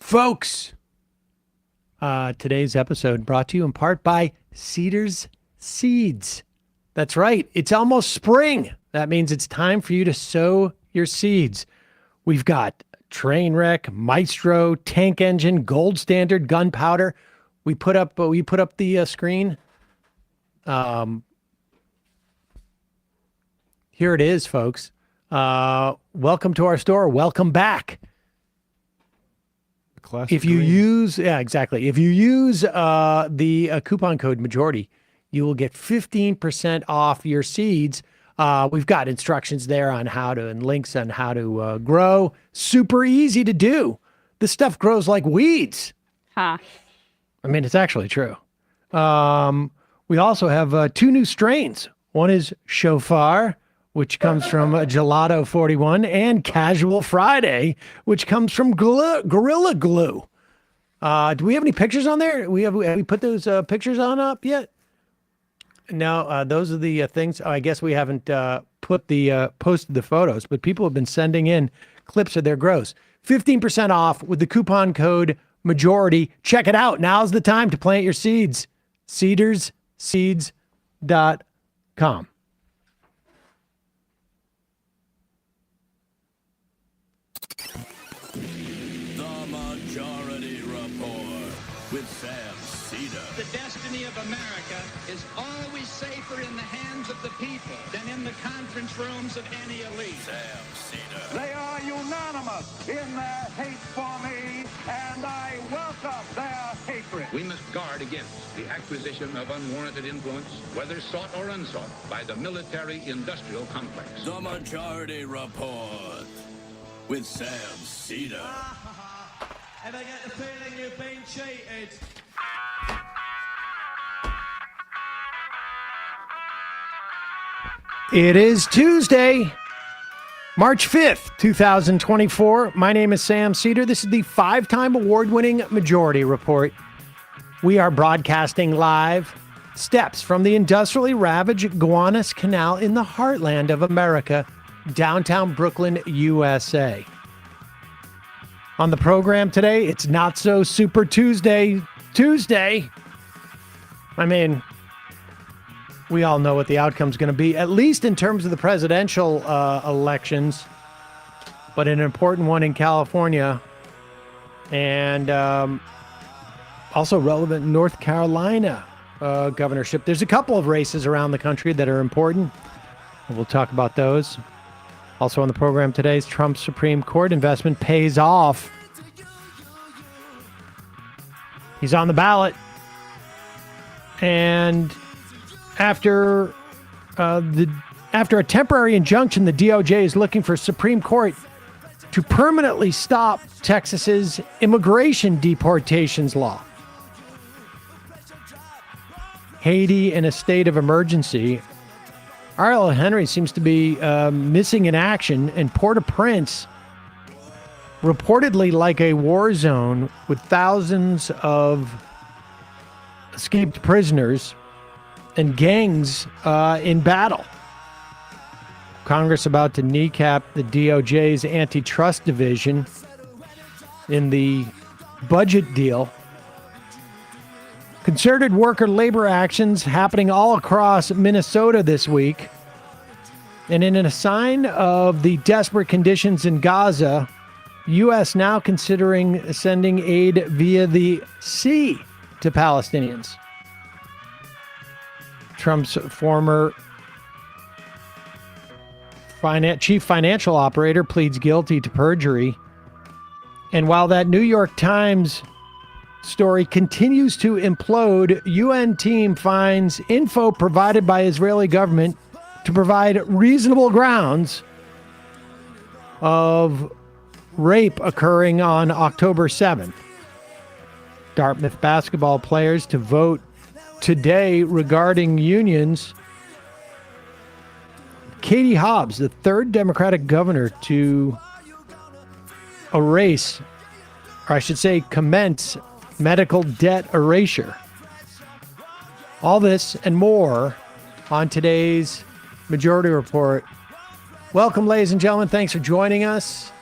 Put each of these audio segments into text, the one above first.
Folks, today's episode brought to you in part by Seder's Seeds. That's right. It's almost spring. That means it's time for you to sow your seeds. We've got Trainwreck, Maestro, Tank Engine, Gold Standard, Gunpowder. We put up the screen. Here it is, folks. Welcome to our store. Welcome back. If you use the coupon code majority, you will get 15% off your seeds. We've got instructions there on how to and links on how to grow. Super easy to do. This stuff grows like weeds. Huh. I mean, it's actually true. We also have two new strains. One is Shofar, which comes from Gelato 41, and Casual Friday, which comes from Gorilla Glue. Do we have any pictures on there? Have we put those pictures on up yet? No, those are the things. I guess we haven't posted the photos, but people have been sending in clips of their grows. 15% off with the coupon code majority. Check it out. Now's the time to plant your seeds. Cedersseeds.com. With Sam Seder. The destiny of America is always safer in the hands of the people than in the conference rooms of any elite. Sam Seder. They are unanimous in their hate for me, and I welcome their hatred. We must guard against the acquisition of unwarranted influence, whether sought or unsought, by the military-industrial complex. The Majority Report with Sam Seder. And I get the feeling you've been cheated. It is Tuesday, March 5th, 2024. My name is Sam Seder. This is the 5-time award-winning Majority Report. We are broadcasting live steps from the industrially ravaged Gowanus Canal in the heartland of America, downtown Brooklyn, USA. On the program today, it's Not So Super Tuesday. I mean, we all know what the outcome's going to be, at least in terms of the presidential elections, but an important one in California, and also relevant in North Carolina governorship. There's a couple of races around the country that are important. We'll talk about those. Also on the program today is Trump's Supreme Court investment pays off. He's on the ballot. And after a temporary injunction, the DOJ is looking for Supreme Court to permanently stop Texas's immigration deportations law. Haiti in a state of emergency. Ariel Henry seems to be missing in action, and Port-au-Prince reportedly like a war zone with thousands of escaped prisoners and gangs in battle. Congress about to kneecap the DOJ's antitrust division in the budget deal. Concerted worker-labor actions happening all across Minnesota this week. And in a sign of the desperate conditions in Gaza, U.S. now considering sending aid via the sea to Palestinians. Trump's former chief financial operator pleads guilty to perjury. And while that New York Times story continues to implode, UN team finds info provided by Israeli government to provide reasonable grounds of rape occurring on October 7th. Dartmouth basketball players to vote today regarding unions. Katie Hobbs, the third Democratic governor to erase, or I should say commence, medical debt erasure. All this and more on today's Majority Report. Welcome, ladies and gentlemen. Thanks for joining us.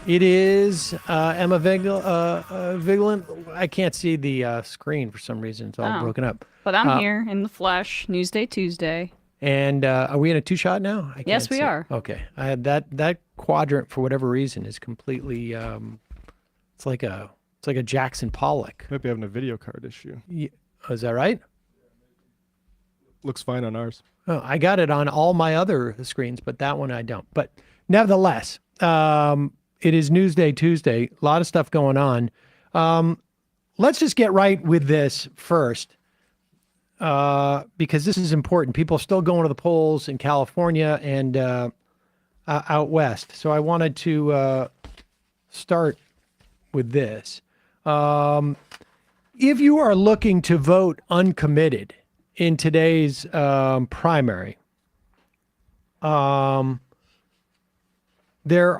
It is Emma Vigilant. I can't see the screen for some reason. It's all Oh. broken up. But I'm here in the flesh. Newsday Tuesday. And are we in a two-shot now? I Yes, can't we see. are. Okay. I had that quadrant for whatever reason is completely. It's like a Jackson Pollock. Might be having a video card issue. Is that right? Looks fine on ours. Oh, I got it on all my other screens, but that one I don't. But nevertheless, it is Newsday Tuesday. A lot of stuff going on. Let's just get right with this first, because this is important. People are still going to the polls in California and out west. So I wanted to start with this. If you are looking to vote uncommitted in today's primary, there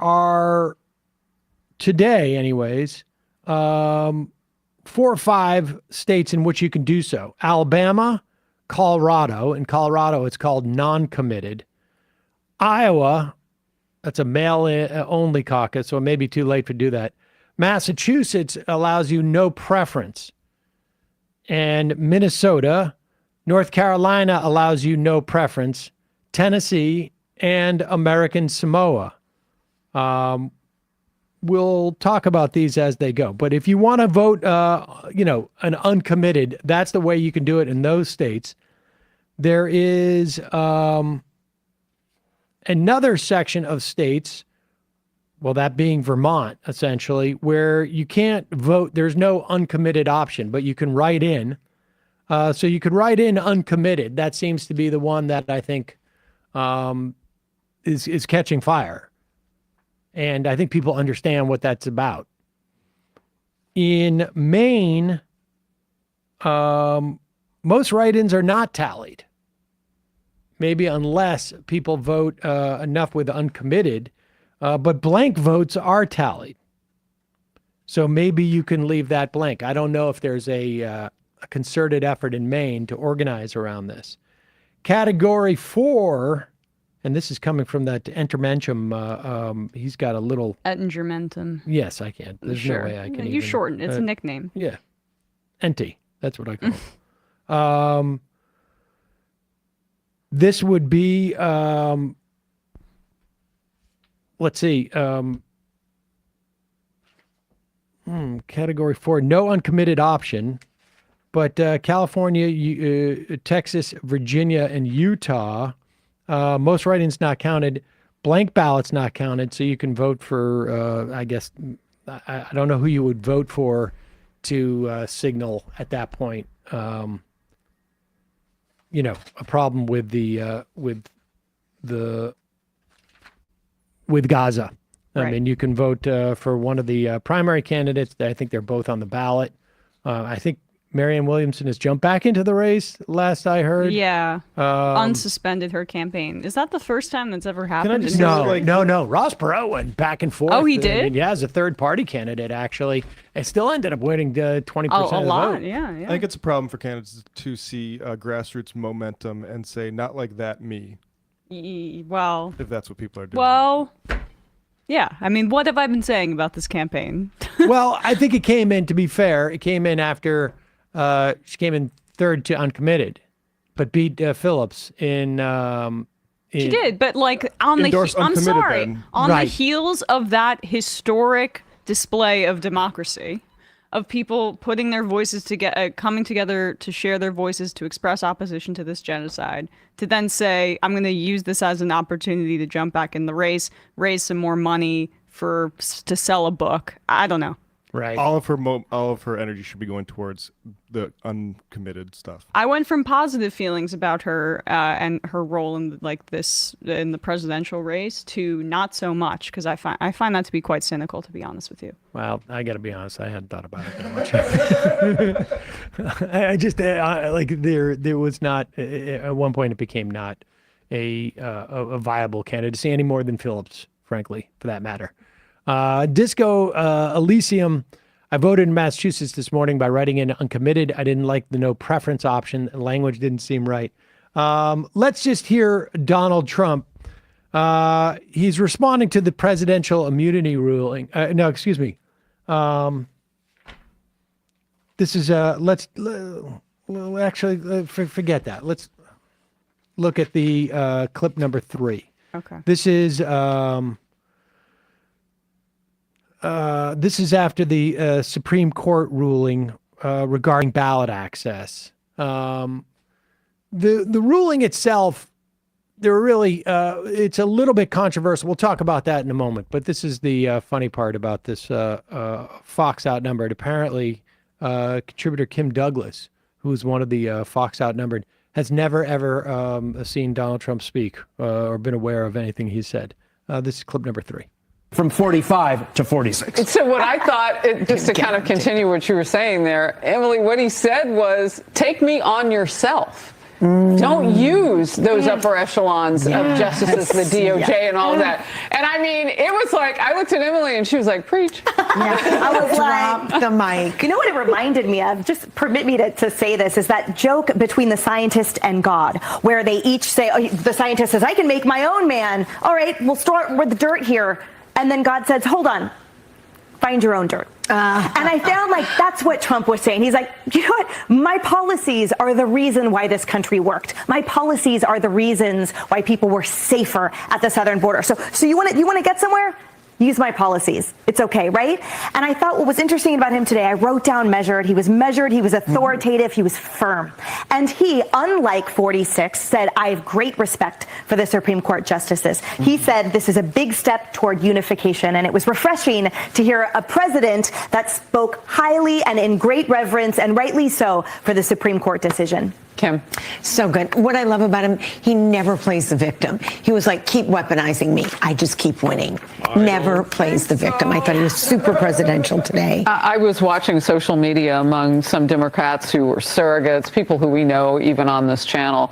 are today, anyways, 4 or 5 states in which you can do so. Alabama, Colorado. In Colorado, it's called non-committed. Iowa, that's a mail-only caucus, so it may be too late to do that. Massachusetts allows you no preference. And Minnesota, North Carolina allows you no preference. Tennessee and American Samoa. We'll talk about these as they go. But if you want to vote, an uncommitted, that's the way you can do it in those states. There is another section of states, well, that being Vermont, essentially, where you can't vote. There's no uncommitted option, but you can write in. So you could write in uncommitted. That seems to be the one that I think is catching fire. And I think people understand what that's about. In Maine, most write-ins are not tallied. Maybe unless people vote enough with uncommitted, but blank votes are tallied. So maybe you can leave that blank. I don't know if there's a concerted effort in Maine to organize around this. Category 4, and this is coming from that Entermentum. He's got a little. Ettingermentum. Yes, I can. There's Sure. no way I can. You even, shorten. It's a nickname. Yeah, Enti. That's what I call him. This would be. Let's see. Category 4, no uncommitted option. But California, Texas, Virginia, and Utah, most write-ins not counted, blank ballots not counted. So you can vote for, I guess, I don't know who you would vote for to signal at that point. A problem with Gaza. I Right. mean, you can vote for one of the primary candidates. I think they're both on the ballot. I think Marianne Williamson has jumped back into the race, last I heard. Yeah. Unsuspended her campaign. Is that the first time that's ever happened? just in say, history? No. Ross Perot went back and forth. Oh, he did? Yeah, as a third-party candidate, actually. And still ended up winning 20% Oh, of a the lot. vote. Yeah. I think it's a problem for candidates to see grassroots momentum and say, not like that, me, Well, if that's what people are doing. well, yeah. I mean, what have I been saying about this campaign? Well, I think it came in, to be fair, it came in after she came in third to uncommitted, but beat Phillips in. She did, but like on the Endorse I'm uncommitted sorry, then. on the Right. heels of that historic display of democracy, of people putting their voices together, coming together to share their voices to express opposition to this genocide, to then say, I'm going to use this as an opportunity to jump back in the race, raise some more money to sell a book. I don't know. Right. all of her energy should be going towards the uncommitted stuff. I went from positive feelings about her and her role in in the presidential race to not so much, because I find that to be quite cynical, to be honest with you. Well, I got to be honest. I hadn't thought about it that much. I just there was not at one point it became not a viable candidacy any more than Phillips, frankly, for that matter. Disco Elysium. I voted in Massachusetts this morning by writing in uncommitted. I didn't like the no preference option. The language didn't seem right. Let's just hear Donald Trump He's responding to the presidential immunity ruling. No, excuse me. This is forget that. Let's look at the clip number 3. Okay. This is after the Supreme Court ruling regarding ballot access. The ruling itself, it's a little bit controversial. We'll talk about that in a moment. But this is the funny part about this Fox Outnumbered. Apparently, contributor Kim Douglas, who is one of the Fox Outnumbered, has never, ever seen Donald Trump speak or been aware of anything he said. This is clip number 3. From 45 to 46. So what I thought, just to kind of continue what you were saying there, Emily, what he said was, take me on yourself. Don't use those upper echelons of justices, the DOJ and all of that. And I mean, it was like, I looked at Emily and she was like, preach. I was like, the mic. You know what it reminded me of? Just permit me to say this, is that joke between the scientist and God, where they each say, the scientist says, I can make my own man. All right, we'll start with the dirt here. And then God says, hold on, find your own dirt. And I found like that's what Trump was saying. He's like, you know what? My policies are the reason why this country worked. My policies are the reasons why people were safer at the southern border. So you want to get somewhere? Use my policies. It's okay, right? And I thought what was interesting about him today, I wrote down measured. He was authoritative, he was firm. And he, unlike 46, said, I have great respect for the Supreme Court justices. He said this is a big step toward unification. And it was refreshing to hear a president that spoke highly and in great reverence, and rightly so, for the Supreme Court decision. Kim. So good. What I love about him, he never plays the victim. He was like, keep weaponizing me. I just keep winning. Never plays the victim. I thought he was super presidential today. I was watching social media among some Democrats who were surrogates, people who we know even on this channel.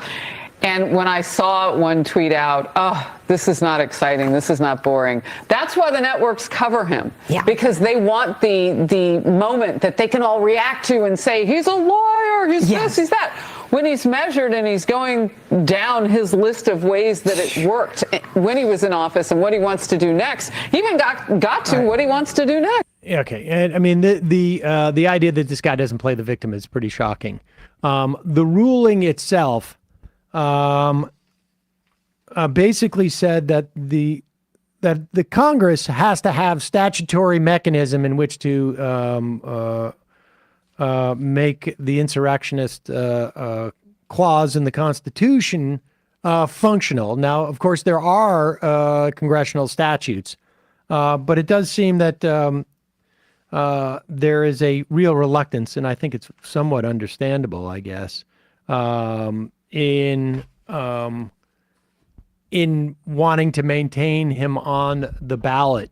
And when I saw one tweet out, oh, this is not exciting, this is not boring. That's why the networks cover him. Yeah. Because they want the moment that they can all react to and say, he's a liar, he's this, he's that. When he's measured and he's going down his list of ways that it worked when he was in office and what he wants to do next, he even got to what he wants to do next. Okay, and I mean the idea that this guy doesn't play the victim is pretty shocking. The ruling itself basically said that the Congress has to have statutory mechanism in which to make the insurrectionist clause in the Constitution functional. Now, of course, there are congressional statutes, but it does seem that there is a real reluctance, and I think it's somewhat understandable, I guess, in wanting to maintain him on the ballot.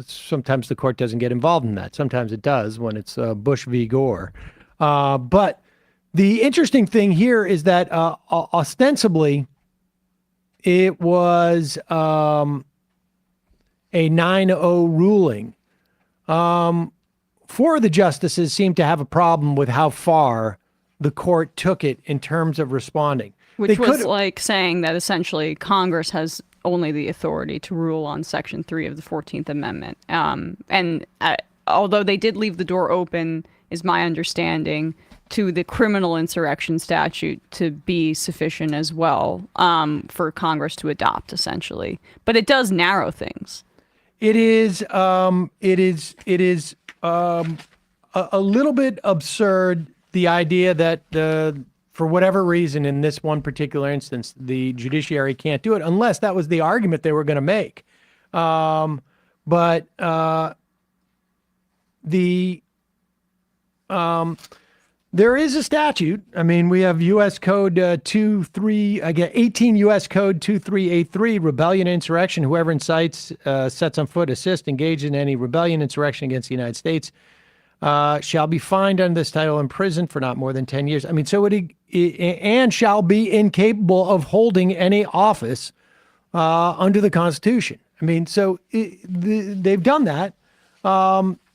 Sometimes the court doesn't get involved in that. Sometimes it does when it's Bush v. Gore. But the interesting thing here is that ostensibly it was a 9-0 ruling. 4 of the justices seem to have a problem with how far the court took it in terms of responding. Which was like saying that essentially Congress has only the authority to rule on Section 3 of the 14th Amendment. Although they did leave the door open, is my understanding, to the criminal insurrection statute to be sufficient as well for Congress to adopt, essentially. But it does narrow things. It is a little bit absurd, the idea that for whatever reason, in this one particular instance, the judiciary can't do it unless that was the argument they were going to make. There is a statute. I mean, we have U.S. Code 18 U.S. Code 2383, rebellion, insurrection. Whoever incites, sets on foot, assists, engaged in any rebellion, insurrection against the United States shall be fined under this title, imprisoned for not more than 10 years. I mean, so and shall be incapable of holding any office under the Constitution. I mean, so they've done that.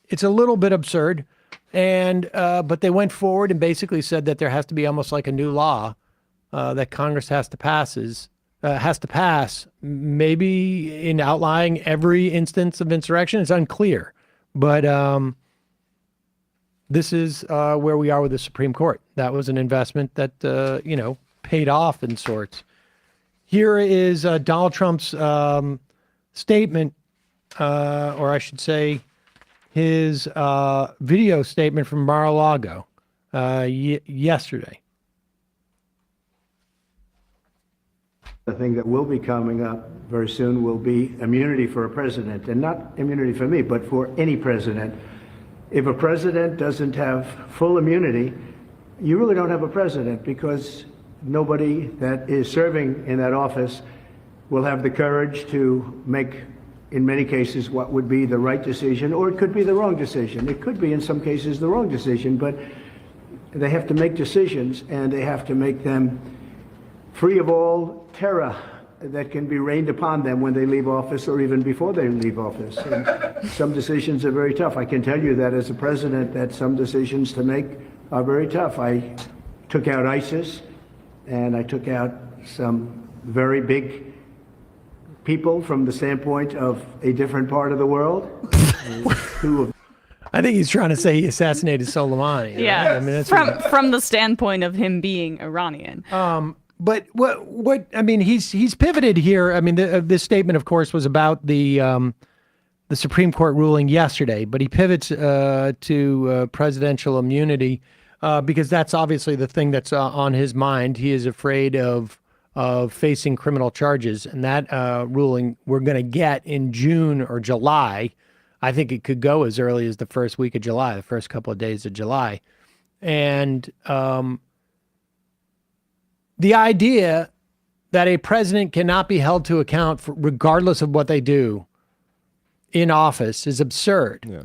It's a little bit absurd, but they went forward and basically said that there has to be almost like a new law that Congress has to pass has to pass. Maybe in outlining every instance of insurrection, it's unclear. But this is where we are with the Supreme Court. That was an investment that, paid off in sorts. Here is Donald Trump's statement, or I should say his video statement from Mar-a-Lago yesterday. The thing that will be coming up very soon will be immunity for a president, and not immunity for me, but for any president. If a president doesn't have full immunity, you really don't have a president, because nobody that is serving in that office will have the courage to make, in many cases, what would be the right decision, or it could be the wrong decision. It could be, in some cases, the wrong decision, but they have to make decisions, and they have to make them free of all terror that can be rained upon them when they leave office or even before they leave office. And some decisions are very tough. I can tell you that as a president, that some decisions to make are very tough. I took out ISIS, and I took out some very big people from the standpoint of a different part of the world. I think he's trying to say he assassinated Soleimani. Right? Yeah, I mean, that's from the standpoint of him being Iranian. But what I mean, he's pivoted here. I mean, this statement, of course, was about the Supreme Court ruling yesterday, but he pivots to presidential immunity because that's obviously the thing that's on his mind. He is afraid of facing criminal charges, and that ruling we're going to get in June or July. I think it could go as early as the first week of July, the first couple of days of July, and the idea that a president cannot be held to account for, regardless of what they do in office, is absurd. Yeah.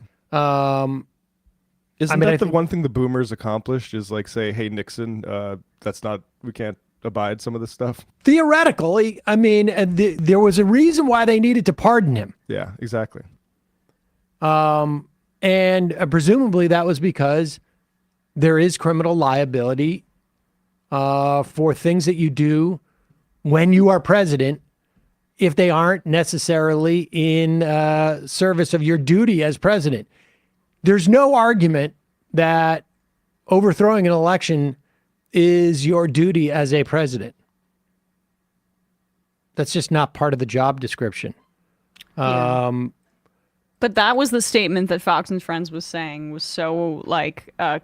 Isn't that the one thing the boomers accomplished is like say, hey, Nixon, we can't abide some of this stuff? Theoretically, I mean, there was a reason why they needed to pardon him. Yeah, exactly. And presumably that was because there is criminal liability for things that you do when you are president, if they aren't necessarily in service of your duty as president. There's no argument that overthrowing an election is your duty as a president. That's just not part of the job description. Yeah. But that was the statement that Fox and Friends was saying was so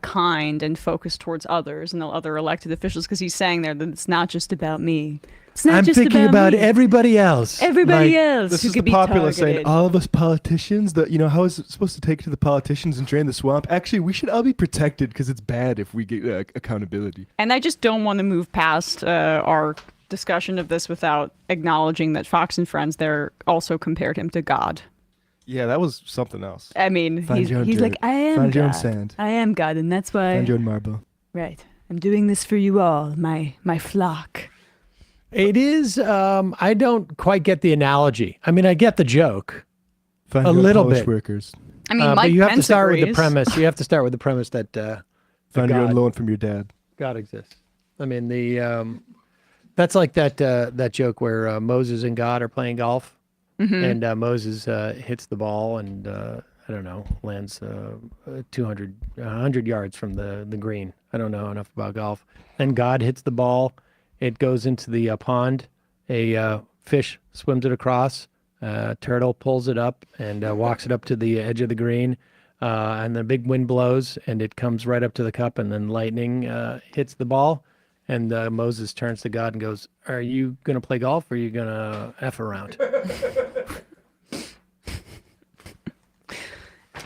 kind and focused towards others and the other elected officials, because he's saying there that it's not just about me. It's not I'm just thinking about me. everybody else. Everybody else This who is could the be populace targeted. saying, all of us politicians, how is it supposed to take it to the politicians and drain the swamp? Actually, we should all be protected because it's bad if we get accountability. And I just don't want to move past our discussion of this without acknowledging that Fox and Friends there also compared him to God. Yeah, that was something else. I mean, Find your own he's dirt. like, I am Find God. your own sand. I am God, and that's why. Find your own marble. Right. I'm doing this for you all, my flock. It is, I don't quite get the analogy. I mean, I get the joke. Find a your own little Polish bit. workers. I mean, Mike but you have to Pence start with the agrees. premise. You have to start with the premise that Find your own God- loan from your dad. God exists. I mean, that's like that joke where Moses and God are playing golf, Mhm. and Moses hits the ball and I don't know, lands 100 yards from the green. I don't know enough about golf. Then God hits the ball. It goes into the pond. A fish swims it across. Turtle pulls it up and walks it up to the edge of the green. And the big wind blows and it comes right up to the cup, and then lightning hits the ball. And Moses turns to God and goes, "Are you going to play golf or are you going to F around?"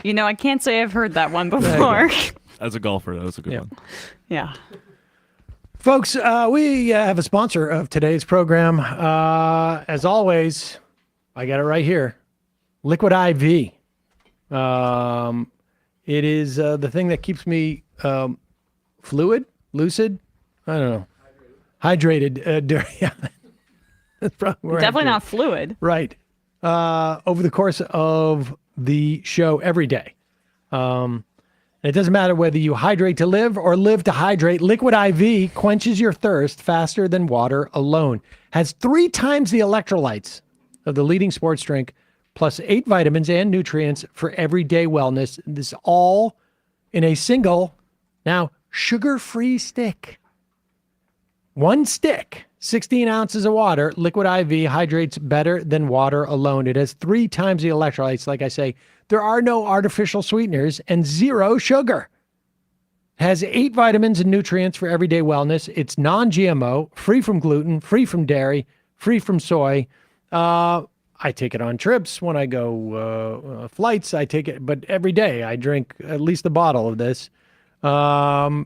You know, I can't say I've heard that one before. As a golfer, that was a good one. Yeah. Folks, we have a sponsor of today's program. As always, I got it right here. Liquid IV. It is the thing that keeps me lucid? I don't know. Hydrated. That's probably where Definitely I'm not fluid. Right. Over the course of the show every day. And And it doesn't matter whether you hydrate to live or live to hydrate. Liquid IV quenches your thirst faster than water alone. Has 3 times the electrolytes of the leading sports drink, plus 8 vitamins and nutrients for everyday wellness. This all in a single, now sugar-free stick. 1 stick, 16 ounces of water. Liquid IV hydrates better than water alone. It has 3 times the electrolytes. Like I say, there are no artificial sweeteners and 0 sugar. Has 8 vitamins and nutrients for everyday wellness. It's non-GMO, free from gluten, free from dairy, free from soy. I take it on trips when I go flights. I take it, but every day I drink at least a bottle of this to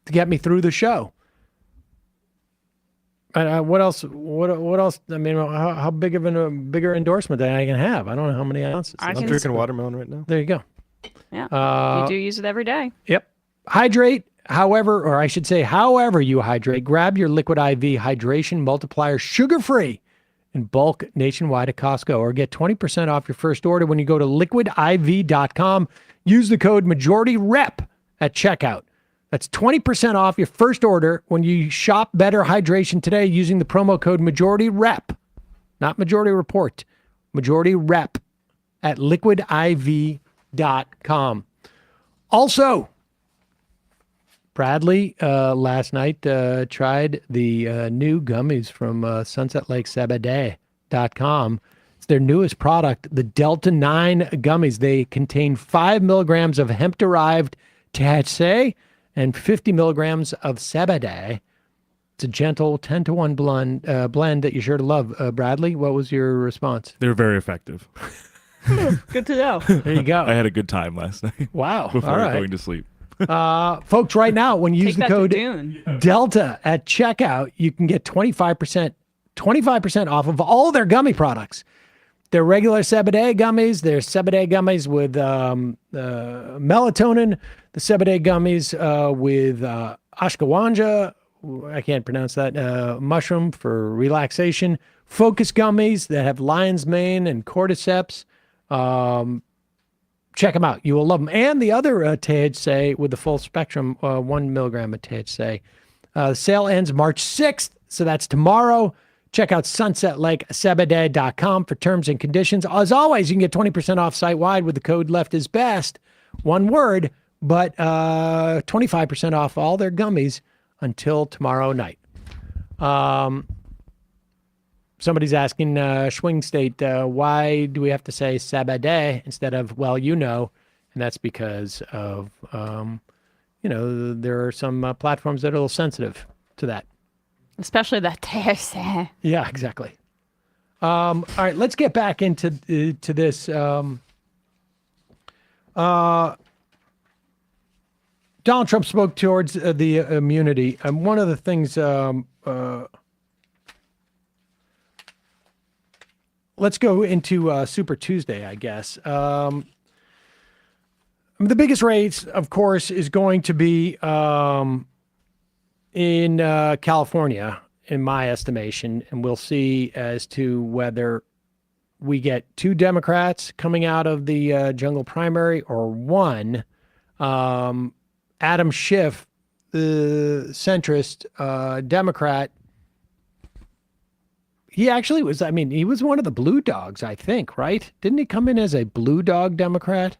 get me through the show. What else? What else? I mean, how big of a bigger endorsement that I can have? I don't know how many ounces. I'm drinking watermelon right now. There you go. Yeah, you do use it every day. Yep. Hydrate, however, or I should say, however you hydrate. Grab your Liquid IV Hydration Multiplier, sugar-free, in bulk nationwide at Costco, or get 20% off your first order when you go to liquidiv.com. Use the code MajorityRep at checkout. That's 20% off your first order when you shop Better Hydration today using the promo code MajorityRep, not Majority Report, MajorityRep at liquidiv.com. Also, Bradley last night tried the new gummies from sunsetlakesebede.com. It's their newest product, the Delta 9 gummies. They contain 5 milligrams of hemp-derived THC and 50 milligrams of Sebede. It's a gentle 10-to-1 blend that you're sure to love. Bradley, what was your response? They're very effective. Good to know. There you go. I had a good time last night. Wow. Before All right. going to sleep. Folks, right now, when you use the code Delta at checkout, you can get 25% off of all their gummy products. Their regular Sebede gummies, their Sebede gummies with melatonin, the Sebede gummies with ashwagandha, I can't pronounce that, mushroom for relaxation, focus gummies that have lion's mane and cordyceps. Check them out. You will love them. And the other THC with the full spectrum, 1 milligram of THC. The sale ends March 6th, so that's tomorrow. Check out sunsetlakesebede.com for terms and conditions. As always, you can get 20% off site-wide with the code LEFTISBEST. One word, but 25% off all their gummies until tomorrow night. Somebody's asking, Swing State, why do we have to say Sabade instead of, well, you know? And that's because of, there are some platforms that are a little sensitive to that. Especially that THC. Yeah, exactly. All right, let's get back into this. Donald Trump spoke towards the immunity. And one of the things, let's go into Super Tuesday, I guess. The biggest race, of course, is going to be in California, in my estimation, and we'll see as to whether we get 2 Democrats coming out of the jungle primary or 1. Adam Schiff, the centrist Democrat, he actually was, he was one of the blue dogs, I think, right? Didn't he come in as a blue dog Democrat?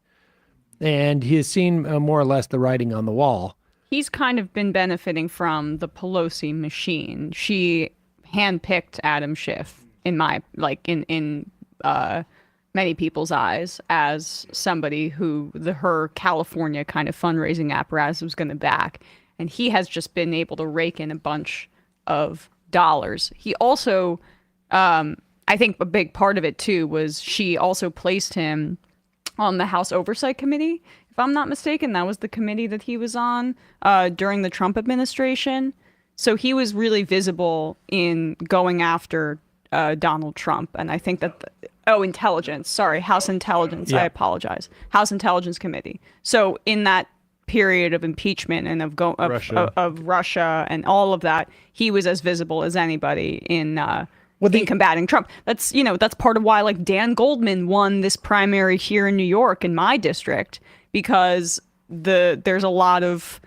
And he has seen more or less the writing on the wall. He's kind of been benefiting from the Pelosi machine. She handpicked Adam Schiff in many people's eyes as somebody who her California kind of fundraising apparatus was going to back. And he has just been able to rake in a bunch of dollars. He also, I think a big part of it too was she also placed him on the House Oversight Committee. If I'm not mistaken, that was the committee that he was on during the Trump administration. So he was really visible in going after Donald Trump. And I think that, intelligence. Sorry, House Intelligence. Yeah. I apologize. House Intelligence Committee. So in that period of impeachment and of Russia and all of that, he was as visible as anybody in combating Trump. That's part of why Dan Goldman won this primary here in New York in my district, because there's a lot of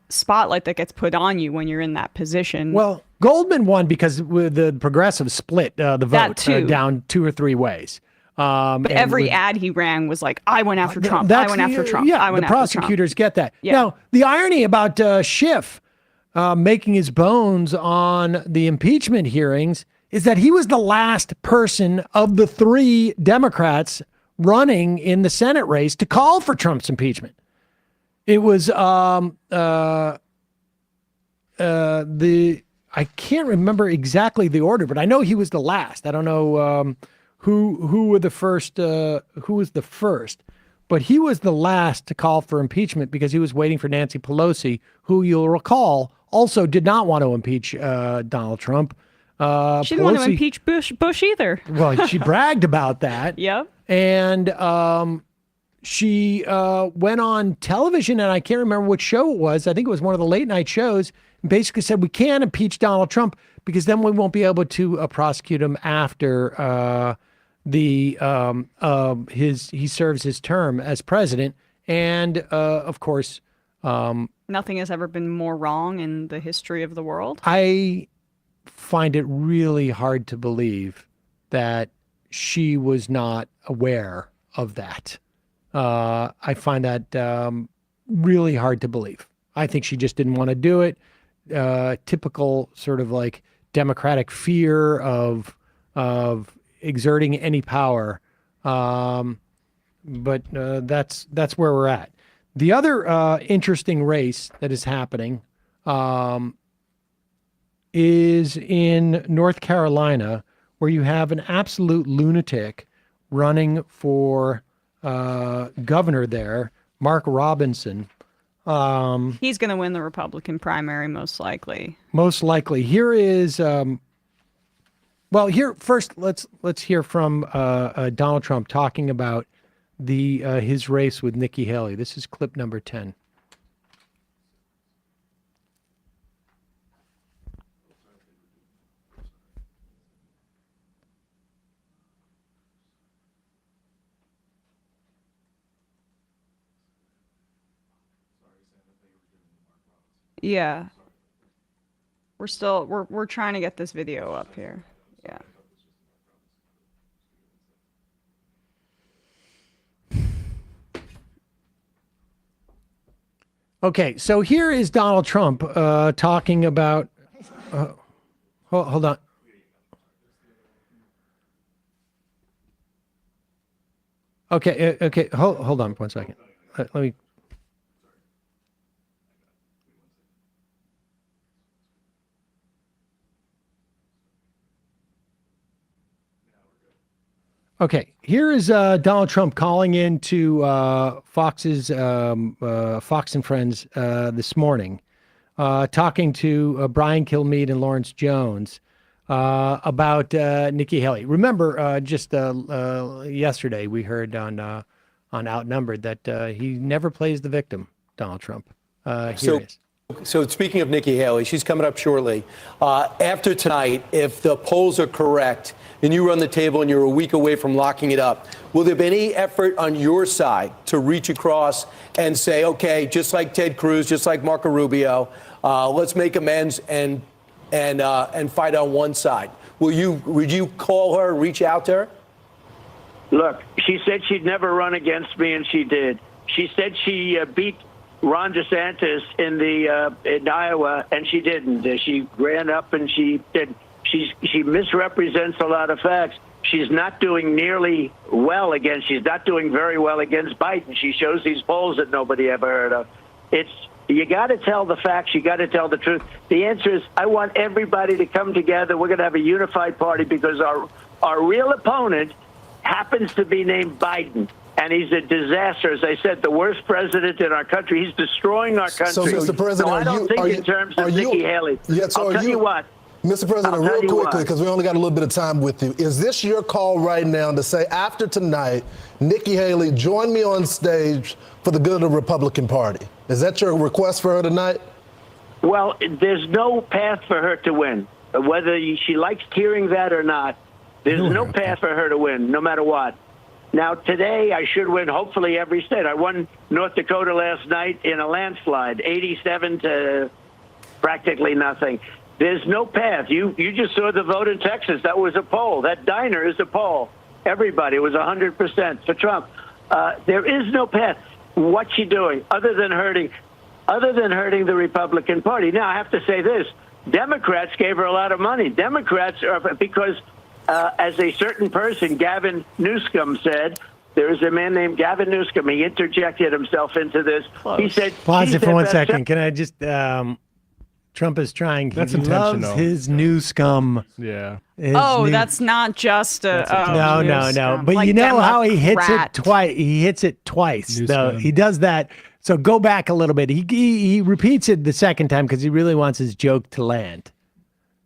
spotlight that gets put on you when you're in that position. Well, Goldman won because the progressives split the vote down 2 or 3 ways. But every ad he ran was like, I went after Trump. I went after Trump. Yeah, I went the after prosecutors Trump. get that. Yeah. Now, the irony about Schiff making his bones on the impeachment hearings is that he was the last person of the 3 Democrats running in the Senate race to call for Trump's impeachment. It was I can't remember exactly the order, but I know he was the last. I don't know who were the first. Who was the first? But he was the last to call for impeachment because he was waiting for Nancy Pelosi, who you'll recall also did not want to impeach Donald Trump. She didn't want to impeach Bush either. Well, she bragged about that. Yep. And she went on television, and I can't remember what show it was. I think it was one of the late night shows. And basically said we can't impeach Donald Trump because then we won't be able to prosecute him after he serves his term as president. And of course, nothing has ever been more wrong in the history of the world. I find it really hard to believe that she was not aware of that. I find that really hard to believe. I think she just didn't want to do it. Typical sort of like Democratic fear of exerting any power. But that's where we're at. The other interesting race that is happening is in North Carolina, where you have an absolute lunatic running for governor there, Mark Robinson. He's going to win the Republican primary, most likely. Most likely. Here is, first let's hear from Donald Trump talking about his race with Nikki Haley. This is clip number 10. Yeah. We're trying to get this video up here. Yeah. Okay, so here is Donald Trump talking about. Hold on. Okay. Hold on 1 second. Let me. Okay, here is Donald Trump calling in to Fox's Fox and Friends this morning, talking to Brian Kilmeade and Lawrence Jones about Nikki Haley. Remember, just yesterday we heard on Outnumbered that he never plays the victim, Donald Trump. Here it is. So speaking of Nikki Haley, she's coming up shortly. After tonight, if the polls are correct and you run the table and you're a week away from locking it up, will there be any effort on your side to reach across and say, okay, just like Ted Cruz, just like Marco Rubio, let's make amends and fight on one side? Would you call her, reach out to her? Look, she said she'd never run against me, and she did. She said she beat Ron DeSantis in Iowa, and she didn't. She ran up and she did. She misrepresents a lot of facts. She's not doing nearly well against. She's not doing very well against Biden. She shows these polls that nobody ever heard of. You got to tell the facts. You got to tell the truth. The answer is, I want everybody to come together. We're going to have a unified party because our real opponent happens to be named Biden. And he's a disaster. As I said, the worst president in our country. He's destroying our country. So, Mr. President, I don't think in terms of Nikki Haley. Yeah, so I'll tell you what. Mr. President, real quickly, because we only got a little bit of time with you, is this your call right now to say, after tonight, Nikki Haley, join me on stage for the good of the Republican Party? Is that your request for her tonight? Well, there's no path for her to win. Whether she likes hearing that or not, there's no path for her to win, no matter what. Now, today, I should win hopefully every state. I won North Dakota last night in a landslide, 87 to practically nothing. There's no path. You just saw the vote in Texas. That was a poll. That diner is a poll. Everybody was 100% for Trump. There is no path. What's she doing other than hurting the Republican Party? Now, I have to say this. Democrats gave her a lot of money. Democrats are because as a certain person, Gavin Newsom, said, there is a man named Gavin Newsom. He interjected himself into this. Close. He said, Pause "She's it for their 1 best second. Can I just, Trump is trying. That's He loves intentional. his new scum. Yeah. That's not just a. No. But like you know how he hits it Democrat. twice. He hits it twice, New though. scum. He does that. So go back a little bit. He repeats it the second time because he really wants his joke to land.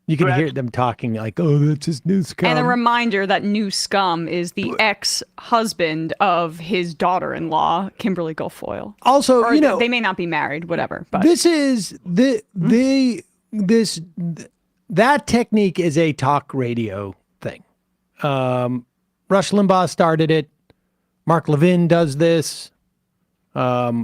You can hear them talking like, "Oh, that's his new scum." And a reminder that new scum is the ex-husband of his daughter-in-law, Kimberly Guilfoyle. Also, Or you know, they may not be married, whatever. But this is that technique is a talk radio thing. Rush Limbaugh started it. Mark Levin does this. I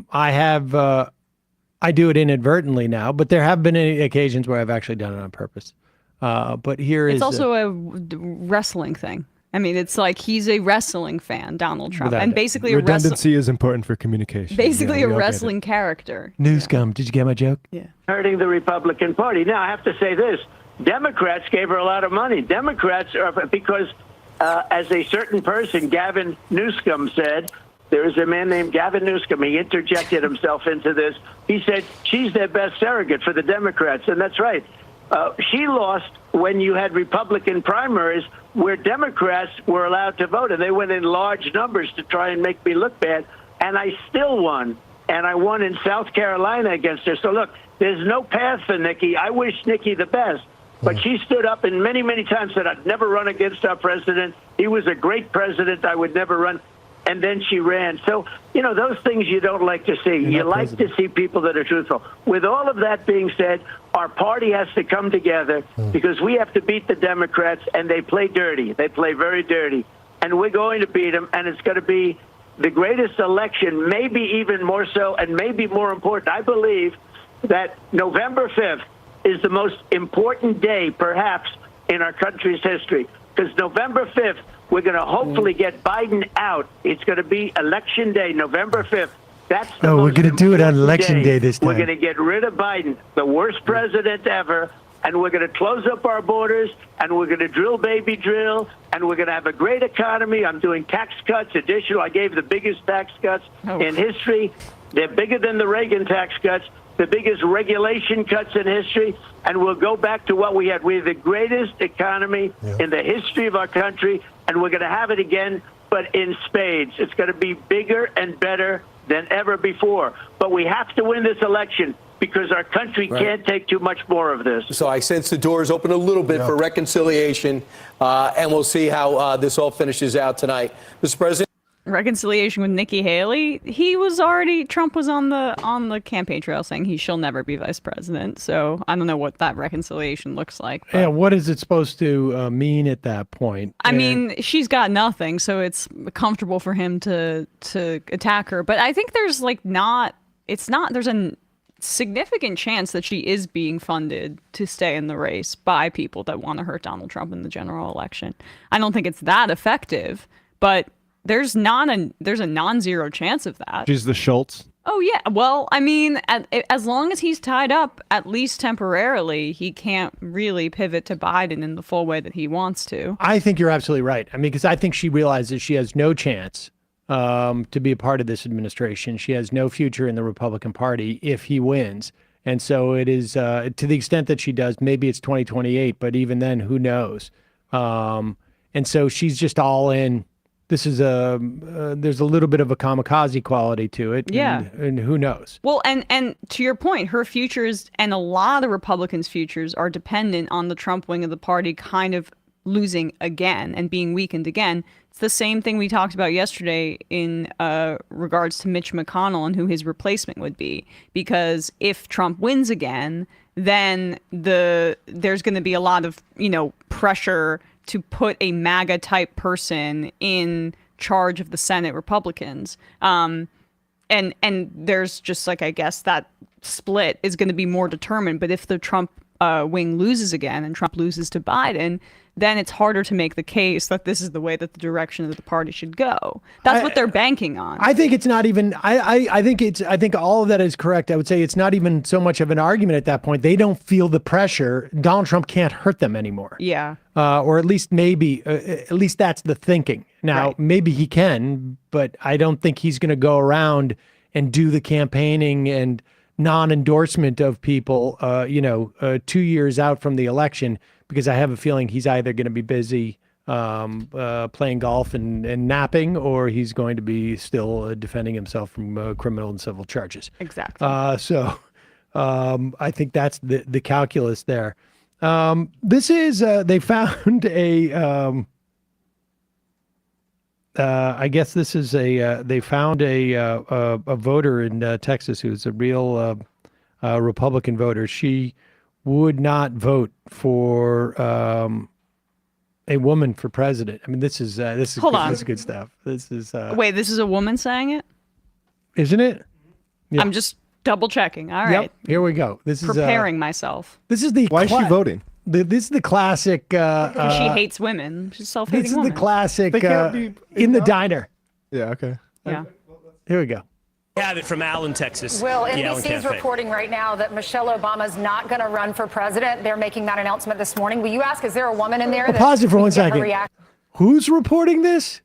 do it inadvertently now, but there have been occasions where I've actually done it on purpose. But here it's is also a wrestling thing. I mean, it's like he's a wrestling fan, Donald Trump, Without and it. basically Redundancy is important for communication. basically Yeah, a we all get it. wrestling character. new scum. Did you get my joke? Yeah. hurting the Republican Party. Now, I have to say this. Democrats gave her a lot of money. Democrats are because as a certain person, Gavin Newsom, said, there is a man named Gavin Newsom. He interjected himself into this. He said, she's their best surrogate for the Democrats. And that's right. She lost when you had Republican primaries where Democrats were allowed to vote, and they went in large numbers to try and make me look bad. And I still won. And I won in South Carolina against her. So, look, there's no path for Nikki. I wish Nikki the best. But she stood up and many, many times said, I'd never run against our president. He was a great president. I would never run. And then she ran. So, you know, those things you don't like to see. You like to see people that are truthful. With all of that being said, our party has to come together because we have to beat the Democrats, and they play dirty. They play very dirty. And we're going to beat them, and it's going to be the greatest election, maybe even more so, and maybe more important. I believe that November 5th is the most important day, perhaps, in our country's history. Because November 5th, we're going to hopefully get Biden out. It's going to be Election Day, November 5th. That's the we're most going to do it on important Election Day this time. We're going to get rid of Biden, the worst president ever, and we're going to close up our borders, and we're going to drill, baby, drill, and we're going to have a great economy. I'm doing tax cuts, additional. I gave the biggest tax cuts in history. They're bigger than the Reagan tax cuts, the biggest regulation cuts in history, and we'll go back to what we had. We have the greatest economy in the history of our country, and we're going to have it again, but in spades. It's going to be bigger and better than ever before. But we have to win this election because our country can't take too much more of this. So I sense the doors open a little bit for reconciliation, and we'll see how this all finishes out tonight. Mr. President. Reconciliation with Nikki Haley. Trump was on the campaign trail saying she'll never be vice president. So I don't know what that reconciliation looks like. But. Yeah, what is it supposed to mean at that point? I mean, she's got nothing, so it's comfortable for him to attack her. But I think there's there's a significant chance that she is being funded to stay in the race by people that want to hurt Donald Trump in the general election. I don't think it's that effective, but there's a non-zero chance of that. She's the Schultz. Oh, yeah. Well, I mean, as long as he's tied up, at least temporarily, he can't really pivot to Biden in the full way that he wants to. I think you're absolutely right. I mean, because I think she realizes she has no chance to be a part of this administration. She has no future in the Republican Party if he wins. And so it is, to the extent that she does, maybe it's 2028, but even then, who knows? And so she's just all in. This is there's a little bit of a kamikaze quality to it. Yeah. And who knows? Well, and to your point, her futures and a lot of Republicans' futures are dependent on the Trump wing of the party kind of losing again and being weakened again. It's the same thing we talked about yesterday in regards to Mitch McConnell and who his replacement would be. Because if Trump wins again, then there's going to be a lot of, pressure to put a MAGA type person in charge of the Senate Republicans. And there's just like, I guess that split is going to be more determined. But if the Trump wing loses again and Trump loses to Biden, then it's harder to make the case that this is the way that the direction of the party should go. That's what they're banking on. I think it's not even, I think all of that is correct. I would say it's not even so much of an argument at that point. They don't feel the pressure. Donald Trump can't hurt them anymore. Yeah. Or at least at least that's the thinking. Now, maybe he can, but I don't think he's going to go around and do the campaigning and non-endorsement of people, 2 years out from the election, because I have a feeling he's either going to be busy playing golf and napping, or he's going to be still defending himself from criminal and civil charges. Exactly. So I think that's the calculus there. This is they found a. I guess this is they found a voter in Texas who's a real Republican voter. She would not vote for a woman for president. I mean, this is Hold on. This is good stuff. This is Wait, this is a woman saying it? Isn't it? Yeah. I'm just double checking. All right. Yep. Here we go. This is preparing myself. This is the Why is she voting? This is the classic. She hates women. She's a self-hating This is woman. the classic They can't be in the diner. Yeah. Okay. Yeah. Here we go. Have it from Allen, Texas. Will, the Allen NBC is Cafe. reporting right now that Michelle Obama is not going to run for president. They're making that announcement this morning. Will you ask, is there a woman in there that Pause it for we one can get her second. reaction? Who's reporting this?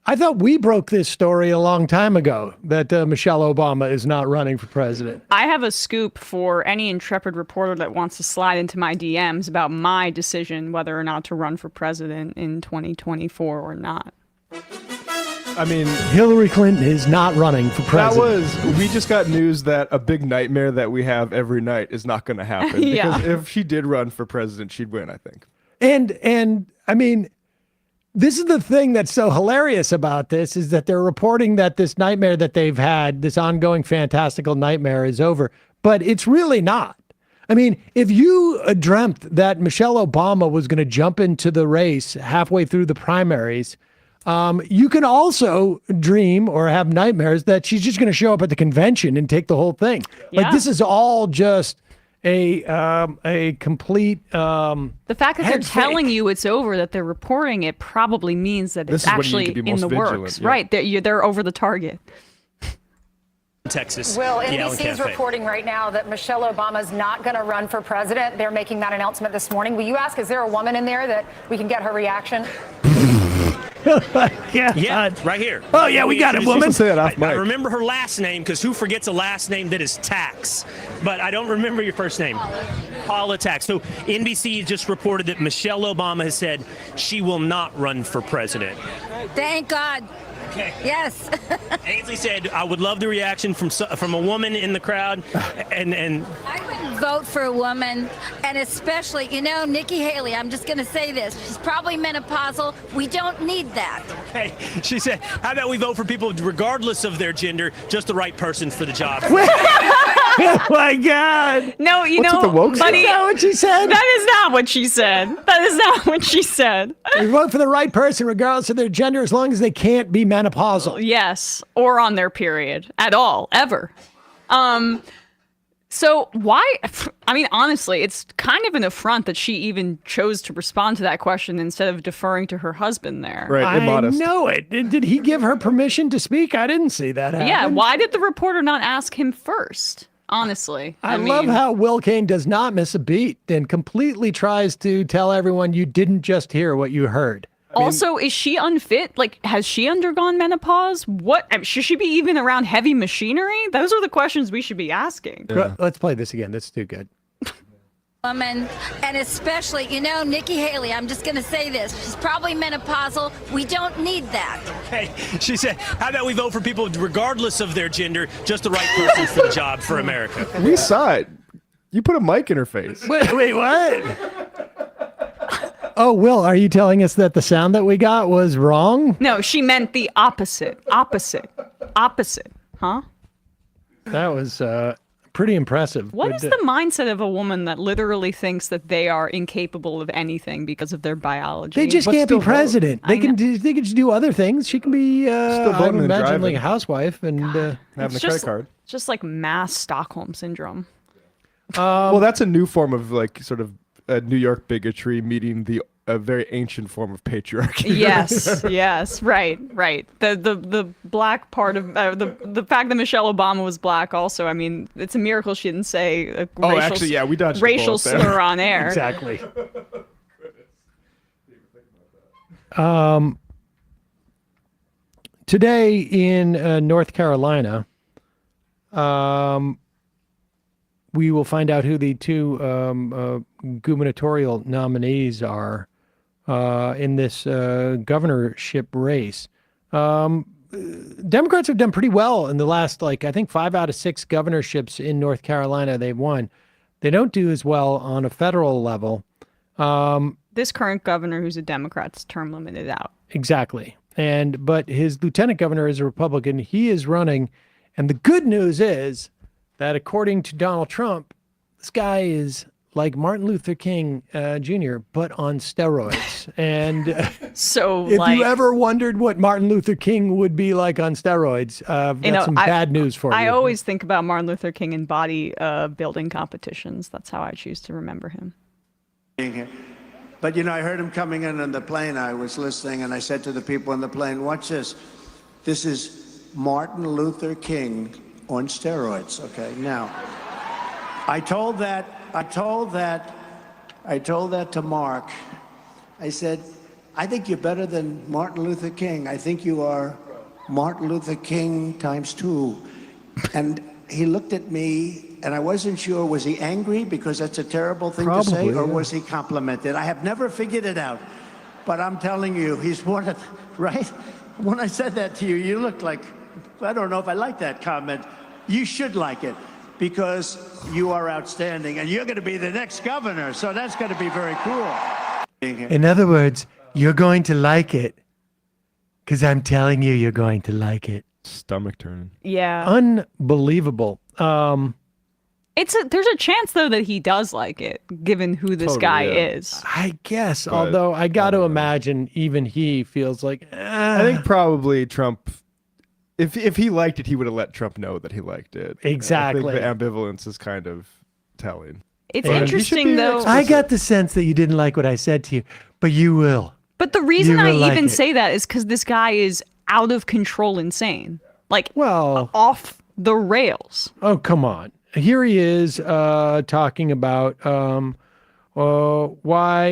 I thought we broke this story a long time ago that Michelle Obama is not running for president. I have a scoop for any intrepid reporter that wants to slide into my DMs about my decision whether or not to run for president in 2024 or not. I mean, Hillary Clinton is not running for president. we just got news that a big nightmare that we have every night is not going to happen. Yeah. Because if she did run for president, she'd win, I think. And I mean, this is the thing that's so hilarious about this is that they're reporting that this nightmare that they've had, this ongoing fantastical nightmare, is over, but it's really not. I mean, if you dreamt that Michelle Obama was going to jump into the race halfway through the primaries, you can also dream or have nightmares that she's just going to show up at the convention and take the whole thing. Yeah. Like, this is all just a complete the fact that they're telling you it's over, that they're reporting it, probably means that This it's is when you actually need to be in most the vigilant, works. yeah. Right. They're over the target. Texas. Will, the Allen NBC is Cafe. reporting right now that Michelle Obama is not going to run for president. They're making that announcement this morning. Will you ask, is there a woman in there that we can get her reaction? Yeah, right here. Oh, yeah, we got it, woman. Say that off I mic. remember her last name because who forgets a last name that is Tax? But I don't remember your first name. Paula Tax. So NBC just reported that Michelle Obama has said she will not run for president. Thank God. Okay. Yes. Ainsley said, I would love the reaction from a woman in the crowd. And I wouldn't vote for a woman, and especially, Nikki Haley. I'm just going to say this. She's probably menopausal. We don't need that. hey, she said, how about we vote for people regardless of their gender, just the right person for the job? Oh my God. No, What's with the woke buddy, Is that what she said? That is not what she said. That is not what she said. We vote for the right person regardless of their gender as long as they can't be menopausal. Yes, or on their period at all, ever. So why, I mean, honestly, it's kind of an affront that she even chose to respond to that question instead of deferring to her husband there. Right, I immodest. know it. Did he give her permission to speak? I didn't see that happen. Yeah, why did the reporter not ask him first? Honestly. I love how Will Kane does not miss a beat and completely tries to tell everyone you didn't just hear what you heard. Also, is she unfit? Like, has she undergone menopause? Should she be even around heavy machinery? Those are the questions we should be asking. Yeah. Let's play this again. That's too good. Woman, and especially, Nikki Haley. I'm just going to say this. She's probably menopausal. We don't need that. Hey, she said, how about we vote for people regardless of their gender, just the right person for the job for America? We saw it. You put a mic in her face. Wait, what? Oh, Will, are you telling us that the sound that we got was wrong? No, she meant the opposite. Opposite. Huh? That was pretty impressive. What is the mindset of a woman that literally thinks that they are incapable of anything because of their biology? They just can't be president. They can just do other things. She can be, I voting would and imagine, driving. like a housewife and having a credit card. Just like mass Stockholm syndrome. Well, that's a new form of like sort of New York bigotry meeting a very ancient form of patriarchy. Yes, right. The black part of the fact that Michelle Obama was black also. I mean, it's a miracle she didn't say a we dodged racial the bullet there. slur on air. Exactly. Today in North Carolina, we will find out who the two gubernatorial nominees are in this governorship race. Democrats have done pretty well in the last, I think 5 out of 6 governorships in North Carolina they've won. They don't do as well on a federal level. This current governor, who's a Democrat's term limited out. Exactly. But his lieutenant governor is a Republican. He is running. And the good news is that according to Donald Trump, this guy is like Martin Luther King Jr., but on steroids. And so if you ever wondered what Martin Luther King would be like on steroids, that's some bad news for you. I always think about Martin Luther King in body building competitions. That's how I choose to remember him. But, I heard him coming in on the plane. I was listening, and I said to the people on the plane, watch this. This is Martin Luther King on steroids. Okay, now, I told that to Mark. I said, I think you're better than Martin Luther King. I think you are Martin Luther King times 2. And he looked at me, and I wasn't sure, was he angry because that's a terrible thing to say, or was he complimented? I have never figured it out. But I'm telling you, he's one of, right? When I said that to you, you looked like, I don't know if I like that comment. You should like it, because you are outstanding, and you're going to be the next governor, so that's going to be very cool. In other words, you're going to like it, because I'm telling you, you're going to like it. Stomach turning. Yeah. Unbelievable. There's a chance though that he does like it, given who this guy is. I guess, although I got to imagine even he feels like. I think probably Trump. If he liked it, he would have let Trump know that he liked it. Exactly. I think the ambivalence is kind of telling. It's interesting though. I got the sense that you didn't like what I said to you, but you will. But the reason I like even it. say that is because this guy is out of control insane. Off the rails. Oh, come on. Here he is talking about why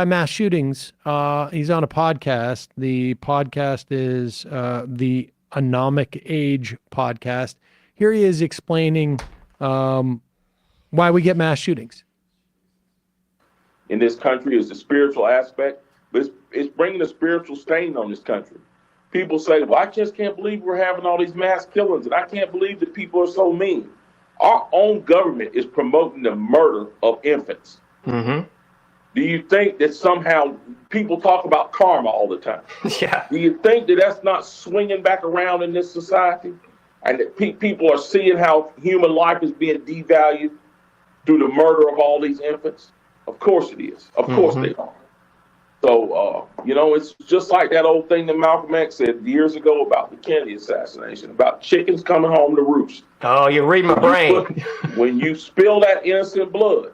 mass shootings. He's on a podcast. The podcast is the Anomic Age podcast. Here he is explaining why we get mass shootings. In this country is the spiritual aspect, but it's bringing a spiritual stain on this country. People say, well, I just can't believe we're having all these mass killings, and I can't believe that people are so mean. Our own government is promoting the murder of infants. Mm-hmm. Do you think that somehow people talk about karma all the time? Yeah. Do you think that that's not swinging back around in this society? And that people are seeing how human life is being devalued through the murder of all these infants? Of course it is. Of course they are. So, it's just like that old thing that Malcolm X said years ago about the Kennedy assassination, about chickens coming home to roost. Oh, you read my brain. When you spill that innocent blood,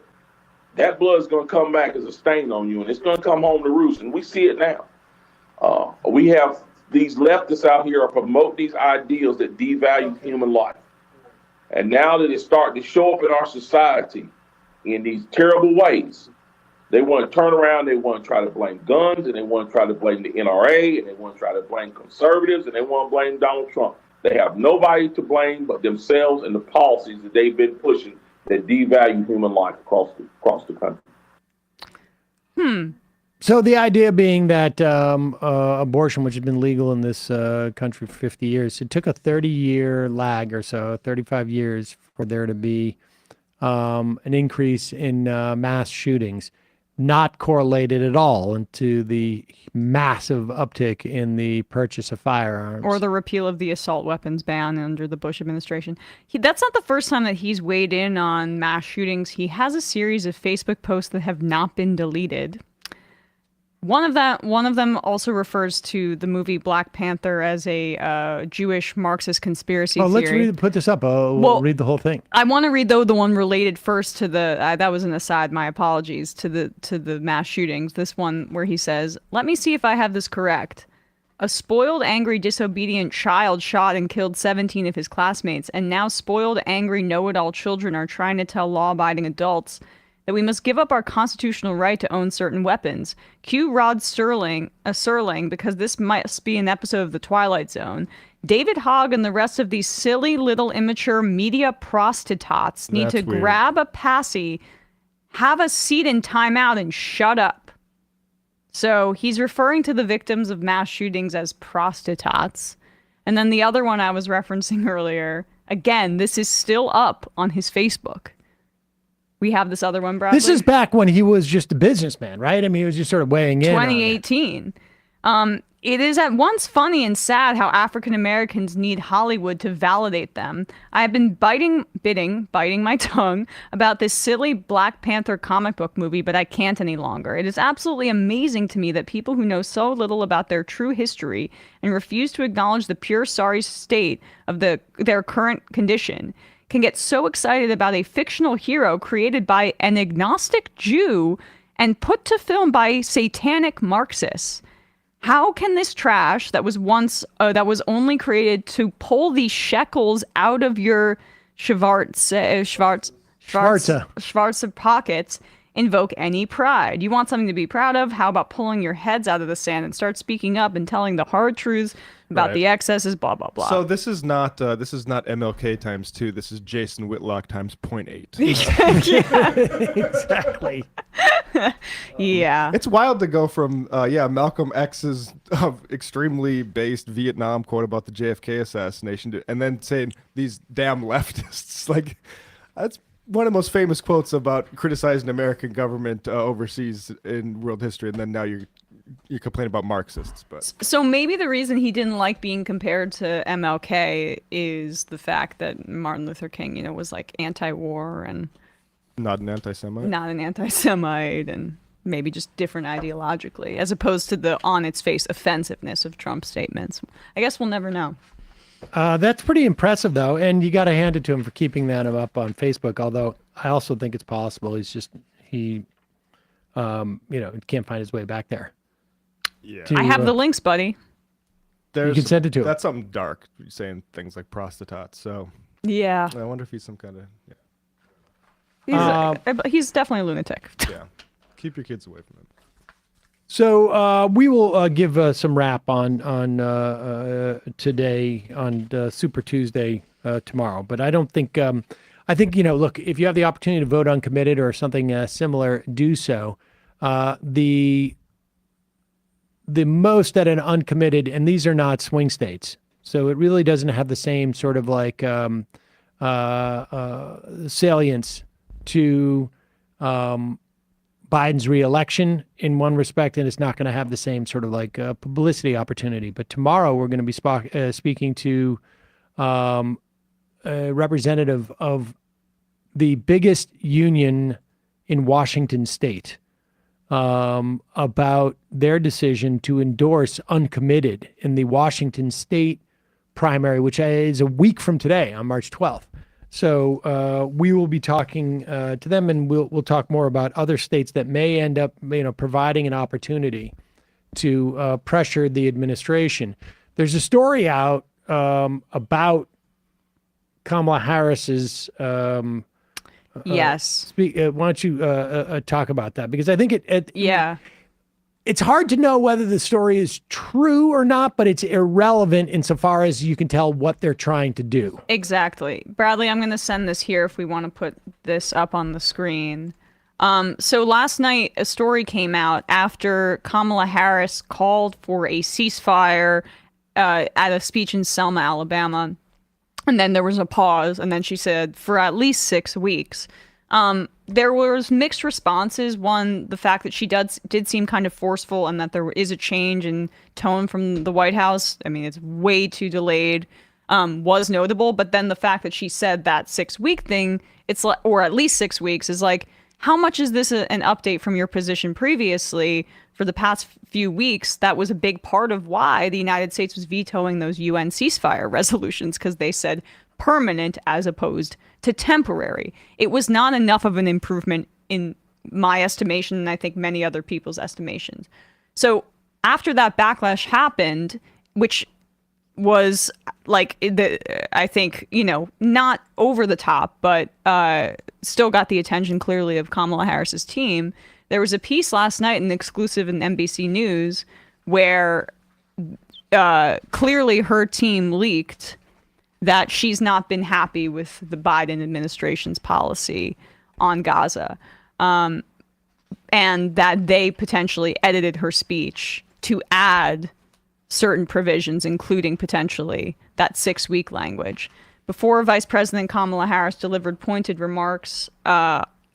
that blood is going to come back as a stain on you, and it's going to come home to roost. And we see it now. We have these leftists out here are promoting these ideals that devalue human life. And now that it's starting to show up in our society in these terrible ways, they want to turn around, they want to try to blame guns, and they want to try to blame the NRA, and they want to try to blame conservatives, and they want to blame Donald Trump. They have nobody to blame but themselves and the policies that they've been pushing that devalue human life across the country. So the idea being that abortion, which has been legal in this country for 50 years, it took a 30-year lag or so, 35 years for there to be an increase in mass shootings. not correlated at all into the massive uptick in the purchase of firearms. Or the repeal of the assault weapons ban under the Bush administration. That's not the first time that he's weighed in on mass shootings. He has a series of Facebook posts that have not been deleted. One of them also refers to the movie Black Panther as a Jewish Marxist conspiracy theory. Let's put this up. We'll read the whole thing. I want to read the one related first to the that was an aside. My apologies to the mass shootings. This one where he says, "Let me see if I have this correct. A spoiled, angry, disobedient child shot and killed 17 of his classmates, and now spoiled, angry, know-it-all children are trying to tell law-abiding adults that we must give up our constitutional right to own certain weapons. Cue Rod Serling, because this must be an episode of The Twilight Zone. David Hogg and the rest of these silly little immature media prostitutes need to grab a passy, have a seat in timeout, and shut up." So he's referring to the victims of mass shootings as prostitutes. And then the other one I was referencing earlier, again, this is still up on his Facebook. We have this other one, Bradley. This is back when he was just a businessman, right? I mean, he was just sort of weighing in. 2018. It is at once funny and sad how African Americans need Hollywood to validate them. I have been biting my tongue about this silly Black Panther comic book movie, but I can't any longer. It is absolutely amazing to me that people who know so little about their true history and refuse to acknowledge the pure sorry state of their current condition can get so excited about a fictional hero created by an agnostic Jew and put to film by satanic Marxists. How can this trash that was only created to pull the shekels out of your Schwarza pockets invoke any pride? You want something to be proud of? How about pulling your heads out of the sand and start speaking up and telling the hard truths about the excesses, blah, blah, blah. So this is not MLK times 2. This is Jason Whitlock times 0.8. Exactly. Yeah. It's wild to go from Malcolm X's extremely based Vietnam quote about the JFK assassination and then saying these damn leftists. Like, that's one of the most famous quotes about criticizing American government overseas in world history, and then now you complain about Marxists. But so maybe the reason he didn't like being compared to MLK is the fact that Martin Luther King, was like anti-war and not an anti-Semite. Not an anti-Semite, and maybe just different ideologically, as opposed to the on its face offensiveness of Trump's statements. I guess we'll never know. That's pretty impressive, though, and you got to hand it to him for keeping that up on Facebook. Although I also think it's possible he can't find his way back there. Yeah, I have the links, buddy. You can send it to him. That's something dark, saying things like prostitutes. So yeah, I wonder if he's some kind of he's definitely a lunatic. Yeah, keep your kids away from him. So we will give some wrap on today on Super Tuesday tomorrow. But I don't think I think look, if you have the opportunity to vote uncommitted or something similar, do so. The most that an uncommitted, and these are not swing states, so it really doesn't have the same sort of like salience to Biden's reelection in one respect, and it's not going to have the same sort of like publicity opportunity. But tomorrow we're going to be speaking to a representative of the biggest union in Washington State about their decision to endorse uncommitted in the Washington State primary, which is a week from today on March 12th. So we will be talking to them, and we'll talk more about other states that may end up, providing an opportunity to pressure the administration. There's a story out about Kamala Harris's. Yes. Why don't you talk about that? Because I think yeah. It's hard to know whether the story is true or not, but it's irrelevant insofar as you can tell what they're trying to do. Exactly. Bradley, I'm going to send this here if we want to put this up on the screen. So last night, a story came out after Kamala Harris called for a ceasefire at a speech in Selma, Alabama. And then there was a pause, and then she said, for at least 6 weeks. There was mixed responses. One, the fact that she did seem kind of forceful and that there is a change in tone from the White House. I mean, it's way too delayed, was notable. But then the fact that she said that 6-week thing, it's like, or at least 6 weeks, is like, how much is this an update from your position previously for the past few weeks? That was a big part of why the United States was vetoing those UN ceasefire resolutions, because they said permanent as opposed to temporary. It was not enough of an improvement in my estimation, and I think many other people's estimations. So after that backlash happened, which was like, I think, not over the top, but still got the attention clearly of Kamala Harris's team, there was a piece last night, an exclusive in NBC News, where clearly her team leaked that she's not been happy with the Biden administration's policy on Gaza, and that they potentially edited her speech to add certain provisions, including potentially that 6-week language. Before Vice President Kamala Harris delivered pointed remarks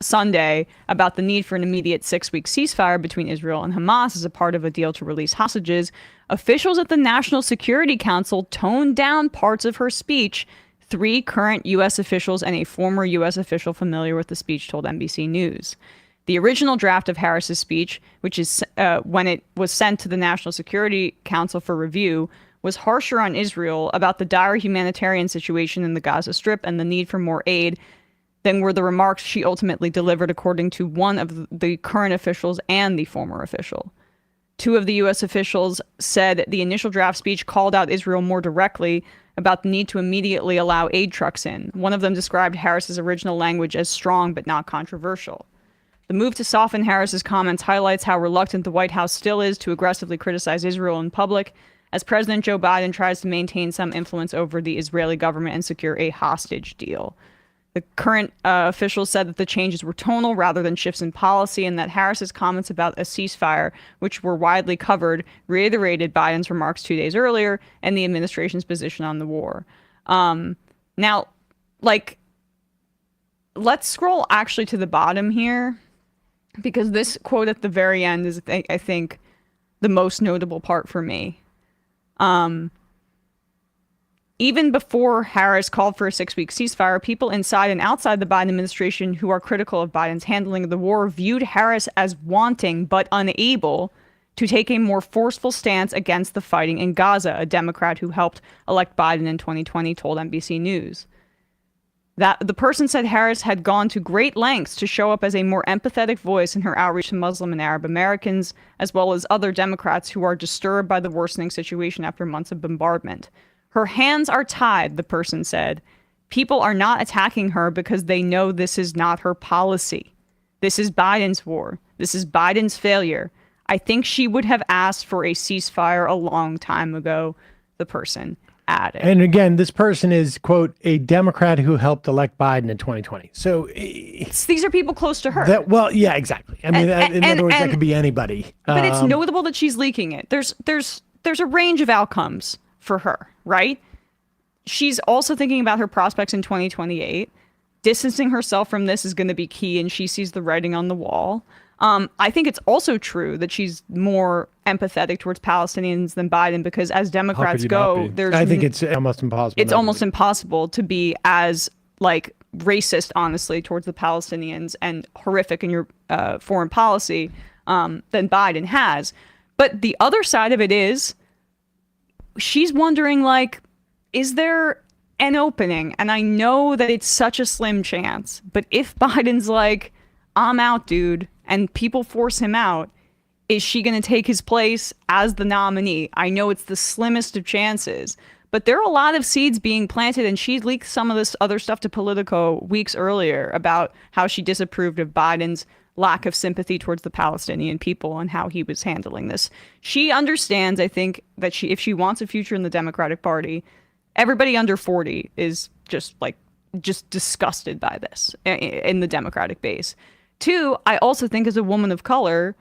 Sunday about the need for an immediate 6-week ceasefire between Israel and Hamas as a part of a deal to release hostages, officials at the National Security Council toned down parts of her speech. 3 current U.S. officials and a former U.S. official familiar with the speech told NBC News. The original draft of Harris's speech, which is when it was sent to the National Security Council for review, was harsher on Israel about the dire humanitarian situation in the Gaza Strip and the need for more aid than were the remarks she ultimately delivered, according to one of the current officials and the former official. 2 of the U.S. officials said the initial draft speech called out Israel more directly about the need to immediately allow aid trucks in. One of them described Harris's original language as strong but not controversial. The move to soften Harris's comments highlights how reluctant the White House still is to aggressively criticize Israel in public, as President Joe Biden tries to maintain some influence over the Israeli government and secure a hostage deal. The current officials said that the changes were tonal rather than shifts in policy, and that Harris's comments about a ceasefire, which were widely covered, reiterated Biden's remarks 2 days earlier and the administration's position on the war. Now, let's scroll actually to the bottom here, because this quote at the very end is, I think, the most notable part for me. Even before Harris called for a 6-week ceasefire, people inside and outside the Biden administration who are critical of Biden's handling of the war viewed Harris as wanting but unable to take a more forceful stance against the fighting in Gaza, a Democrat who helped elect Biden in 2020 told NBC News. That the person said Harris had gone to great lengths to show up as a more empathetic voice in her outreach to Muslim and Arab Americans, as well as other Democrats who are disturbed by the worsening situation after months of bombardment. Her hands are tied, the person said. People are not attacking her because they know this is not her policy. This is Biden's war. This is Biden's failure. I think she would have asked for a ceasefire a long time ago, the person added. And again, this person is, quote, a Democrat who helped elect Biden in 2020. So these are people close to her. Yeah, exactly. I mean, in other words, that could be anybody. But it's notable that she's leaking it. There's a range of outcomes for her, right? She's also thinking about her prospects in 2028. Distancing herself from this is going to be key, and she sees the writing on the wall. I think it's also true that she's more empathetic towards Palestinians than Biden, because as Democrats go, I think it's almost impossible. It's almost impossible to be as racist, honestly, towards the Palestinians and horrific in your foreign policy than Biden has. But the other side of it is, she's wondering, is there an opening? And I know that it's such a slim chance, but if Biden's I'm out, dude, and people force him out, is she going to take his place as the nominee? I know it's the slimmest of chances, but there are a lot of seeds being planted, and she leaked some of this other stuff to Politico weeks earlier about how she disapproved of Biden's lack of sympathy towards the Palestinian people and how he was handling this. She understands, I think, that if she wants a future in the Democratic Party, everybody under 40 is just disgusted by this in the Democratic base. 2, I also think as a woman of color,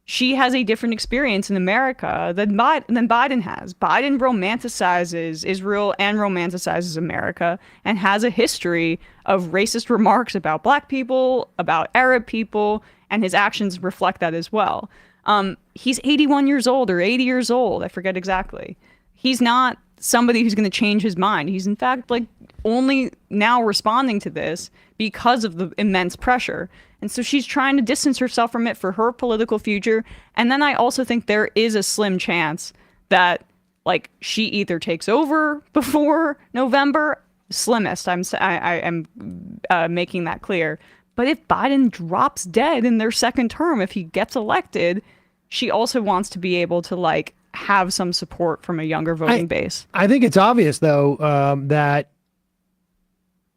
she has a different experience in America than Biden has. Biden romanticizes Israel and romanticizes America and has a history of racist remarks about black people, about Arab people, and his actions reflect that as well. He's 81 years old or 80 years old. I forget exactly. He's not somebody who's going to change his mind. He's in fact like only now responding to this because of the immense pressure. And so she's trying to distance herself from it for her political future. And then I also think there is a slim chance that like she either takes over before November, slimmest. I am making that clear. But if Biden drops dead in their second term, if he gets elected, she also wants to be able to like have some support from a younger voting base. I think it's obvious though that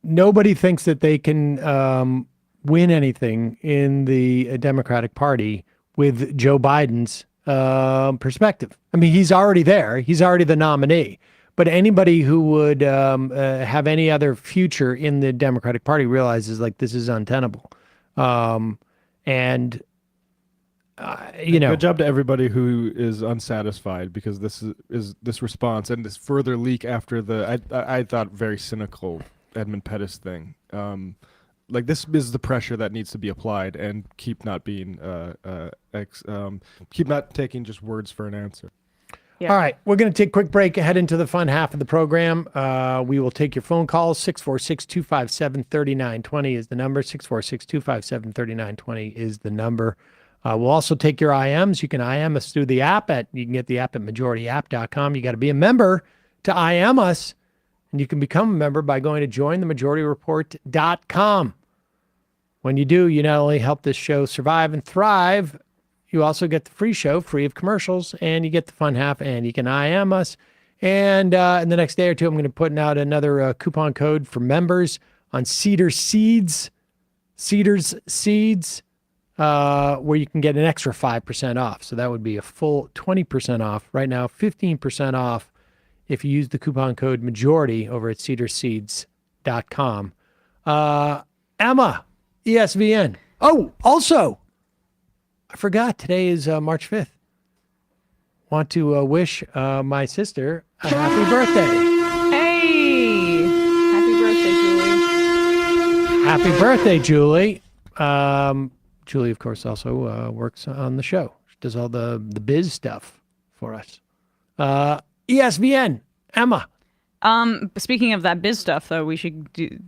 nobody thinks that they can win anything in the Democratic Party with Joe Biden's perspective. I mean, he's already there. He's already the nominee. But anybody who would have any other future in the Democratic Party realizes like this is untenable. Good job to everybody who is unsatisfied, because this is this response and this further leak after the I thought very cynical Edmund Pettus thing. Like this is the pressure that needs to be applied, and keep not being keep not taking just words for an answer. Yeah. All right, we're going to take a quick break, head into the fun half of the program. We will take your phone calls. 646-257-3920 is the number. 646-257-3920 is the number. We'll also take your IMs. You can IM us through the app. You can get the app at majority.app.com. You got to be a member to IM us, and you can become a member by going to jointhemajorityreport.com. When you do, you not only help this show survive and thrive, you also get the free show, free of commercials, and you get the fun half, and you can IM us. And in the next day or two, I'm going to put out another coupon code for members on Seder Seeds, Cedar's Seeds, where you can get an extra 5% off. So that would be a full 20% off. Right now, 15% off if you use the coupon code MAJORITY over at cedarseeds.com. Emma, ESVN. Oh, also, I forgot, today is March 5th. Want to wish my sister a happy birthday. Hey! Happy birthday, Julie. Happy birthday, Julie. Julie, of course, also works on the show. She does all the biz stuff for us. ESVN, Emma. Speaking of that biz stuff, though, we should do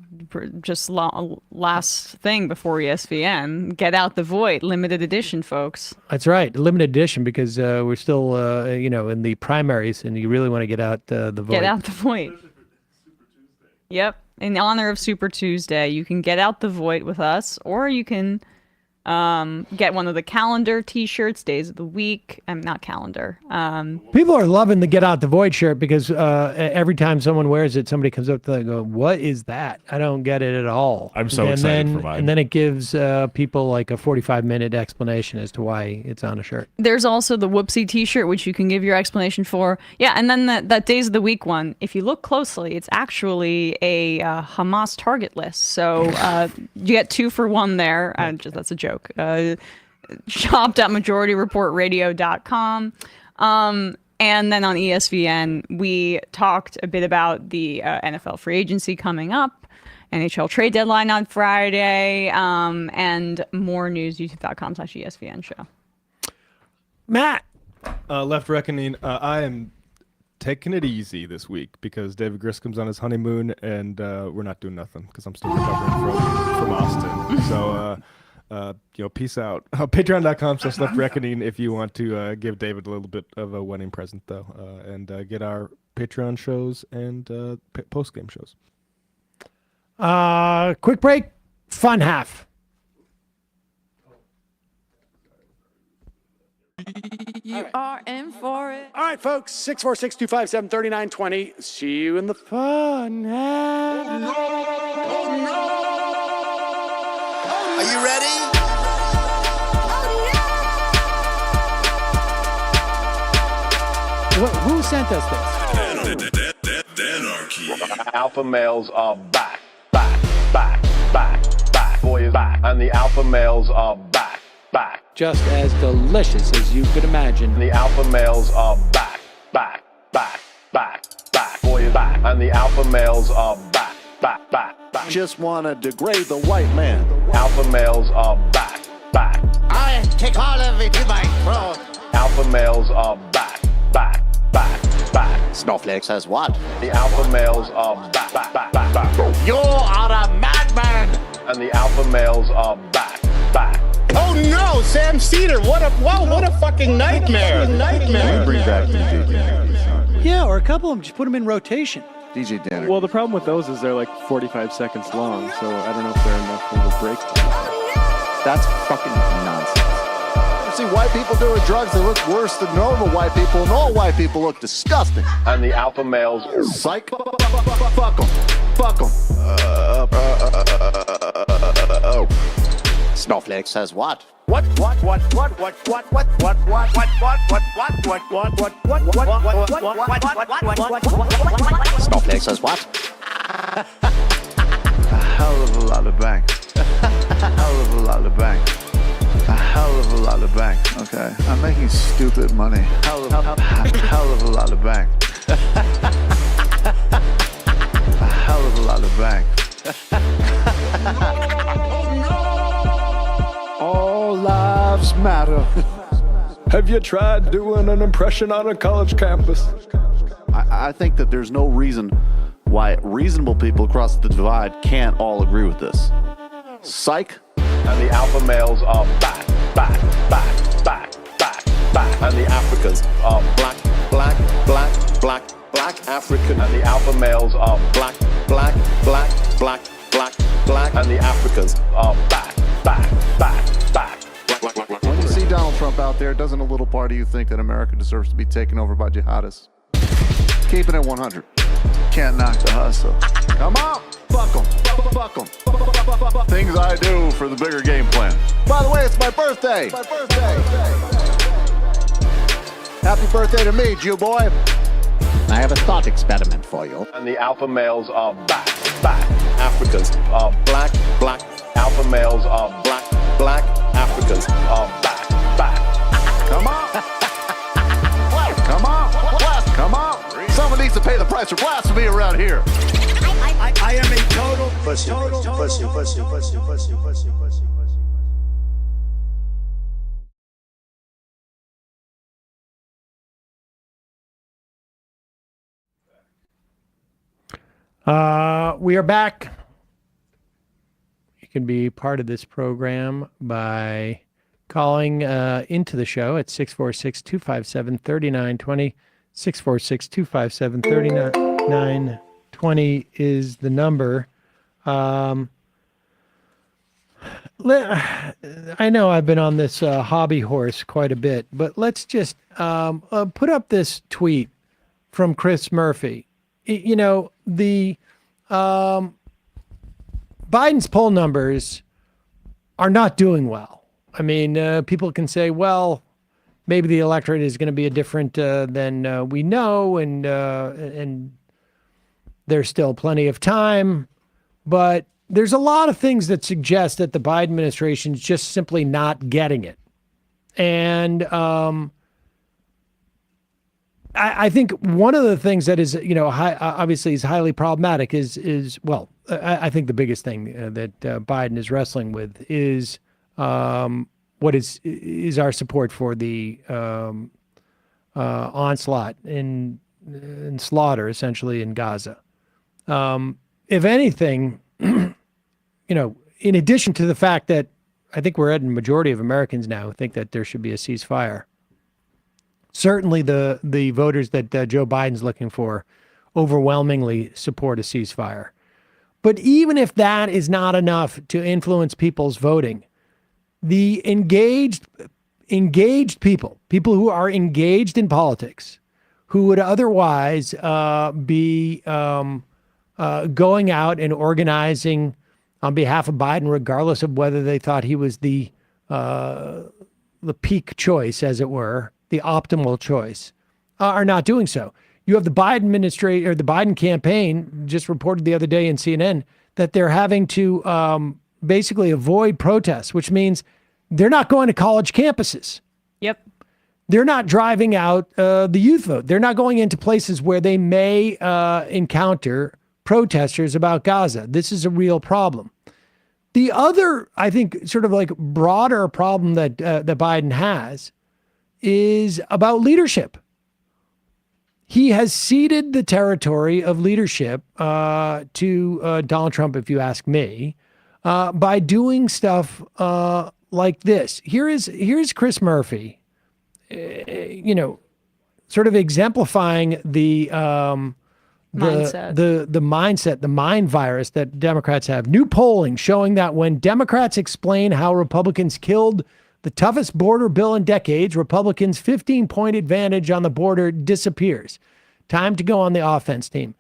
just last thing before ESPN. Get Out the Void, limited edition, folks. That's right, limited edition, because we're still, in the primaries, and you really want to get out the void. Get out the void. Yep, in honor of Super Tuesday, you can get out the void with us, or you can get one of the calendar T-shirts, days of the week. Not calendar. People are loving the Get Out the Void shirt, because every time someone wears it, somebody comes up to them and go, "What is that? I don't get it at all." I'm so excited for mine. And then it gives people like a 45-minute explanation as to why it's on a shirt. There's also the Whoopsie T-shirt, which you can give your explanation for. Yeah, and then that days of the week one, if you look closely, it's actually a Hamas target list. So you get 2 for 1 there. That's a joke. Shop.majorityreportradio.com. And then on ESPN, we talked a bit about the NFL free agency coming up, NHL trade deadline on Friday, and more news, youtube.com/ESPN show. Matt. Left Reckoning, I am taking it easy this week because David Griscom's on his honeymoon, and we're not doing nothing because I'm still recovering from Austin. So, peace out. Patreon.com/Left Reckoning if you want to give David a little bit of a wedding present, though, and get our Patreon shows and post-game shows. Quick break. Fun half. You are in for it. All right, folks. 646-257-3920. See you in the fun half. Are you ready? Who sent us this? Anarchy. Alpha males are back. Boy is back. And the alpha males are back. just as delicious as you could imagine. The alpha males are back, back, back, back, back, boy, back. And the alpha males are back, back, back, back. Just want to degrade the white man. Alpha males are back, back. I take all of it in my throat. Alpha males are back, back, back, back. Snowflake says what? The alpha males are back, back, back, back, back. You are a madman. And the alpha males are back, back. Oh no, Sam Seder! What a fucking nightmare! Nightmare. Bring back DJ. Yeah, or a couple of them, just put them in rotation. DJ Danner. Well, the problem with those is they're like 45 seconds long, so I don't know if they're enough of a break. That's fucking nonsense. You see white people doing drugs, they look worse than normal white people, and all white people look disgusting. And the alpha males. Psych. Fuck them. Fuck them. Snowflake says what? Snowflake says what? A hell of a lot of bank. A hell of a lot of bank. A hell of a lot of bank. Okay, I'm making stupid money. Hell of a lot of bank. A hell of a lot of bank. All lives matter. Have you tried doing an impression on a college campus? I think that there's no reason why reasonable people across the divide can't all agree with this. Psych. And the alpha males are back, back, back, back, back, back. And the Africans are black, black, black, black, black African. And the alpha males are black, black, black, black, black, black. And the Africans are back, back, back, back. When you see Donald Trump out there, doesn't a little part of you think that America deserves to be taken over by jihadists? Keeping it 100. Can't knock the hustle. Come on, fuck 'em, fuck 'em. Things I do for the bigger game plan. By the way, it's my birthday. Happy birthday to me, Jew boy. I have a thought experiment for you. And the alpha males are back, back. Africans are black, black. Alpha males are black, black. Africans are back, back. Come on. Come on. Come on. Someone needs to pay the price for blasphemy around here. I am a total pussy. Pussy. We are back. You can be part of this program by calling into the show at 646-257-3920. 646-257-3920 is the number. I know I've been on this hobby horse quite a bit, but let's just put up this tweet from Chris Murphy. You know, the Biden's poll numbers are not doing well. I mean, people can say, well, maybe the electorate is going to be a different than we know, and there's still plenty of time. But there's a lot of things that suggest that the Biden administration is just simply not getting it. And I think one of the things that is, obviously is highly problematic is I think the biggest thing that Biden is wrestling with is what is our support for the onslaught and slaughter, essentially, in Gaza. If anything, in addition to the fact that I think we're at a majority of Americans now think that there should be a ceasefire. Certainly the voters that Joe Biden's looking for overwhelmingly support a ceasefire. But even if that is not enough to influence people's voting, the engaged people who are engaged in politics, who would otherwise be going out and organizing on behalf of Biden, regardless of whether they thought he was the peak choice, as it were, the optimal choice, are not doing so. You have the Biden administration, or the Biden campaign just reported the other day in CNN that they're having to basically avoid protests, which means They're not going to college campuses. Yep. They're not driving out the youth vote. They're not going into places where they may encounter protesters about Gaza. This is a real problem. The other, I think, sort of like broader problem that Biden has is about leadership. He has ceded the territory of leadership to Donald Trump, if you ask me, by doing stuff like this. Here's Chris Murphy, sort of exemplifying the mindset. The mindset, the mind virus that Democrats have. New polling showing that when Democrats explain how Republicans killed the toughest border bill in decades, Republicans' 15-point advantage on the border disappears. Time to go on the offense team.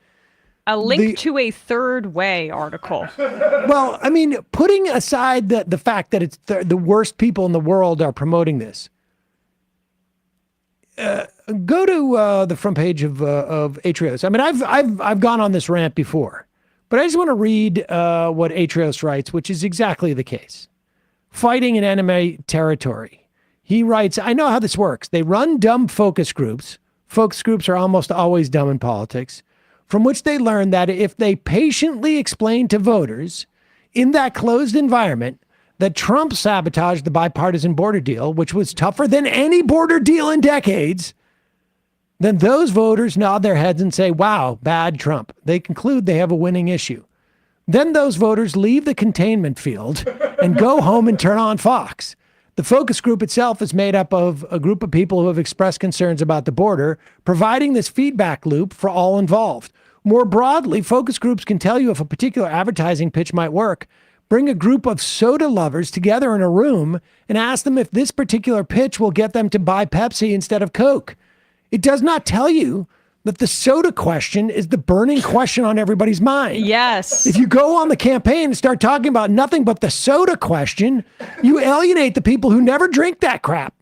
A link to a Third Way article. Well, I mean, putting aside the fact that it's the worst people in the world are promoting this, go to the front page of Atrios. I mean, I've gone on this rant before, but I just want to read what Atrios writes, which is exactly the case. Fighting in enemy territory. He writes, I know how this works. They run dumb focus groups. Focus groups are almost always dumb in politics, from which they learn that if they patiently explain to voters in that closed environment that Trump sabotaged the bipartisan border deal, which was tougher than any border deal in decades, then those voters nod their heads and say, wow, bad Trump. They conclude they have a winning issue. Then those voters leave the containment field and go home and turn on Fox. The focus group itself is made up of a group of people who have expressed concerns about the border, providing this feedback loop for all involved. More broadly, focus groups can tell you if a particular advertising pitch might work. Bring a group of soda lovers together in a room and ask them if this particular pitch will get them to buy Pepsi instead of Coke. It does not tell you that the soda question is the burning question on everybody's mind. Yes. If you go on the campaign and start talking about nothing but the soda question, you alienate the people who never drink that crap.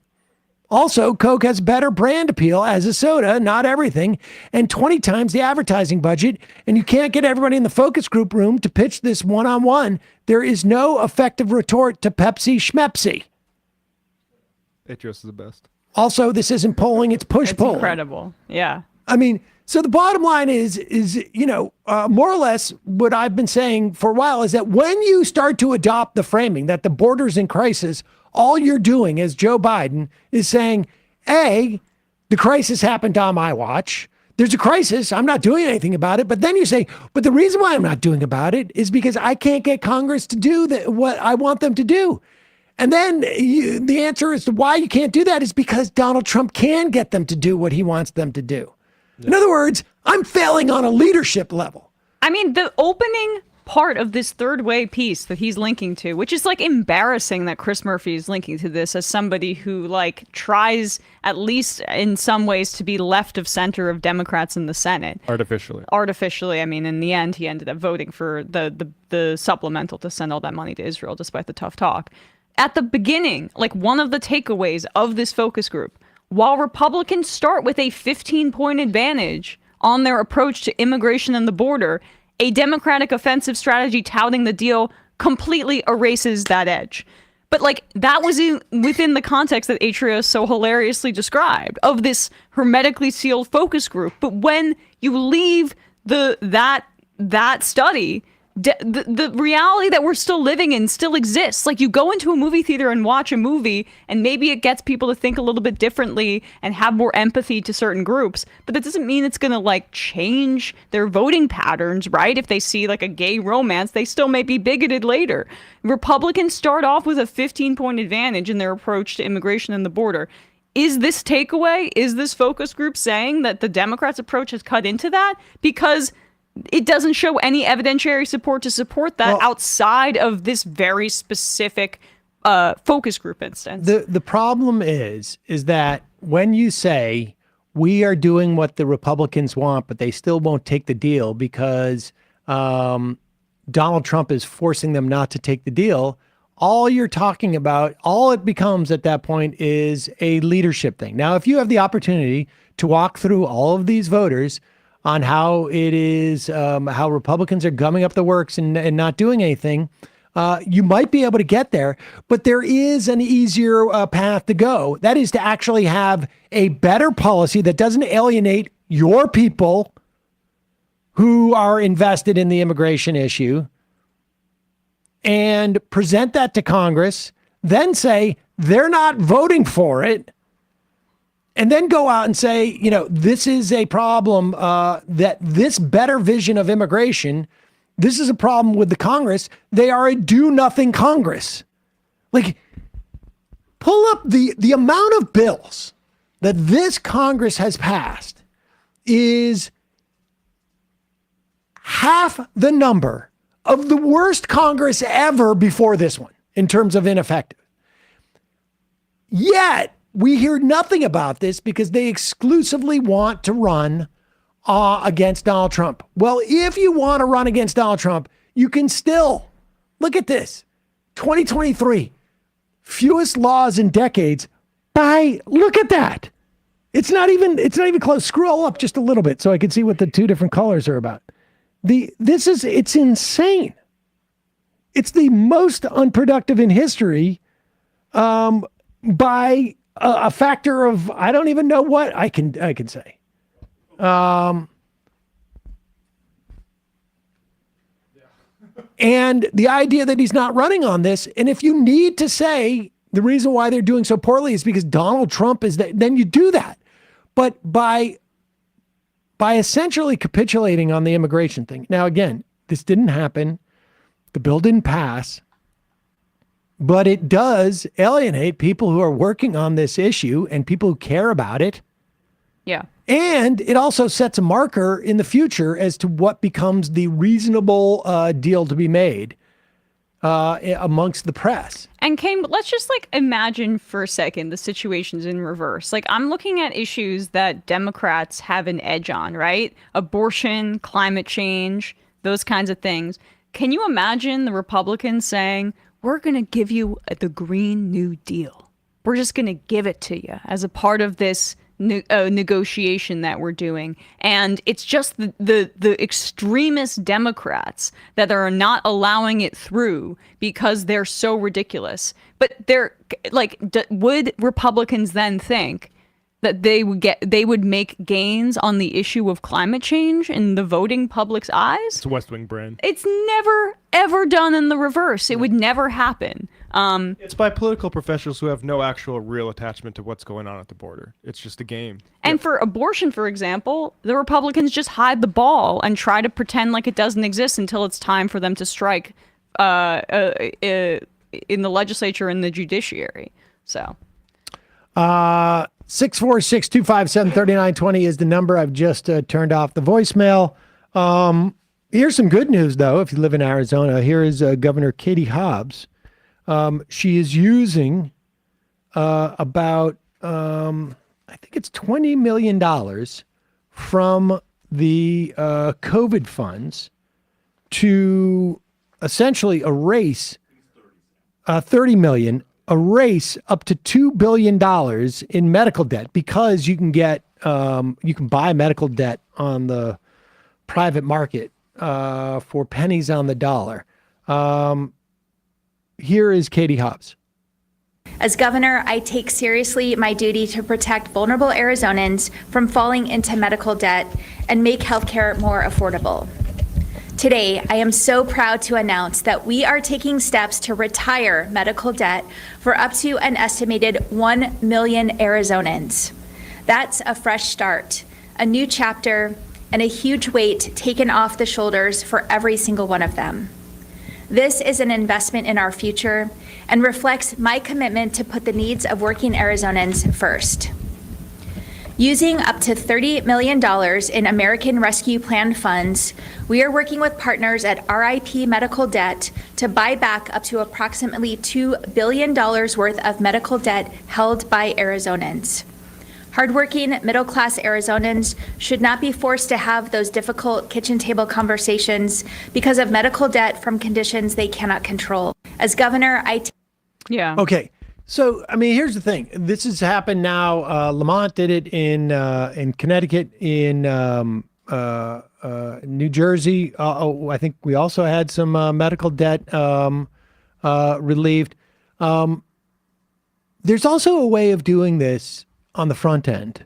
Also, Coke has better brand appeal as a soda, not everything, and 20 times the advertising budget, and you can't get everybody in the focus group room to pitch this one-on-one. There is no effective retort to Pepsi Schmepsi. Atrios is the best. Also, this isn't polling, it's push polling. Incredible. Yeah. I mean, so the bottom line is more or less what I've been saying for a while is that when you start to adopt the framing that the border's in crisis, all you're doing as Joe Biden is saying, A, the crisis happened on my watch. There's a crisis. I'm not doing anything about it. But then you say, but the reason why I'm not doing about it is because I can't get Congress to do what I want them to do. And then the answer as to why you can't do that is because Donald Trump can get them to do what he wants them to do. In other words, I'm failing on a leadership level. I mean, the opening part of this Third Way piece that he's linking to, which is like embarrassing that Chris Murphy is linking to this as somebody who like tries at least in some ways to be left of center of Democrats in the Senate. Artificially. I mean, in the end, he ended up voting for the supplemental to send all that money to Israel, despite the tough talk. At the beginning, like one of the takeaways of this focus group, while Republicans start with a 15-point advantage on their approach to immigration and the border, a Democratic offensive strategy touting the deal completely erases that edge. But like that was within the context that Atrios so hilariously described of this hermetically sealed focus group. But when you leave that study, the reality that we're still living in still exists. Like you go into a movie theater and watch a movie and maybe it gets people to think a little bit differently and have more empathy to certain groups, but that doesn't mean it's going to like change their voting patterns, right? If they see like a gay romance, they still may be bigoted later. Republicans start off with a 15-point advantage in their approach to immigration and the border. Is this takeaway? Is this focus group saying that the Democrats' approach has cut into that? Because it doesn't show any evidentiary support to support that outside of this very specific focus group instance. The problem is that when you say we are doing what the Republicans want, but they still won't take the deal because Donald Trump is forcing them not to take the deal, all you're talking about, all it becomes at that point is a leadership thing. Now, if you have the opportunity to walk through all of these voters on how it is, how Republicans are gumming up the works and not doing anything, you might be able to get there, but there is an easier path to go. That is to actually have a better policy that doesn't alienate your people who are invested in the immigration issue, and present that to Congress, then say they're not voting for it, and then go out and say, this is a problem, that this better vision of immigration, this is a problem with the Congress. They are a do-nothing Congress. Like, pull up the amount of bills that this Congress has passed is half the number of the worst Congress ever before this one in terms of ineffective. Yet, we hear nothing about this because they exclusively want to run against Donald Trump. Well, if you want to run against Donald Trump, you can still. Look at this. 2023, fewest laws in decades look at that. It's not even close. Scroll up just a little bit so I can see what the two different colors are about. It's insane. It's the most unproductive in history by a factor of, I don't even know what I can say. And the idea that he's not running on this, and if you need to say the reason why they're doing so poorly is because Donald Trump is that, then you do that. But by essentially capitulating on the immigration thing. Now, again, this didn't happen. The bill didn't pass. But it does alienate people who are working on this issue and people who care about it. Yeah. And it also sets a marker in the future as to what becomes the reasonable deal to be made amongst the press. And Kane, let's just imagine for a second the situation's in reverse. I'm looking at issues that Democrats have an edge on, right? Abortion, climate change, those kinds of things. Can you imagine the Republicans saying, we're going to give you the Green New Deal. We're just going to give it to you as a part of this negotiation that we're doing. And it's just the extremist Democrats that are not allowing it through because they're so ridiculous. But they're would Republicans then think that they would make gains on the issue of climate change in the voting public's eyes? It's a West Wing brand. It's never, ever done in the reverse. It would never happen. It's by political professionals who have no actual real attachment to what's going on at the border. It's just a game. And for abortion, for example, the Republicans just hide the ball and try to pretend like it doesn't exist until it's time for them to strike in the legislature and the judiciary. So. 646-257-3920 is the number. I've just turned off the voicemail. Here's some good news, though, if you live in Arizona. Here is Governor Katie Hobbs. She is using about, I think it's $20 million from the COVID funds to essentially erase $30 million. Erase up to $2 billion in medical debt because you can get you can buy medical debt on the private market for pennies on the dollar. Here is Katie Hobbs. As governor, I take seriously my duty to protect vulnerable Arizonans from falling into medical debt and make healthcare more affordable. Today, I am so proud to announce that we are taking steps to retire medical debt for up to an estimated 1 million Arizonans. That's a fresh start, a new chapter, and a huge weight taken off the shoulders for every single one of them. This is an investment in our future and reflects my commitment to put the needs of working Arizonans first. Using up to $30 million in American Rescue Plan funds, we are working with partners at RIP Medical Debt to buy back up to approximately $2 billion worth of medical debt held by Arizonans. Hardworking, middle-class Arizonans should not be forced to have those difficult kitchen table conversations because of medical debt from conditions they cannot control. As governor, Yeah. Okay. So, I mean, here's the thing. This has happened now. Lamont did it in Connecticut, in New Jersey. I think we also had some medical debt relieved. There's also a way of doing this on the front end,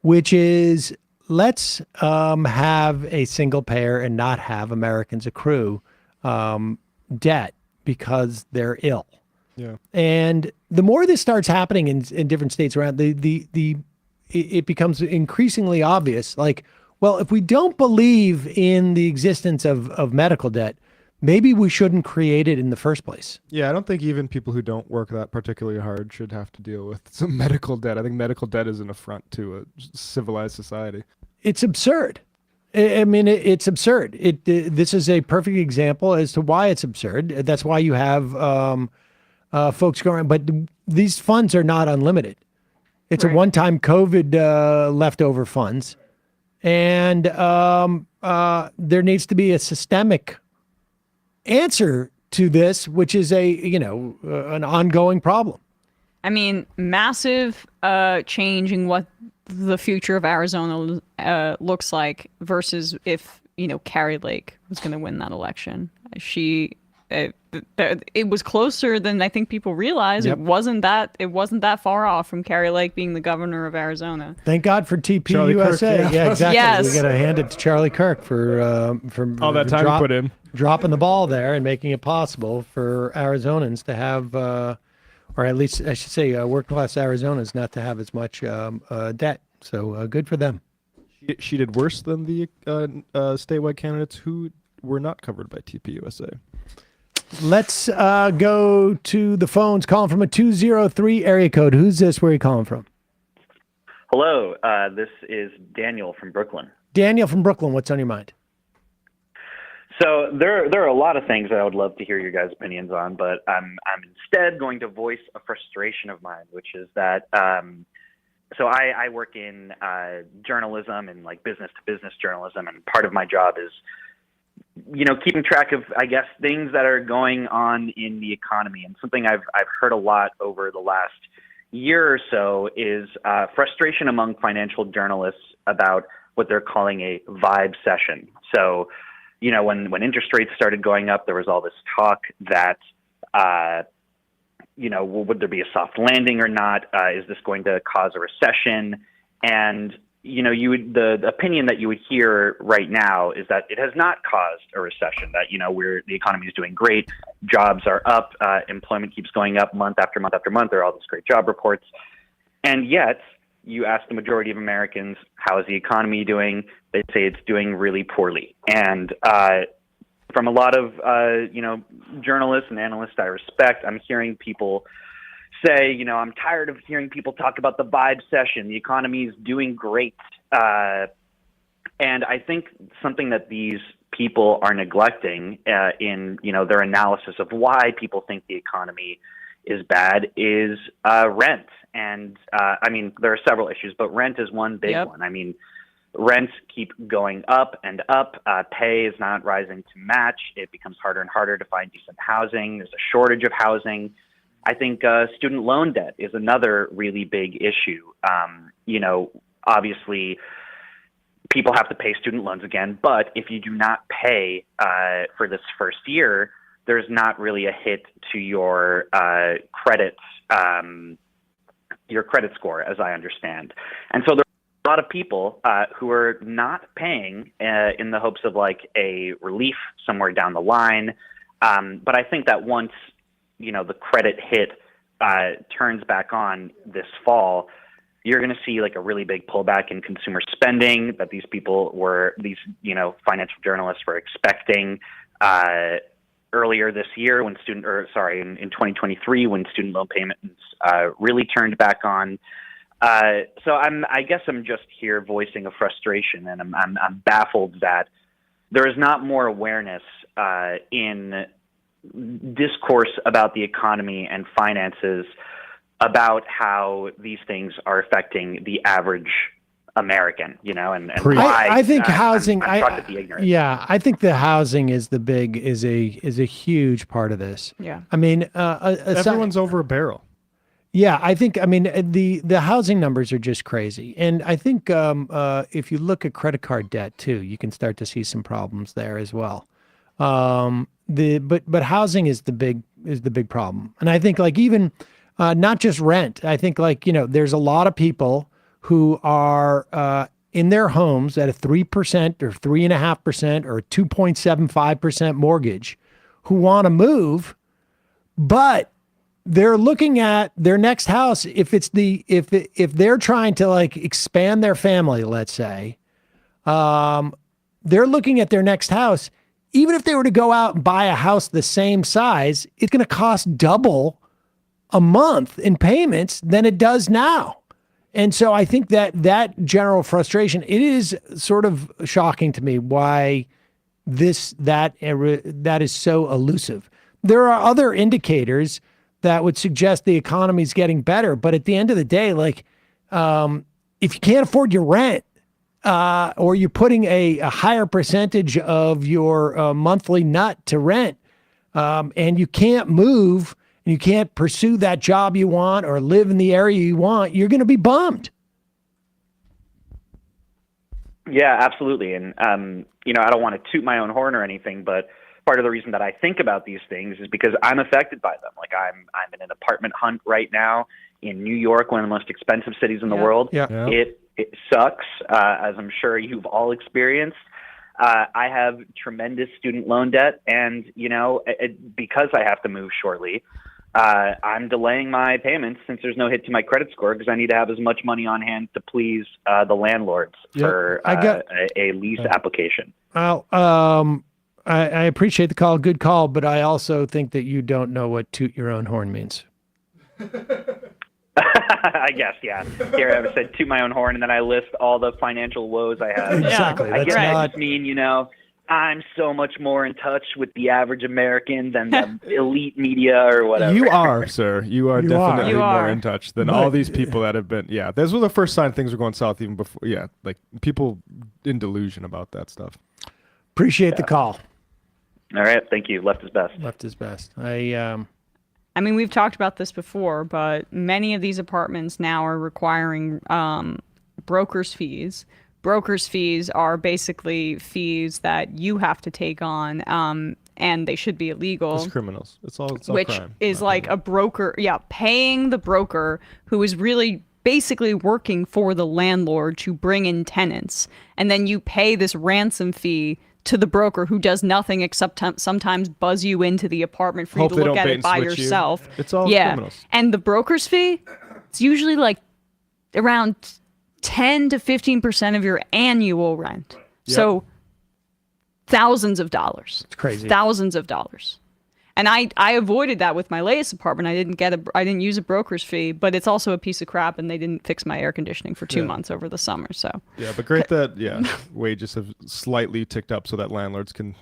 which is let's have a single payer and not have Americans accrue debt because they're ill. Yeah. And the more this starts happening in different states around, it becomes increasingly obvious. Like, well, if we don't believe in the existence of medical debt, maybe we shouldn't create it in the first place. Yeah, I don't think even people who don't work that particularly hard should have to deal with some medical debt. I think medical debt is an affront to a civilized society. It's absurd. I mean, it's absurd. This is a perfect example as to why it's absurd. That's why you have folks going, but these funds are not unlimited. It's a one-time COVID leftover funds. And there needs to be a systemic answer to this, which is an ongoing problem. I mean, massive change in what the future of Arizona looks like versus if, Carrie Lake was going to win that election. It was closer than I think people realize. Yep. It wasn't that far off from Carrie Lake being the governor of Arizona. Thank God for TP Charlie Kirk, USA. yeah. Yeah, exactly. Yes. We got to hand it to Charlie Kirk for all that time he put in, dropping the ball there and making it possible for Arizonans to have, or at least I should say, working class Arizonans not to have as much debt. So good for them. She did worse than the statewide candidates who were not covered by TPUSA. Let's go to the phones. Calling from a 203 area code. Who's this? Where are you calling from? Hello, this is Daniel from Brooklyn. Daniel from Brooklyn. What's on your mind? So there are a lot of things that I would love to hear your guys' opinions on, but I'm instead going to voice a frustration of mine, which is that so I work in journalism and like business to business journalism, and part of my job is keeping track of, I guess, things that are going on in the economy. And something I've heard a lot over the last year or so is frustration among financial journalists about what they're calling a vibe session. So, when interest rates started going up, there was all this talk that, would there be a soft landing or not? Is this going to cause a recession? And the opinion that you would hear right now is that it has not caused a recession, that, the economy is doing great, jobs are up, employment keeps going up month after month after month. There are all these great job reports. And yet you ask the majority of Americans, how is the economy doing? They say it's doing really poorly. And from a lot of, journalists and analysts I respect, I'm hearing people say, I'm tired of hearing people talk about the vibe session. The economy is doing great. And I think something that these people are neglecting in, their analysis of why people think the economy is bad is rent. And there are several issues, but rent is one big one. I mean, rents keep going up and up. Pay is not rising to match. It becomes harder and harder to find decent housing. There's a shortage of housing. I think student loan debt is another really big issue. Obviously, people have to pay student loans again, but if you do not pay for this first year, there's not really a hit to your credit score, as I understand. And so there are a lot of people who are not paying in the hopes of like a relief somewhere down the line. But I think that once the credit hit turns back on this fall, you're going to see like a really big pullback in consumer spending that these financial journalists were expecting earlier this year in 2023 when student loan payments really turned back on. So I guess I'm just here voicing a frustration, and I'm baffled that there is not more awareness in discourse about the economy and finances about how these things are affecting the average American, and why I think housing. I'm shocked at the ignorance. I think the housing is a huge part of this. Yeah. I mean, everyone's over a barrel. Yeah, I think. I mean, the housing numbers are just crazy, and I think if you look at credit card debt too, you can start to see some problems there as well. But housing is the big problem. And I think like even not just rent. I think like, there's a lot of people who are in their homes at a 3% or 3.5% or 2.75% mortgage who want to move, but they're looking at their next house. If they're trying to like expand their family, let's say, they're looking at their next house. Even if they were to go out and buy a house the same size, it's going to cost double a month in payments than it does now. And so I think that general frustration, it is sort of shocking to me why that is so elusive. There are other indicators that would suggest the economy is getting better, but at the end of the day, like if you can't afford your rent, or you're putting a higher percentage of your monthly nut to rent, and you can't move and you can't pursue that job you want or live in the area you want, you're going to be bummed. Yeah, absolutely. And, I don't want to toot my own horn or anything, but part of the reason that I think about these things is because I'm affected by them. Like I'm in an apartment hunt right now in New York, one of the most expensive cities in the world. Yeah. It sucks, as I'm sure you've all experienced. I have tremendous student loan debt, and, because I have to move shortly, I'm delaying my payments since there's no hit to my credit score because I need to have as much money on hand to please the landlords for a lease application. Well, I appreciate the call. Good call. But I also think that you don't know what toot your own horn means. I guess, yeah. Here I said toot my own horn, and then I list all the financial woes I have. Exactly. I guess That's I just mean, I'm so much more in touch with the average American than the elite media or whatever. You are, sir. You are definitely more are. in touch than all these people that have been. Yeah, this was the first sign things were going south even before. Yeah, like people in delusion about that stuff. Appreciate the call. All right. Thank you. Left is best. Left is best. I mean, we've talked about this before, but many of these apartments now are requiring brokers' fees. Brokers' fees are basically fees that you have to take on, and they should be illegal. It's criminals. It's all which crime. is like a broker, paying the broker who is really basically working for the landlord to bring in tenants. And then you pay this ransom fee to the broker who does nothing except sometimes buzz you into the apartment for Hope you they to look don't at bait it and by switch you. yourself. It's all criminals. And the broker's fee, it's usually like around 10 to 15% of your annual rent. Yep. So thousands of dollars. It's crazy. Thousands of dollars. And I avoided that with my latest apartment. I didn't use a broker's fee, but it's also a piece of crap, and they didn't fix my air conditioning for 2 months over the summer. So yeah, but great that wages have slightly ticked up so that landlords can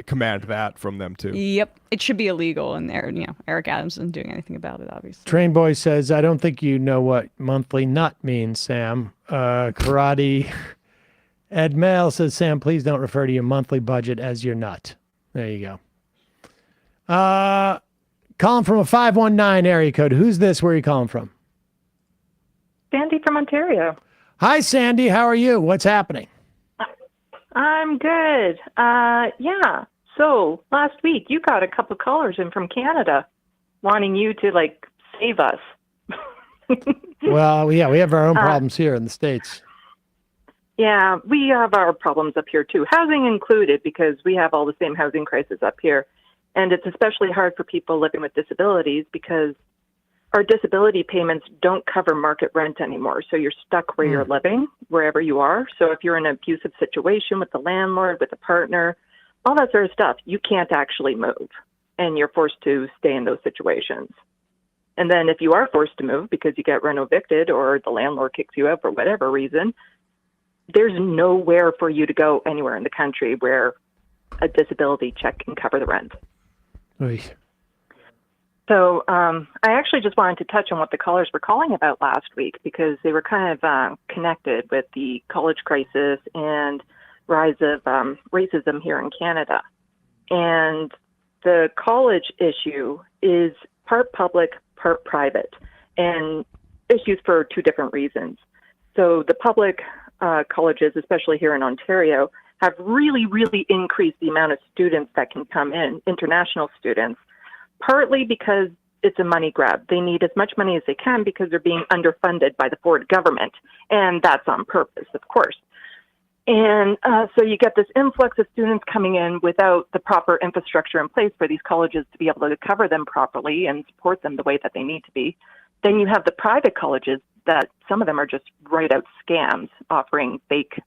command that from them too. Yep, it should be illegal, and Eric Adams isn't doing anything about it, obviously. Train Boy says, I don't think you know what monthly nut means, Sam. Karate. Ed Mail says, Sam, please don't refer to your monthly budget as your nut. There you go. Calling from a 519 area code. Who's this? Where are you calling from? Sandy from Ontario. Hi, Sandy. How are you? What's happening? I'm good. Yeah. So last week you got a couple callers in from Canada wanting you to save us. Well, yeah, we have our own problems here in the States. Yeah, we have our problems up here too, housing included, because we have all the same housing crisis up here. And it's especially hard for people living with disabilities because our disability payments don't cover market rent anymore. So you're stuck where you're living, wherever you are. So if you're in an abusive situation with the landlord, with a partner, all that sort of stuff, you can't actually move. And you're forced to stay in those situations. And then if you are forced to move because you get rent evicted or the landlord kicks you out for whatever reason, there's nowhere for you to go anywhere in the country where a disability check can cover the rent. Oy. So I actually just wanted to touch on what the callers were calling about last week because they were kind of connected with the college crisis and rise of racism here in Canada. And the college issue is part public, part private, and issues for two different reasons. So the public colleges, especially here in Ontario, have really, really increased the amount of students that can come in, international students, partly because it's a money grab. They need as much money as they can because they're being underfunded by the Ford government. And that's on purpose, of course. And so you get this influx of students coming in without the proper infrastructure in place for these colleges to be able to cover them properly and support them the way that they need to be. Then you have the private colleges that some of them are just right out scams, offering fake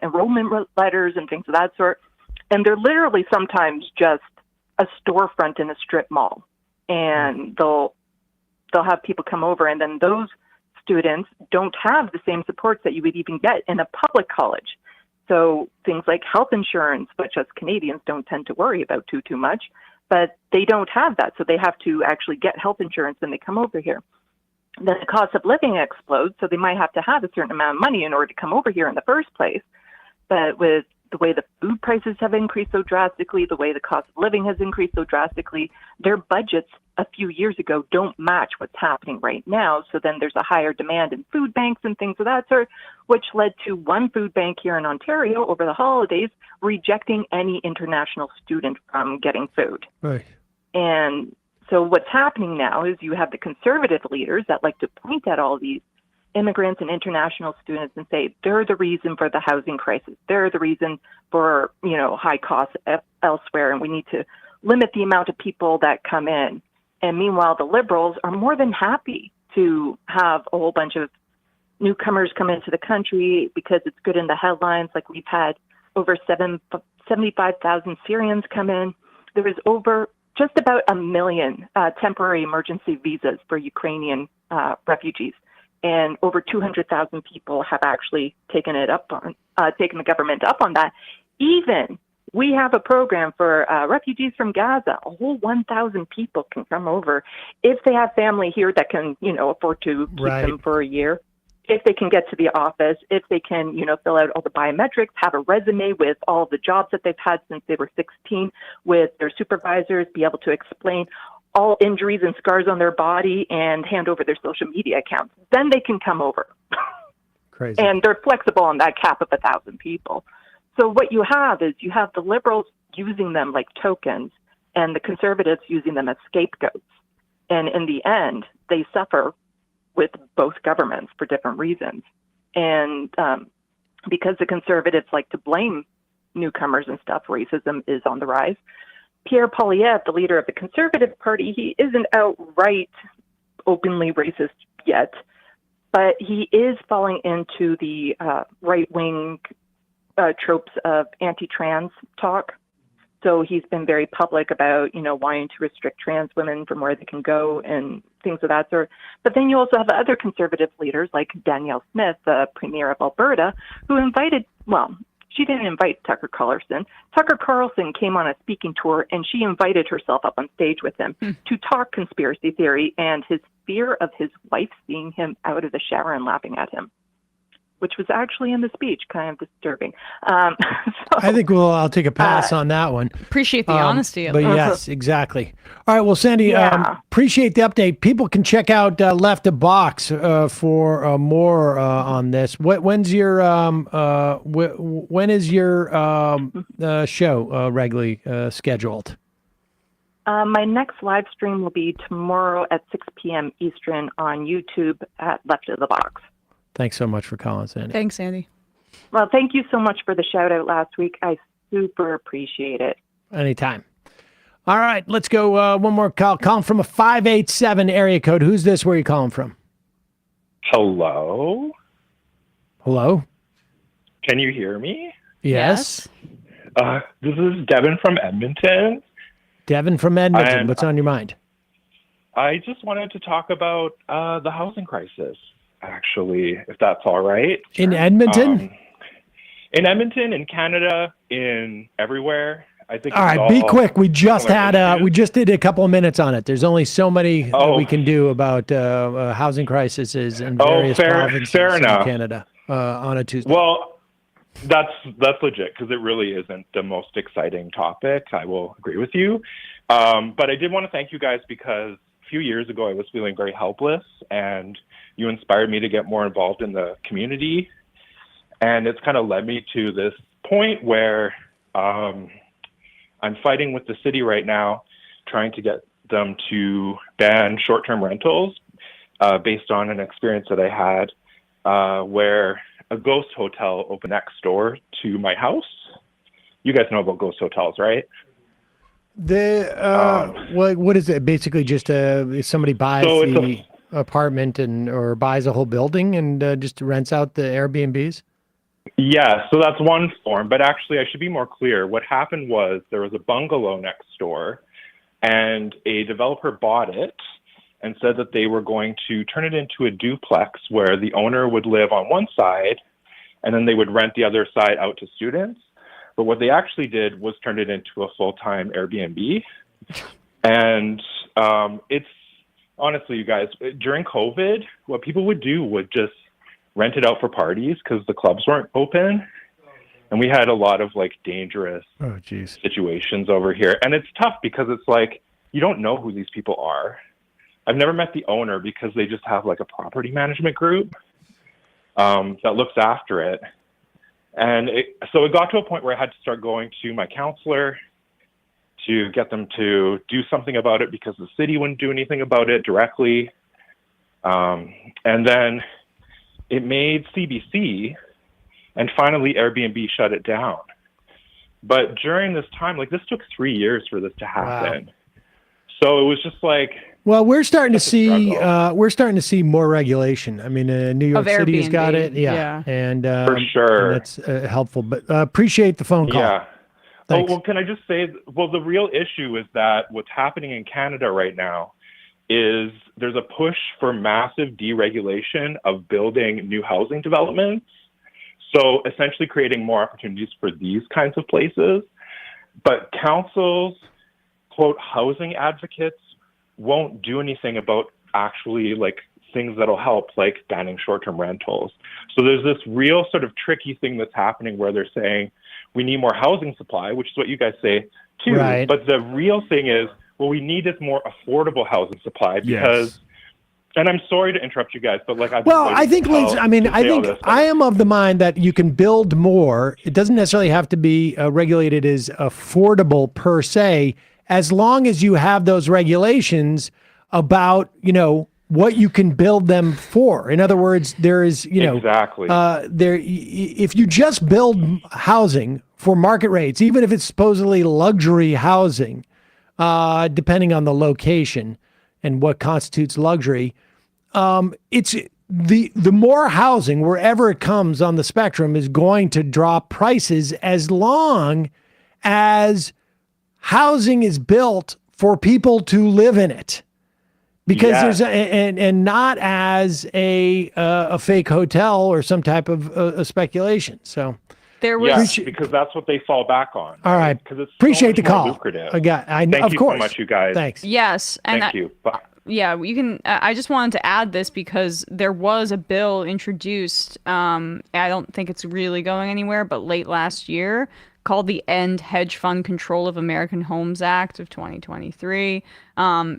enrollment letters and things of that sort. And they're literally sometimes just a storefront in a strip mall. And they'll have people come over, and then those students don't have the same supports that you would even get in a public college. So things like health insurance, which us Canadians don't tend to worry about too much, but they don't have that. So they have to actually get health insurance when they come over here. Then the cost of living explodes, so they might have to have a certain amount of money in order to come over here in the first place. But with the way the food prices have increased so drastically, the way the cost of living has increased so drastically, their budgets a few years ago don't match what's happening right now. So then there's a higher demand in food banks and things of that sort, which led to one food bank here in Ontario over the holidays rejecting any international student from getting food. Right. And so what's happening now is you have the conservative leaders that like to point at all these immigrants and international students and say they're the reason for the housing crisis. They're the reason for, high costs elsewhere, and we need to limit the amount of people that come in. And meanwhile, the Liberals are more than happy to have a whole bunch of newcomers come into the country because it's good in the headlines. Like we've had over 75,000 Syrians come in. There was over just about 1 million temporary emergency visas for Ukrainian refugees. And over 200,000 people have actually taken the government up on that. Even we have a program for refugees from Gaza. A whole 1,000 people can come over if they have family here that can, afford to keep them for a year. If they can get to the office, if they can, fill out all the biometrics, have a resume with all the jobs that they've had since they were 16 with their supervisors, be able to explain all injuries and scars on their body and hand over their social media accounts. Then they can come over. Crazy. And they're flexible on that cap of 1,000 people. So what you have is you have the Liberals using them like tokens and the Conservatives using them as scapegoats. And in the end, they suffer with both governments for different reasons. And because the Conservatives like to blame newcomers and stuff, racism is on the rise. Pierre Poilievre, the leader of the Conservative Party, he isn't outright openly racist yet, but he is falling into the right-wing tropes of anti-trans talk. So he's been very public about, wanting to restrict trans women from where they can go and things of that sort. But then you also have other conservative leaders like Danielle Smith, the premier of Alberta, who she didn't invite Tucker Carlson. Tucker Carlson came on a speaking tour, and she invited herself up on stage with him to talk conspiracy theory and his fear of his wife seeing him out of the shower and laughing at him, which was actually in the speech, kind of disturbing. I think I'll take a pass on that one. Appreciate the honesty of But it. yes, exactly. All right, well, Sandy, appreciate the update. People can check out Left of Box for more on this. When is your show regularly scheduled? My next live stream will be tomorrow at 6 p.m. Eastern on YouTube at Left of the Box. Thanks so much for calling, Sandy. Thanks, Sandy. Well, thank you so much for the shout out last week. I super appreciate it. Anytime. All right, let's go. One more call. Calling from a 587 area code. Who's this? Where are you calling from? Hello? Hello? Can you hear me? Yes. This is Devin from Edmonton. Devin from Edmonton. What's on your mind? I just wanted to talk about the housing crisis, actually, if that's all right. In Edmonton? In Edmonton, in Canada, in everywhere. I think. All right, be quick. We just did a couple of minutes on it. There's only so many that we can do about housing crises in various provinces in Canada on a Tuesday. Well, that's legit because it really isn't the most exciting topic. I will agree with you. But I did want to thank you guys because a few years ago I was feeling very helpless and you inspired me to get more involved in the community. And it's kind of led me to this point where I'm fighting with the city right now, trying to get them to ban short-term rentals based on an experience that I had where a ghost hotel opened next door to my house. You guys know about ghost hotels, right? What is it? Basically, just if somebody buys the apartment or buys a whole building and just rents out the Airbnbs. Yeah, so that's one form. But actually, I should be more clear. What happened was there was a bungalow next door, and a developer bought it and said that they were going to turn it into a duplex where the owner would live on one side, and then they would rent the other side out to students. But what they actually did was turn it into a full-time Airbnb. And it's honestly, you guys, during COVID, what people would do would just rent it out for parties because the clubs weren't open. And we had a lot of like dangerous situations over here. And it's tough because it's like, you don't know who these people are. I've never met the owner because they just have like a property management group that looks after it. And so it got to a point where I had to start going to my counselor to get them to do something about it because the city wouldn't do anything about it directly. And then it made CBC, and finally Airbnb shut it down. But during this time, like this took 3 years for this to happen. Wow. So it was just like, well, we're starting to see more regulation. I mean, New York City's got it, and for sure, and that's helpful. But appreciate the phone call. Yeah. Thanks. Oh, well, can I just say? Well, the real issue is that what's happening in Canada right now is there's a push for massive deregulation of building new housing developments. So essentially, creating more opportunities for these kinds of places. But councils, quote, housing advocates, won't do anything about actually like things that'll help, like banning short-term rentals. So there's this real sort of tricky thing that's happening where they're saying we need more housing supply, which is what you guys say too. Right. But the real thing is, what we need is more affordable housing supply because, and I'm sorry to interrupt you guys, but like I think I am of the mind that you can build more. It doesn't necessarily have to be regulated as affordable per se, as long as you have those regulations about, what you can build them for. In other words, there is, exactly. If you just build housing for market rates, even if it's supposedly luxury housing, depending on the location and what constitutes luxury, it's the more housing wherever it comes on the spectrum is going to drop prices as long as housing is built for people to live in it, because and not as a fake hotel or some type of a speculation. So there was because that's what they fall back on. All right, because it's appreciate so the call. Lucrative. Thank you course. so much, you guys. Thanks. Yes, and thank you. Bye. Yeah, you can. I just wanted to add this because there was a bill introduced. I don't think it's really going anywhere, but late last year, called the End Hedge Fund Control of American Homes Act of 2023.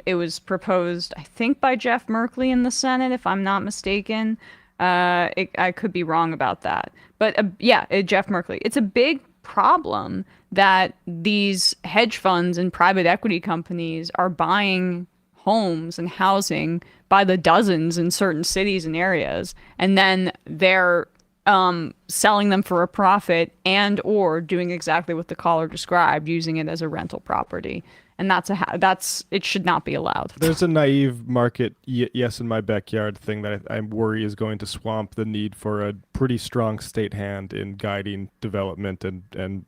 It was proposed, I think, by Jeff Merkley in the Senate, if I'm not mistaken. I could be wrong about that. But Jeff Merkley. It's a big problem that these hedge funds and private equity companies are buying homes and housing by the dozens in certain cities and areas, and then they're selling them for a profit and or doing exactly what the caller described, using it as a rental property. And it should not be allowed. There's a naive market, yes, in my backyard thing that I worry is going to swamp the need for a pretty strong state hand in guiding development and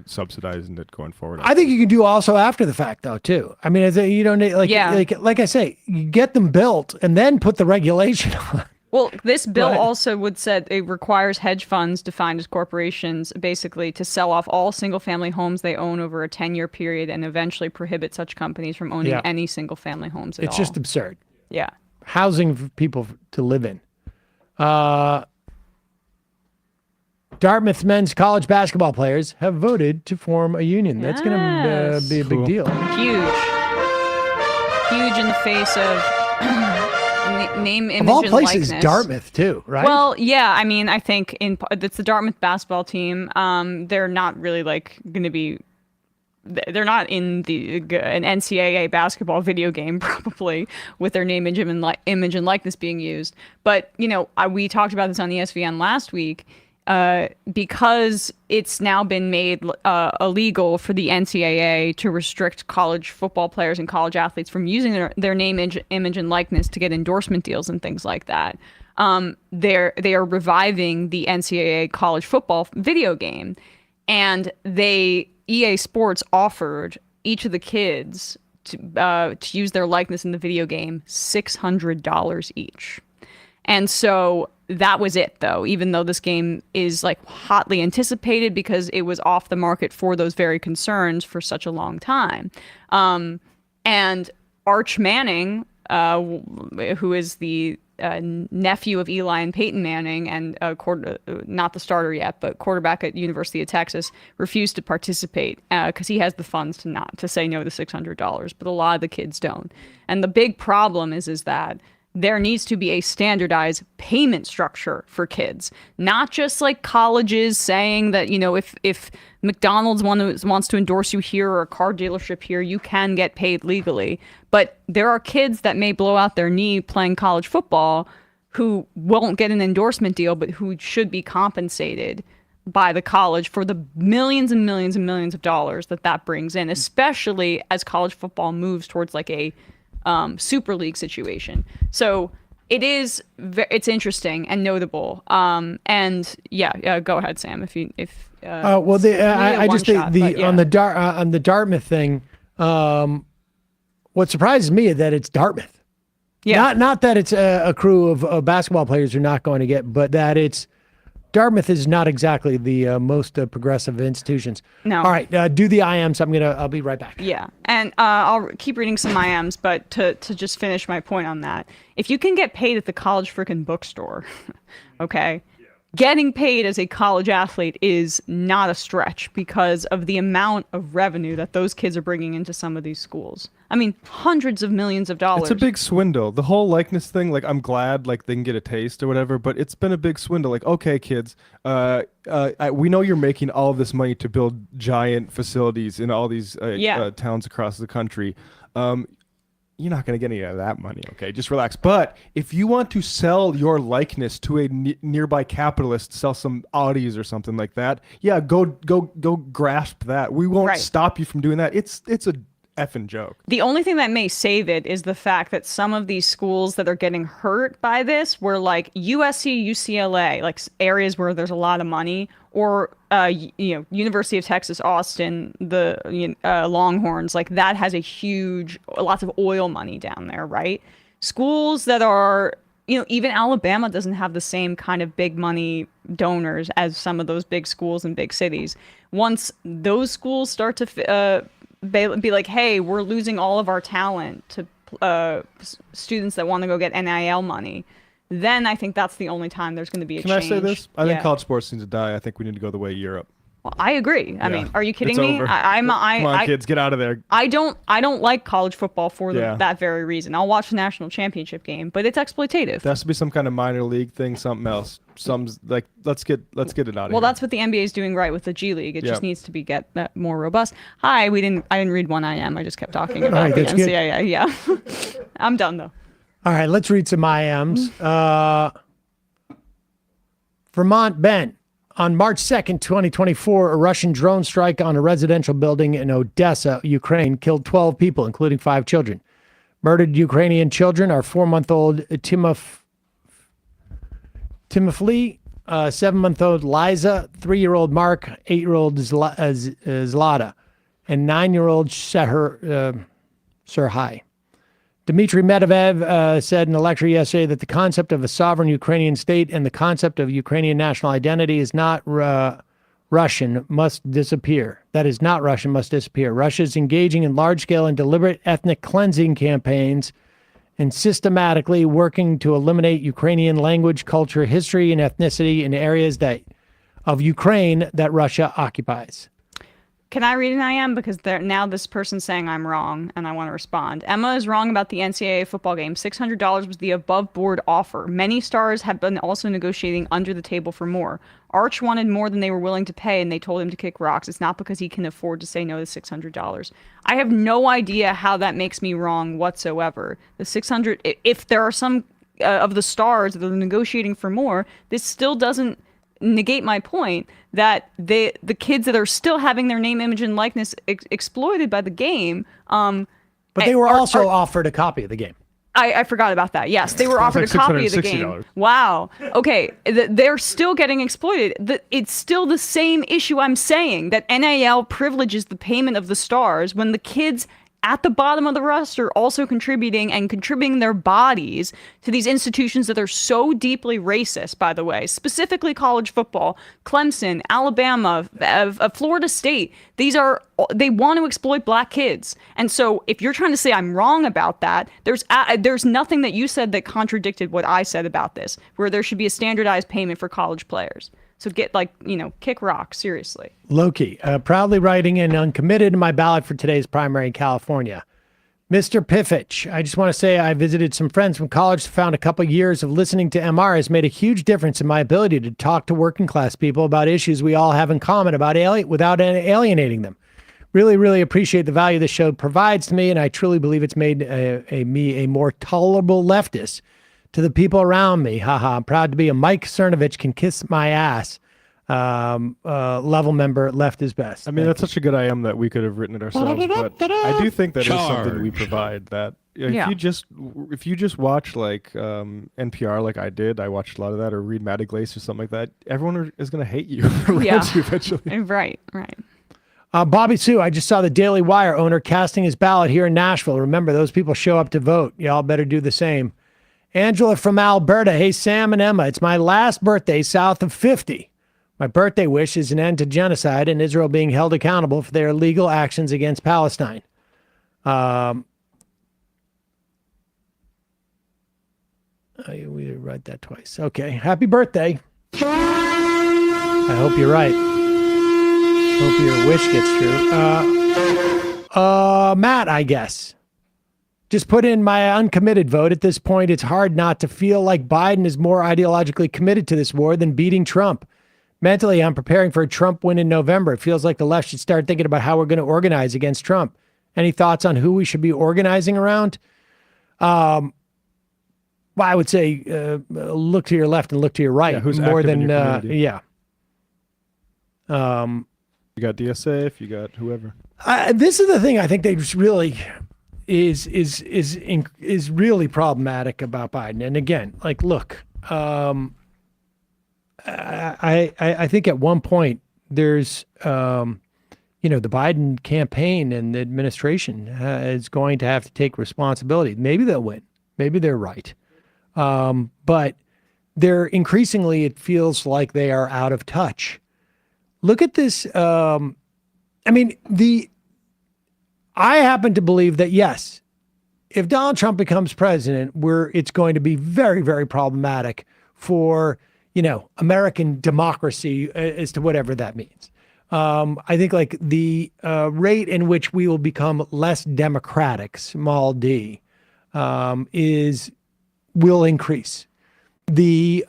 subsidizing it going forward. I think you can do also after the fact, though, too. I mean, you don't need, like I say, you get them built and then put the regulation on. Well, this bill also would said it requires hedge funds defined as corporations basically to sell off all single-family homes they own over a 10-year period and eventually prohibit such companies from owning any single-family homes at all. It's just absurd. Yeah. Housing for people to live in. Dartmouth men's college basketball players have voted to form a union. That's going to be a big deal. Huge in the face of... in name, image, Of all and places, likeness. Dartmouth too, right? Well, yeah. I mean, I think it's the Dartmouth basketball team. They're not really like going to be. They're not in an NCAA basketball video game probably with their name, image, and likeness being used. But we talked about this on ESPN last week. Because it's now been made illegal for the NCAA to restrict college football players and college athletes from using their name, image, and likeness to get endorsement deals and things like that. They are reviving the NCAA college football video game, and EA Sports offered each of the kids to use their likeness in the video game $600 each. And so that was it, though, even though this game is like hotly anticipated because it was off the market for those very concerns for such a long time. And Arch Manning, who is the nephew of Eli and Peyton Manning and not the starter yet, but quarterback at University of Texas, refused to participate because he has the funds to say no to $600, but a lot of the kids don't. And the big problem is that there needs to be a standardized payment structure for kids, not just like colleges saying that, if McDonald's wants to endorse you here or a car dealership here, you can get paid legally. But there are kids that may blow out their knee playing college football who won't get an endorsement deal, but who should be compensated by the college for the millions and millions and millions of dollars that brings in, especially as college football moves towards like a Super League situation. So it's interesting and notable. And go ahead, Sam. I just think on the Dartmouth thing, what surprises me is that it's Dartmouth. Yeah. Not that it's a crew of basketball players who are not going to get, but that it's Dartmouth is not exactly the most progressive institutions. No. All right, do the IMs. I'll be right back. Yeah, and I'll keep reading some IMs, but to just finish my point on that, if you can get paid at the college frickin' bookstore, okay, getting paid as a college athlete is not a stretch because of the amount of revenue that those kids are bringing into some of these schools. I mean, hundreds of millions of dollars. It's a big swindle. The whole likeness thing, like, I'm glad like they can get a taste or whatever, but it's been a big swindle. Like, okay, kids, we know you're making all of this money to build giant facilities in all these towns across the country. You're not going to get any of that money, okay? Just relax. But if you want to sell your likeness to a nearby capitalist, sell some Audis or something like that, yeah, go grasp that. We won't stop you from doing that. It's a effing joke. The only thing that may save it is the fact that some of these schools that are getting hurt by this were like USC, UCLA, like areas where there's a lot of money, or University of Texas, Austin, the Longhorns, like that has lots of oil money down there, right? Schools that are, even Alabama doesn't have the same kind of big money donors as some of those big schools in big cities. Once those schools start to be like, hey, we're losing all of our talent to students that want to go get NIL money, then I think that's the only time there's going to be a change. Can I say this? I think college sports needs to die. I think we need to go the way of Europe. Well, I agree. I mean, are you kidding it's me? Over. Come on, kids, get out of there. I don't like college football for that very reason. I'll watch the national championship game, but it's exploitative. There has to be some kind of minor league thing, something else. Like let's get it out of here. Well, that's what the NBA is doing right with the G League. It just needs to be more robust. Hi, I didn't read one IM. I just kept talking about the NCAA. Good. Yeah, I'm done though. All right, let's read some IMs. Vermont Ben. On March 2nd, 2024, a Russian drone strike on a residential building in Odessa, Ukraine, killed 12 people, including 5 children. Murdered Ukrainian children are 4-month-old Timofey, 7-month-old Liza, 3-year-old Mark, 8-year-old Zlata, and 9-year-old Serhai. Dmitry Medvedev said in a lecture yesterday that the concept of a sovereign Ukrainian state and the concept of Ukrainian national identity is not Russian, must disappear. That is not Russian, must disappear. Russia is engaging in large-scale and deliberate ethnic cleansing campaigns and systematically working to eliminate Ukrainian language, culture, history, and ethnicity in areas of Ukraine that Russia occupies. Can I read an IM? Because now this person's saying I'm wrong, and I want to respond. Emma is wrong about the NCAA football game. $600 was the above-board offer. Many stars have been also negotiating under the table for more. Arch wanted more than they were willing to pay, and they told him to kick rocks. It's not because he can afford to say no to $600. I have no idea how that makes me wrong whatsoever. The 600, if there are some of the stars that are negotiating for more, this still doesn't negate my point that the kids that are still having their name, image, and likeness exploited by the game. But they were also offered a copy of the game. I forgot about that. Yes, they were offered a copy of the game. Wow. Okay, they're still getting exploited. It's still the same issue I'm saying, that NIL privileges the payment of the stars when the kids at the bottom of the roster also contributing their bodies to these institutions that are so deeply racist, by the way, specifically college football, Clemson, Alabama, Florida State. They want to exploit black kids. And so if you're trying to say I'm wrong about that, there's nothing that you said that contradicted what I said about this, where there should be a standardized payment for college players. So kick rock, seriously. Loki, proudly writing in uncommitted in my ballot for today's primary in California. Mr. Piffich, I just want to say I visited some friends from college, found a couple years of listening to MR has made a huge difference in my ability to talk to working class people about issues we all have in common without alienating them. Really, really appreciate the value this show provides to me, and I truly believe it's made me a more tolerable leftist to the people around me. Haha, I'm proud to be a Mike Cernovich can kiss my ass level member. Left is best. I mean, that's such a good IM that we could have written it ourselves, but I do think that is something we provide. That if you just watch like NPR, like I did, I watched a lot of that, or read Matt Iglesias or something like that. Everyone is going to hate you around you eventually. Right. Bobby Sue, I just saw the Daily Wire owner casting his ballot here in Nashville. Remember, those people show up to vote. Y'all better do the same. Angela from Alberta. Hey, Sam and Emma, it's my last birthday south of 50. My birthday wish is an end to genocide and Israel being held accountable for their illegal actions against Palestine. We read that twice. Okay. Happy birthday. I hope you're right. Hope your wish gets true. Matt, I guess. Just put in my uncommitted vote. At this point, it's hard not to feel like Biden is more ideologically committed to this war than beating Trump. Mentally, I'm preparing for a Trump win in November. It feels like the left should start thinking about how we're going to organize against Trump. Any thoughts on who we should be organizing around? Well, I would say look to your left and look to your right. Yeah, who's more active than in your community? yeah. You got DSA, you got whoever. This is the thing I think they just really is really problematic about Biden. And again, like, look, I think at one point there's, the Biden campaign and the administration is going to have to take responsibility. Maybe they'll win. Maybe they're right. But they're increasingly, it feels like they are out of touch. Look at this. I happen to believe that, yes, if Donald Trump becomes president, it's going to be very, very problematic for, American democracy as to whatever that means. I think like the rate in which we will become less democratic, small d, will increase. The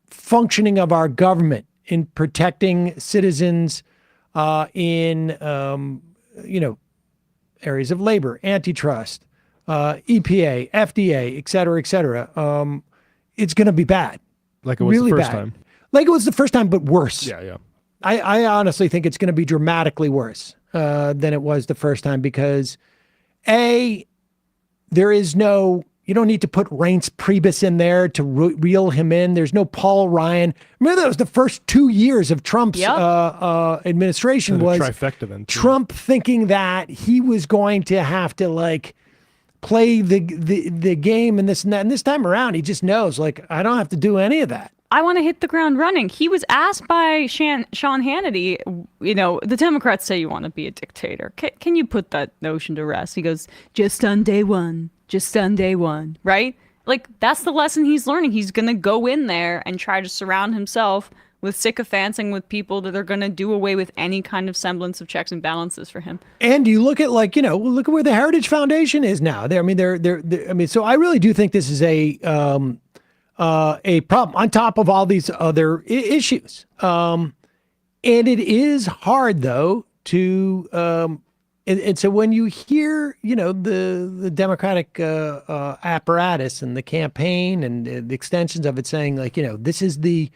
functioning of our government in protecting citizens in, areas of labor, antitrust, EPA, FDA, et cetera, it's going to be bad. Like it was really the first bad. time. Like it was the first time, but worse. Yeah. I honestly think it's going to be dramatically worse than it was the first time because, there is no, you don't need to put Reince Priebus in there to reel him in. There's no Paul Ryan. Remember, that was the first 2 years of Trump's administration was trifecta then, too. Trump thinking that he was going to have to play the game and this and that. And this time around, he just knows, I don't have to do any of that. I want to hit the ground running. He was asked by Sean Hannity, the Democrats say you want to be a dictator. Can you put that notion to rest? He goes, just on day one, right? Like, that's the lesson he's learning. He's going to go in there and try to surround himself with sycophants and with people that are going to do away with any kind of semblance of checks and balances for him. And you look at look at where the Heritage Foundation is now. So I really do think this is a problem on top of all these other issues. And it is hard though to, and so when you hear, the Democratic apparatus and the campaign and the extensions of it saying this is the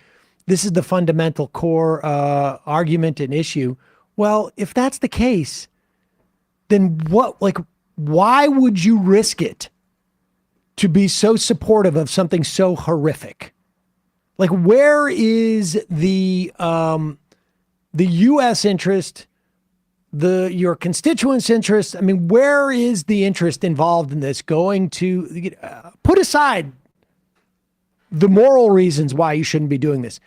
fundamental core argument and issue. Well, if that's the case, then why would you risk it to be so supportive of something so horrific? Like, where is the U.S. interest? Your constituents' interest? I mean, where is the interest involved in this going to put aside the moral reasons why you shouldn't be doing this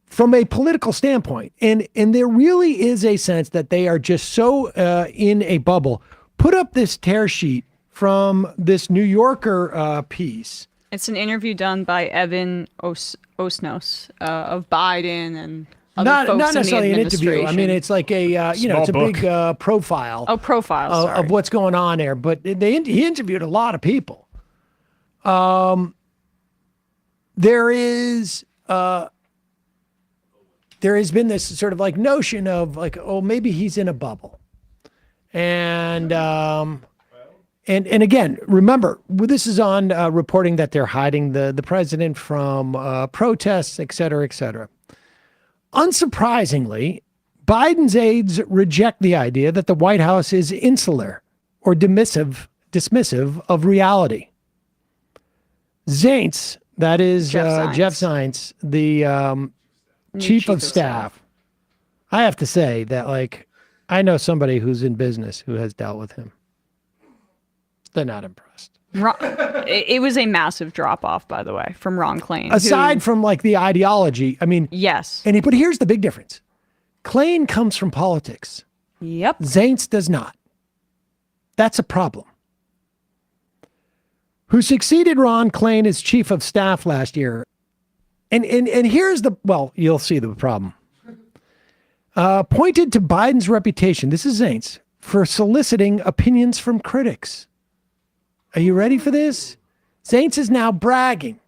from a political standpoint? And there really is a sense that they are just so in a bubble. Put up this tear sheet from this New Yorker piece. It's an interview done by Evan Osnos of Biden and other Not folks necessarily in the an interview. I mean, it's like it's a big profile. Oh, profile of what's going on there. But he interviewed a lot of people. There has been this sort of notion of maybe he's in a bubble, and again, remember, this is on reporting that they're hiding the president from protests, et cetera, et cetera. Unsurprisingly, Biden's aides reject the idea that the White House is insular or dismissive of reality. Zients, that is Jeff Zients, the chief of staff. I have to say that, I know somebody who's in business who has dealt with him. They're not impressed. It was a massive drop off, by the way, from Ron Klain. Aside from the ideology, I mean, yes. But here's the big difference. Klain comes from politics. Yep. Zients does not. That's a problem. Who succeeded Ron Klain as chief of staff last year. And here's you'll see the problem. Pointed to Biden's reputation, this is Zients, for soliciting opinions from critics. Are you ready for this? Zients is now bragging.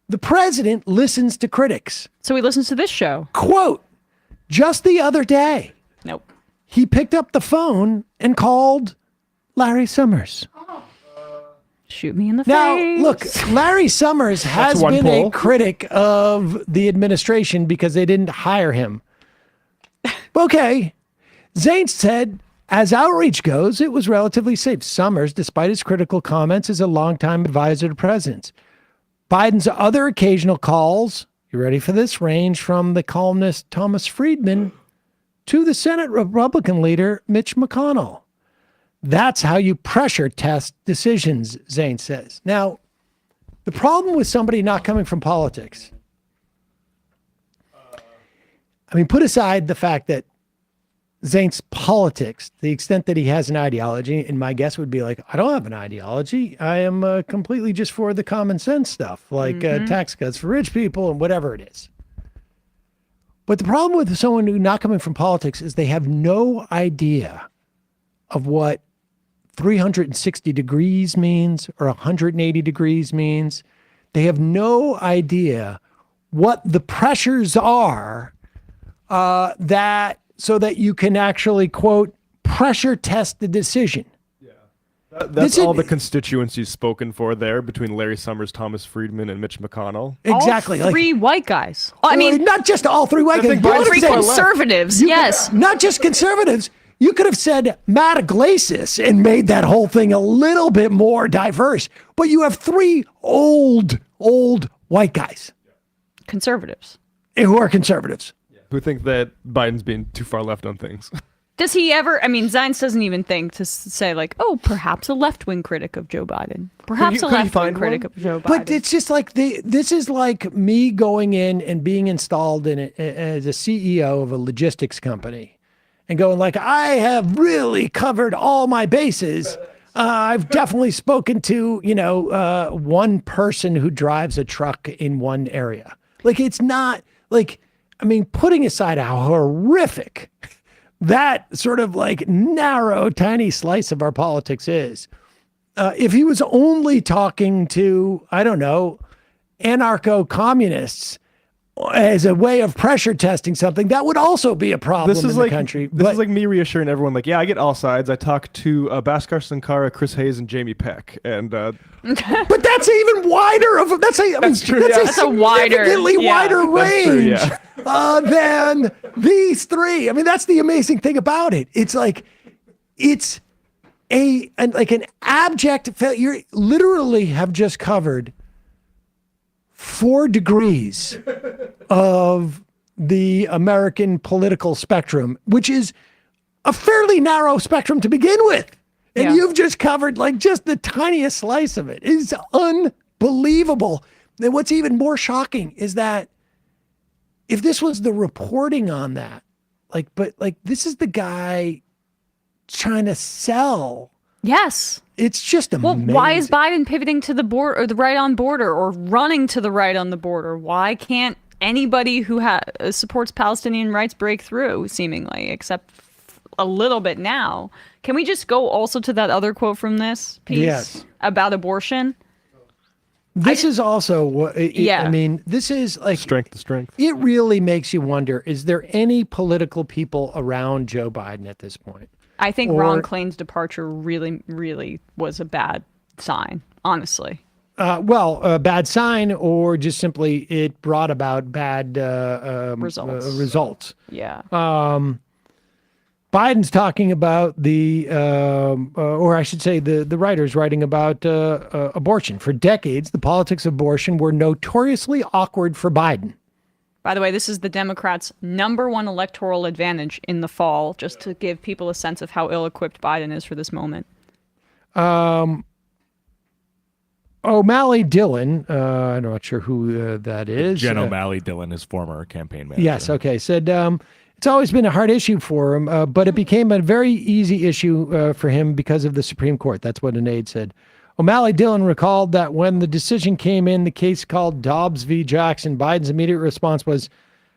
The president listens to critics. So he listens to this show. Quote, just the other day. Nope. He picked up the phone and called Larry Summers. Shoot me in the face. Now, look, Larry Summers has been a critic of the administration because they didn't hire him. Okay. Zients said, as outreach goes, it was relatively safe. Summers, despite his critical comments, is a longtime advisor to presidents. Biden's other occasional calls, you ready for this, range from the columnist Thomas Friedman to the Senate Republican leader Mitch McConnell. That's how you pressure test decisions, Zients says. Now, the problem with somebody not coming from politics, put aside the fact that Zients' politics, the extent that he has an ideology, and my guess would be I don't have an ideology. I am completely just for the common sense stuff, tax cuts for rich people and whatever it is. But the problem with someone who not coming from politics is they have no idea of what 360 degrees means or 180 degrees means. They have no idea what the pressures are so that you can actually, quote, pressure test the decision. Yeah. That's all the constituencies spoken for there between Larry Summers, Thomas Friedman, and Mitch McConnell. Exactly. All three white guys. Not just all three white guys. All three conservatives, yes. Not just conservatives. You could have said Matt Iglesias and made that whole thing a little bit more diverse. But you have three old white guys. Conservatives. Who are conservatives. Who think that Biden's being too far left on things. Does he ever, Zients doesn't even think to say perhaps a left-wing critic of Joe Biden. Perhaps a left-wing critic of Joe Biden. But it's just this is like me going in and being installed in as a CEO of a logistics company and going I have really covered all my bases. I've definitely spoken to, one person who drives a truck in one area. It's not I mean, putting aside how horrific that sort of like narrow, tiny slice of our politics is, if he was only talking to, I don't know, anarcho-communists as a way of pressure testing something, that would also be a problem in the country. This is like me reassuring everyone, like, yeah, I get all sides. I talk to Bhaskar Sankara, Chris Hayes, and Jamie Peck. And but that's even wider of that's a significantly wider range than these three. I mean, that's the amazing thing about it. It's like it's an abject failure. You literally have just covered 4 degrees of the American political spectrum, which is a fairly narrow spectrum to begin with. And you've just covered like just the tiniest slice of it. It's unbelievable. And what's even more shocking is that if this was the reporting on that, but this is the guy trying to sell. Yes. It's just amazing. Well, why is Biden pivoting to the border or the right on border or running to the right on the border? Why can't anybody who supports Palestinian rights break through, seemingly, except a little bit now? Can we just go also to that other quote from this piece about abortion? This is also what, Yeah. I mean, this is like strength to strength. It really makes you wonder, is there any political people around Joe Biden at this point? I think Ron Klain's departure really, really was a bad sign, honestly. A bad sign, or just simply it brought about bad results. Yeah. Biden's talking about or I should say the writer's writing about abortion. For decades, the politics of abortion were notoriously awkward for Biden. By the way, this is the Democrats' #1 electoral advantage in the fall, just to give people a sense of how ill-equipped Biden is for this moment. O'Malley Dillon, I'm not sure who that is. Jen O'Malley Dillon, his former campaign manager. Yes, okay. Said it's always been a hard issue for him, but it became a very easy issue for him because of the Supreme Court. That's what an aide said. O'Malley Dillon recalled that when the decision came in the case called Dobbs v. Jackson, Biden's immediate response was,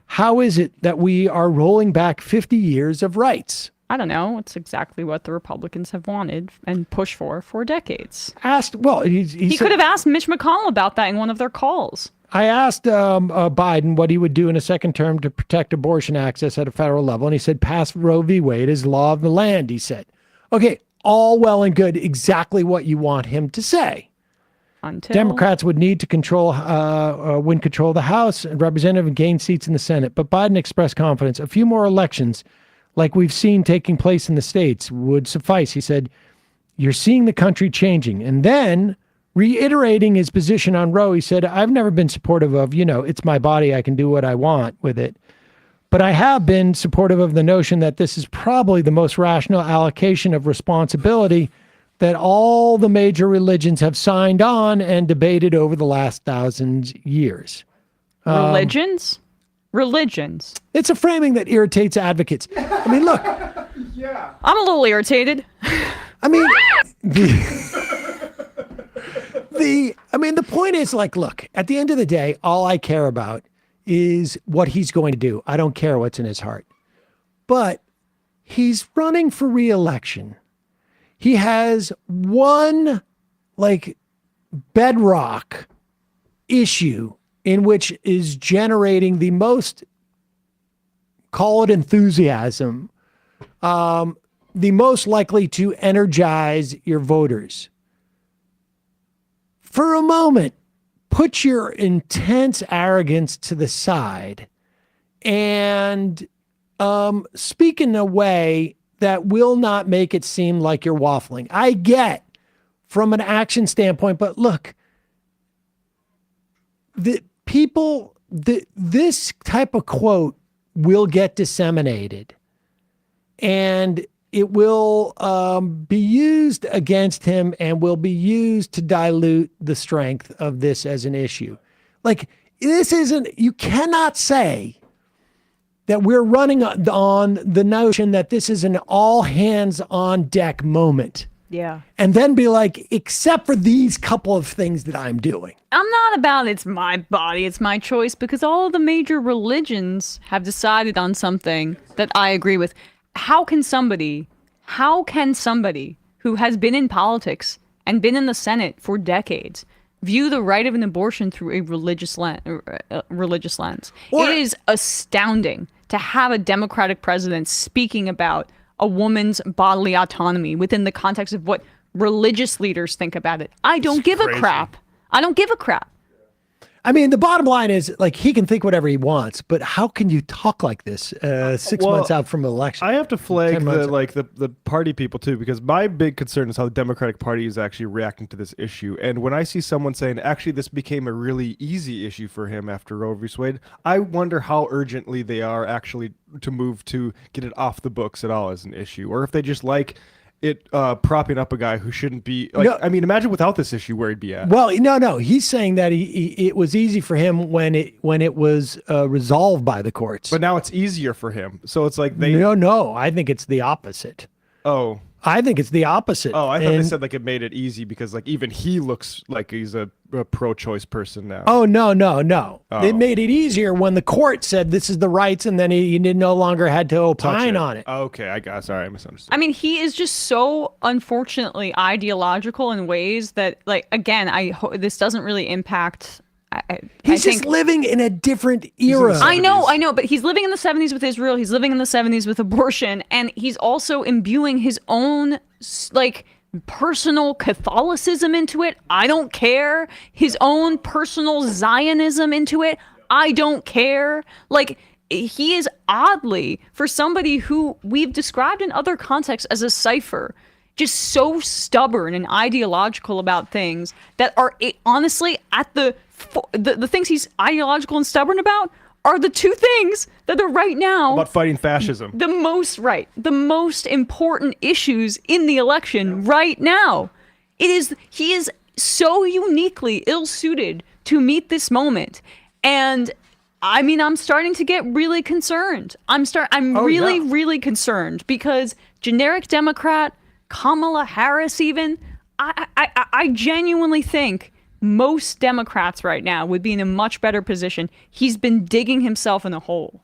how is it that we are rolling back 50 years of rights? I don't know. It's exactly what the Republicans have wanted and pushed for decades. He could have asked Mitch McConnell about that in one of their calls. I asked Biden what he would do in a second term to protect abortion access at a federal level, and he said, pass Roe v. Wade as law of the land, he said. Okay, all well and good, exactly what you want him to say. Until Democrats would need to win control of the House and representative and gain seats in the Senate. But Biden expressed confidence. A few more elections, like we've seen taking place in the states, would suffice. He said, you're seeing the country changing. And then, reiterating his position on Roe, he said, I've never been supportive of, it's my body, I can do what I want with it. But I have been supportive of the notion that this is probably the most rational allocation of responsibility that all the major religions have signed on and debated over the last 1,000 years. Religions? Religions. It's a framing that irritates advocates. I mean, look. Yeah. I'm a little irritated. I mean, the point is, like, look, at the end of the day, all I care about is what he's going to do. I don't care what's in his heart. But he's running for re-election. He has one, bedrock issue in which is generating the most, call it enthusiasm, the most likely to energize your voters. For a moment, put your intense arrogance to the side and speak in a way that will not make it seem like you're waffling. I get from an action standpoint, but look, this type of quote will get disseminated and it will be used against him and will be used to dilute the strength of this as an issue. You cannot say that we're running on the notion that this is an all hands on deck moment. Yeah. And then be like, except for these couple of things that I'm doing. I'm not about it's my body, it's my choice, because all of the major religions have decided on something that I agree with. How can somebody who has been in politics and been in the Senate for decades view the right of an abortion through a religious lens? It is astounding to have a Democratic president speaking about a woman's bodily autonomy within the context of what religious leaders think about it. I don't give a crap. I don't give a crap. I mean, the bottom line is, like, he can think whatever he wants, but how can you talk like this 6 months out from an election? I have to flag the party people too, because my big concern is how the Democratic Party is actually reacting to this issue. And when I see someone saying, actually, this became a really easy issue for him after Roe v. Wade, I wonder how urgently they are actually to move to get it off the books at all as an issue, or if they just like it propping up a guy who shouldn't be. Like, I mean, imagine without this issue where he'd be at. Well, no. He's saying that it was easy for him when it was resolved by the courts. But now it's easier for him. So it's like they. No. I think it's the opposite. Oh. I think it's the opposite. Oh, I thought they said like it made it easy because like even he looks like he's a pro-choice person now. Oh, no. Oh. It made it easier when the court said this is the rights, and then he no longer had to opine on it. Okay, I got. Sorry, I misunderstood. I mean, he is just so unfortunately ideological in ways that, like, again, this doesn't really impact. He's just living in a different era. I know, but he's living in the 70s with Israel. He's living in the 70s with abortion, and he's also imbuing his own, like, personal Catholicism into it. I don't care. His own personal Zionism into it. I don't care. Like, he is oddly, for somebody who we've described in other contexts as a cipher, just so stubborn and ideological about things that are honestly at the things he's ideological and stubborn about are the two things that are right now about fighting fascism. The most important issues in the election right now. He is so uniquely ill-suited to meet this moment. And I mean, I'm starting to get really concerned. I'm really concerned because generic Democrat, Kamala Harris even, I genuinely think most Democrats right now would be in a much better position. He's been digging himself in a hole.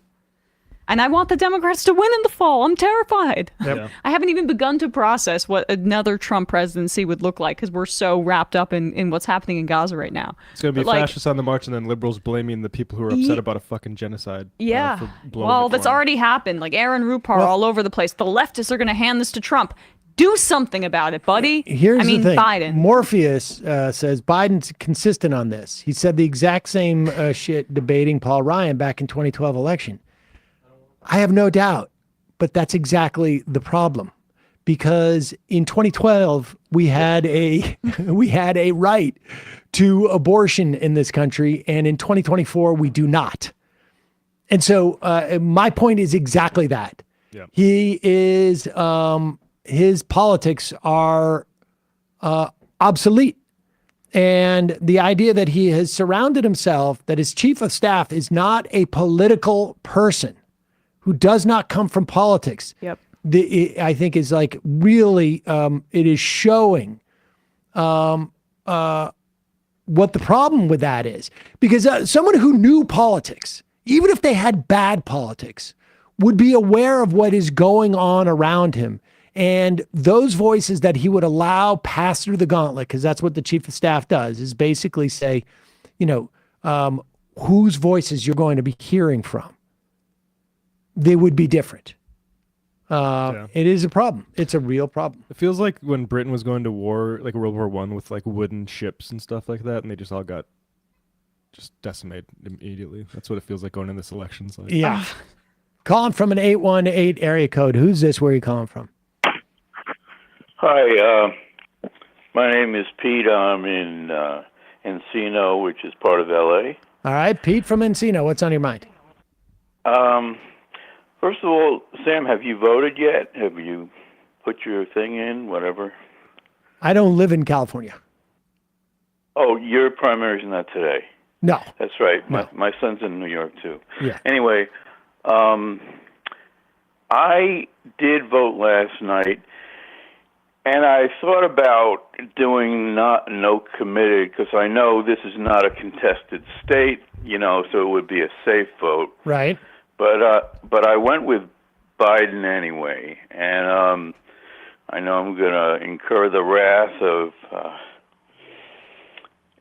And I want the Democrats to win in the fall. I'm terrified. Yep. I haven't even begun to process what another Trump presidency would look like because we're so wrapped up in what's happening in Gaza right now. It's going to be fascists on the march and then liberals blaming the people who are upset about a fucking genocide. Yeah. Well, that's already happened. Like Aaron Rupar all over the place. The leftists are going to hand this to Trump. Do something about it, buddy. Here's the thing. Biden. Morpheus says Biden's consistent on this. He said the exact same shit debating Paul Ryan back in 2012 election. I have no doubt, but that's exactly the problem. Because in 2012 we had a right to abortion in this country, and in 2024 we do not. And so my point is exactly that. Yeah. He is. His politics are obsolete. And the idea that he has surrounded himself, that his chief of staff is not a political person who does not come from politics. Yep. I think is like really, it is showing what the problem with that is. Because someone who knew politics, even if they had bad politics, would be aware of what is going on around him. And those voices that he would allow pass through the gauntlet, because that's what the chief of staff does, is basically say, whose voices you're going to be hearing from. They would be different. It is a problem. It's a real problem. It feels like when Britain was going to war, like World War I, with like wooden ships and stuff like that, and they just all got just decimated immediately. That's what it feels like going in this election. Like. Yeah. Calling from an 818 area code. Who's this? Where are you calling from? Hi, my name is Pete. I'm in Encino, which is part of L.A. All right, Pete from Encino. What's on your mind? First of all, Sam, have you voted yet? Have you put your thing in, whatever? I don't live in California. Oh, your primary's not today. No. That's right. No. My son's in New York, too. Yeah. Anyway, I did vote last night. And I thought about doing no committed because I know this is not a contested state, so it would be a safe vote. Right. But I went with Biden anyway, and I know I'm going to incur the wrath of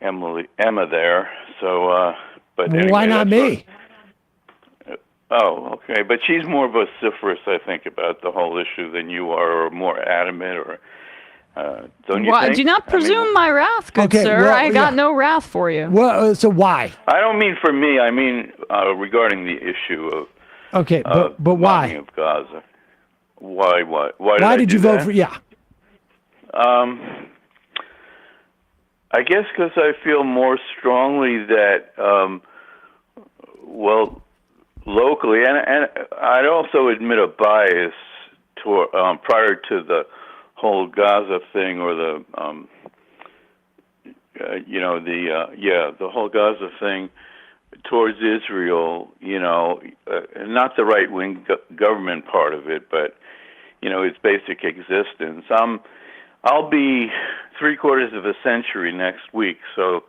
Emma there. So, but anyway, why not me? Oh, okay. But she's more vociferous, I think, about the whole issue than you are, or more adamant, or don't you think? Do not presume my wrath, good sir. well, I got no wrath for you. Well, so why? I don't mean for me. I mean regarding the issue of but why? bombing of Gaza. Why? Why did you vote for? Yeah. I guess because I feel more strongly that, locally, and I'd also admit a bias toward prior to the whole Gaza thing, or the the whole Gaza thing towards Israel. Not the right wing government part of it, but its basic existence. I'll be 3/4 of a century next week, so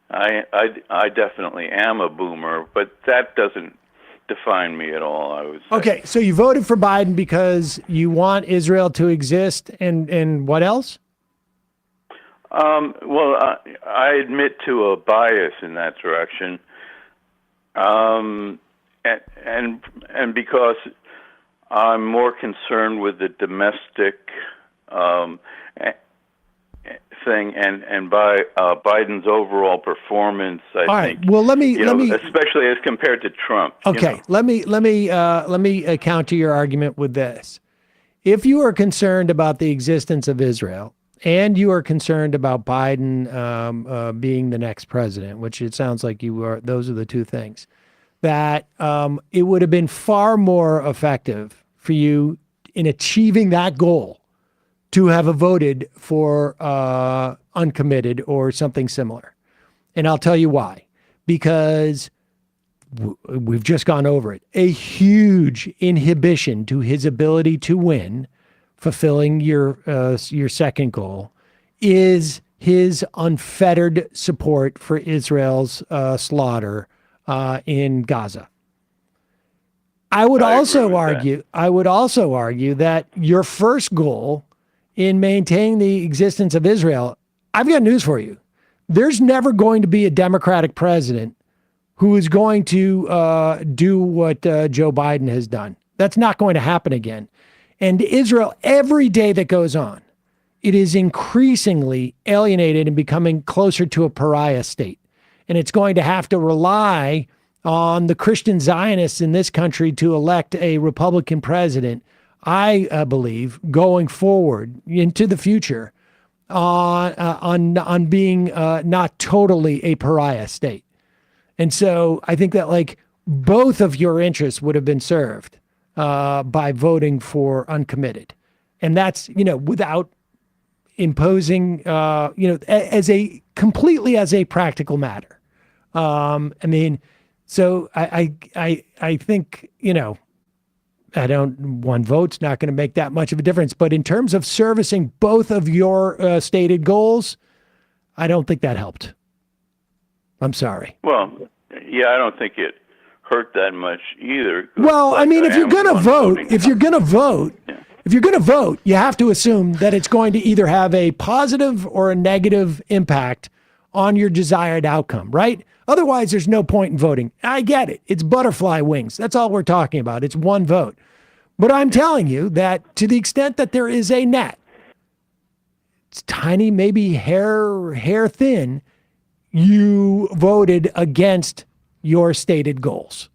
I definitely am a boomer, but that doesn't define me at all, I would say. Okay, so you voted for Biden because you want Israel to exist, and what else? I admit to a bias in that direction, and because I'm more concerned with the domestic thing, and by Biden's overall performance, I think. Well, let me especially as compared to Trump. Okay, let me counter your argument with this. If you are concerned about the existence of Israel, and you are concerned about Biden being the next president, which it sounds like you are, those are the two things, that it would have been far more effective for you in achieving that goal to have voted for uncommitted or something similar. And I'll tell you why. Because we've just gone over it. A huge inhibition to his ability to win, fulfilling your second goal, is his unfettered support for Israel's slaughter in Gaza. I would also argue that your first goal in maintaining the existence of Israel, I've got news for you. There's never going to be a Democratic president who is going to do what Joe Biden has done. That's not going to happen again. And Israel, every day that goes on, it is increasingly alienated and becoming closer to a pariah state. And it's going to have to rely on the Christian Zionists in this country to elect a Republican president, I believe, going forward into the future on being not totally a pariah state. And so I think that like both of your interests would have been served by voting for uncommitted. And that's, without imposing, as a practical matter. So I think, one vote's not going to make that much of a difference. But in terms of servicing both of your stated goals, I don't think that helped. I'm sorry. Well, yeah, I don't think it hurt that much either. Well, if you're going to vote, you have to assume that it's going to either have a positive or a negative impact on your desired outcome, right? Otherwise, there's no point in voting. I get it. It's butterfly wings. That's all we're talking about. It's one vote. But I'm telling you that to the extent that there is a net, it's tiny, maybe hair thin, you voted against your stated goals.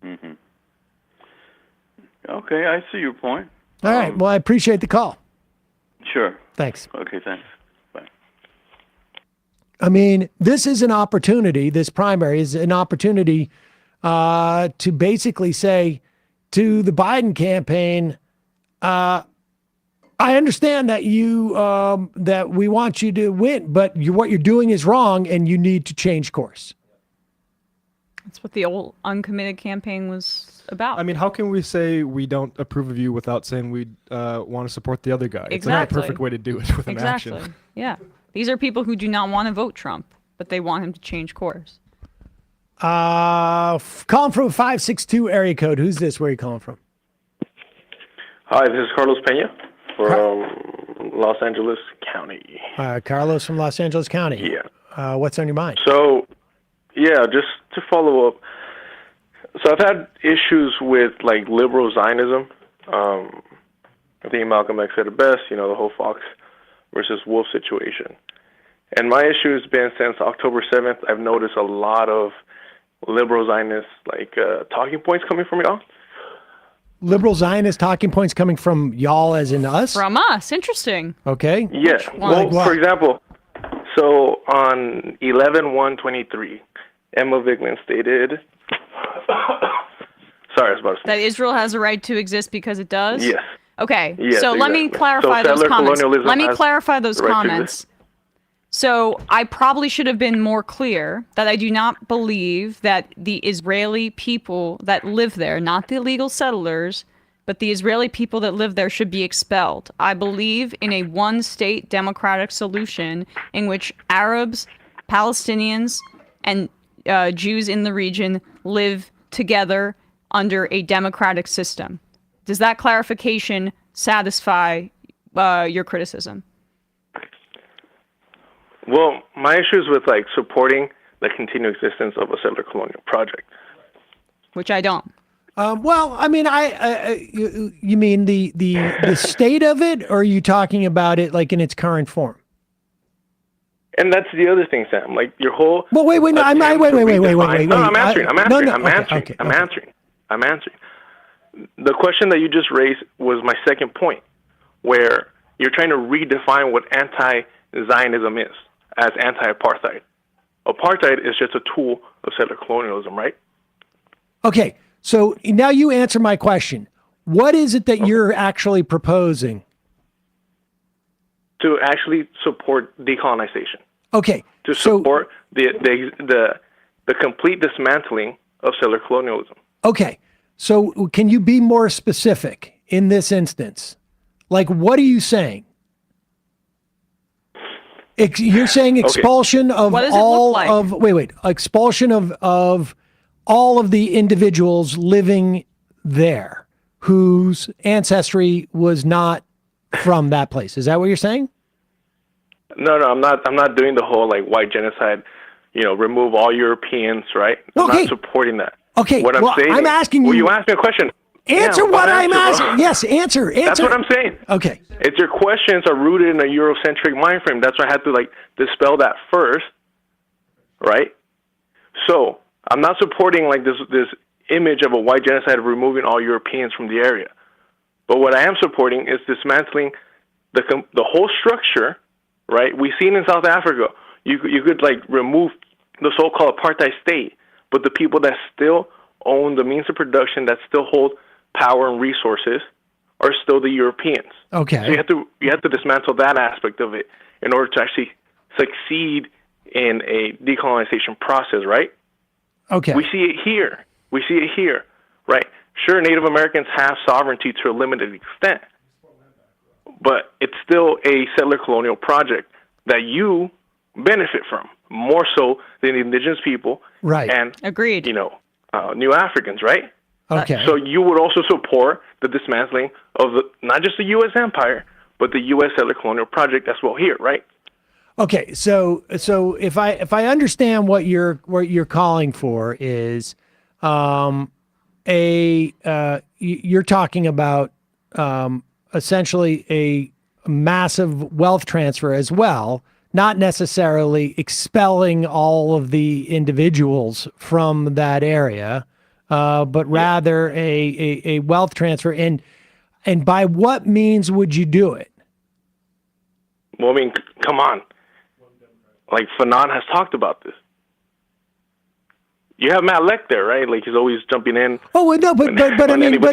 Mm-hmm. Okay, I see your point. All right. Well, I appreciate the call. Sure. Thanks. Okay, thanks. Bye. This is an opportunity, this primary is an opportunity to basically say to the Biden campaign, I understand that that we want you to win, but what you're doing is wrong and you need to change course. That's what the old uncommitted campaign was about. I mean, how can we say we don't approve of you without saying we want to support the other guy? It's like the perfect way to do it with an action. Yeah. These are people who do not want to vote Trump, but they want him to change course. Calling from 562 area code. Who's this? Where are you calling from? Hi, this is Carlos Peña from Los Angeles County. Carlos from Los Angeles County. Yeah. What's on your mind? So, yeah, just to follow up. So I've had issues with like liberal Zionism. I think Malcolm X said it best, the whole fox versus wolf situation. And my issue has been since October 7th, I've noticed a lot of liberal Zionist talking points coming from y'all. Liberal Zionist talking points coming from y'all as in us? From us. Interesting. Okay. Yeah. Well, for example, so on 11/1/23, Emma Vigeland stated, sorry, I was about to say. That Israel has a right to exist because it does? Yes. Okay. Yes, so let me exactly. clarify So those settler comments. colonialism Let me has clarify those the right to comments. exist. So I probably should have been more clear that I do not believe that the Israeli people that live there, not the illegal settlers, but the Israeli people that live there should be expelled. I believe in a one-state democratic solution in which Arabs, Palestinians, and Jews in the region live together under a democratic system. Does that clarification satisfy your criticism? Well, my issue is with supporting the continued existence of a settler colonial project. Which I don't. Well, I mean, you mean the state of it, or are you talking about it in its current form? And that's the other thing, Sam. Your whole. Well, wait. No, I'm wait. No, I'm answering. Okay. I'm answering. The question that you just raised was my second point, where you're trying to redefine what anti-Zionism is as anti-apartheid. Apartheid is just a tool of settler colonialism, right? Okay, so now you answer my question. What is it that you're actually proposing? To actually support decolonization. Okay. To support the complete dismantling of settler colonialism. Okay, so can you be more specific in this instance? What are you saying? You're saying expulsion of all of expulsion of all of the individuals living there whose ancestry was not from that place. Is that what you're saying? No, I'm not doing the whole white genocide, remove all Europeans, right? I'm not supporting that. Okay. What I'm saying, I'm asking you. Well, you asked me a question. Answer what I'm asking. Bro. Yes, answer. That's what I'm saying. Okay. It's your questions are rooted in a Eurocentric mind frame. That's why I had to dispel that first, right? So I'm not supporting this image of a white genocide of removing all Europeans from the area. But what I am supporting is dismantling the whole structure, right? We've seen in South Africa, you could remove the so-called apartheid state, but the people that still own the means of production, that still hold power and resources, are still the Europeans. Okay. So you have to dismantle that aspect of it in order to actually succeed in a decolonization process, right? Okay. We see it here, right? Sure, Native Americans have sovereignty to a limited extent, but it's still a settler colonial project that you benefit from more so than the indigenous people, right? And agreed. New Africans, right? Okay. So you would also support the dismantling of not just the U.S. empire, but the U.S. settler colonial project as well here, right? Okay. So if I understand what you're calling for is, you're talking about essentially a massive wealth transfer as well, not necessarily expelling all of the individuals from that area, but rather a wealth transfer. And by what means would you do it? Well, I mean, come on. Fanon has talked about this. You have Matt Leck there, right? He's always jumping in. Oh no, but I mean, so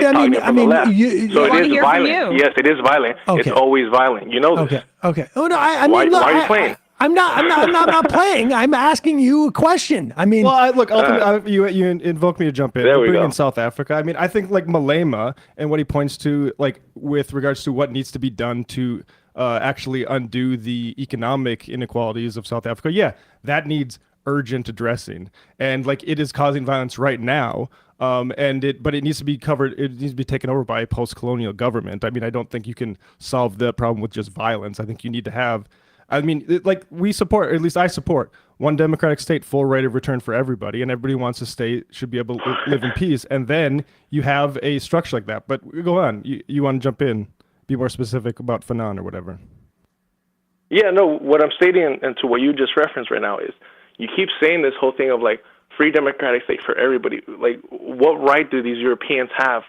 it is violent. Yes, it is violent. Okay. It's always violent. You know this. Okay. Oh no, I mean, why look, are you playing? I'm not playing. I'm asking you a question. I mean, well, look, ultimately, you invoke me to jump in. There we bring go. in South Africa. I mean, I think like Malema and what he points to, like with regards to what needs to be done to actually undo the economic inequalities of South Africa. Yeah, that needs urgent addressing, and like it is causing violence right now. But it needs to be covered. It needs to be taken over by a post-colonial government. I mean, I don't think you can solve the problem with just violence. I think you need to have. I mean, like we support, or at least I support, one democratic state, full right of return for everybody, and everybody wants to stay, should be able to live in peace. And then you have a structure like that. But go on. You want to jump in, be more specific about Fanon or whatever. Yeah, no, what I'm stating and to what you just referenced right now is you keep saying this whole thing of like free democratic state for everybody. Like, what right do these Europeans have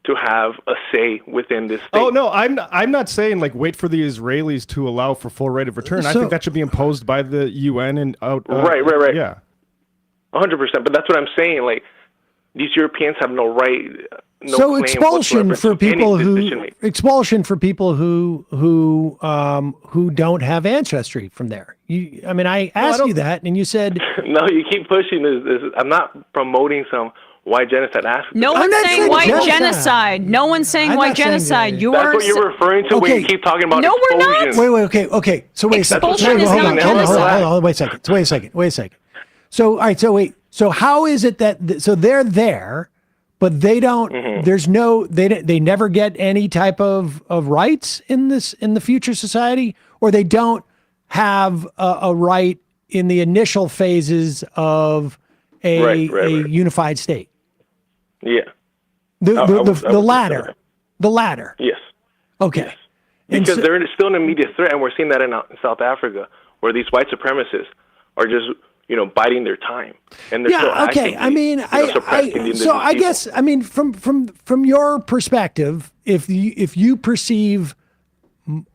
to have a say within this state? Oh no, I'm not saying like wait for the Israelis to allow for full right of return. I think that should be imposed by the UN and out. Right. Yeah, 100%. But that's what I'm saying. Like, these Europeans have no right. No so claim expulsion whatsoever for to people any who decision-making. expulsion for people who don't have ancestry from there. I mean, I asked you that, and you said No, you keep pushing this. I'm not promoting some white genocide aspect. No one's saying white genocide. No one's saying I'm white not saying genocide. that. You That's are what you're referring to when you keep talking about No, we're not. expulsion. Wait. Okay. So wait a second. Expulsion is Hold not on. genocide. Wait a second. So all right. So wait. So how is it that so they're there, but they don't? There's no. They never get any type of rights in the future society, or they don't have a right in the initial phases of a unified state. Yeah. The I would the latter. Yes. Okay. And Because so- they're still an immediate threat, and we're seeing that in South Africa, where these white supremacists are just, biting their time, and they're still okay. I mean, suppressing the so I indigenous guess I mean from your perspective, if you perceive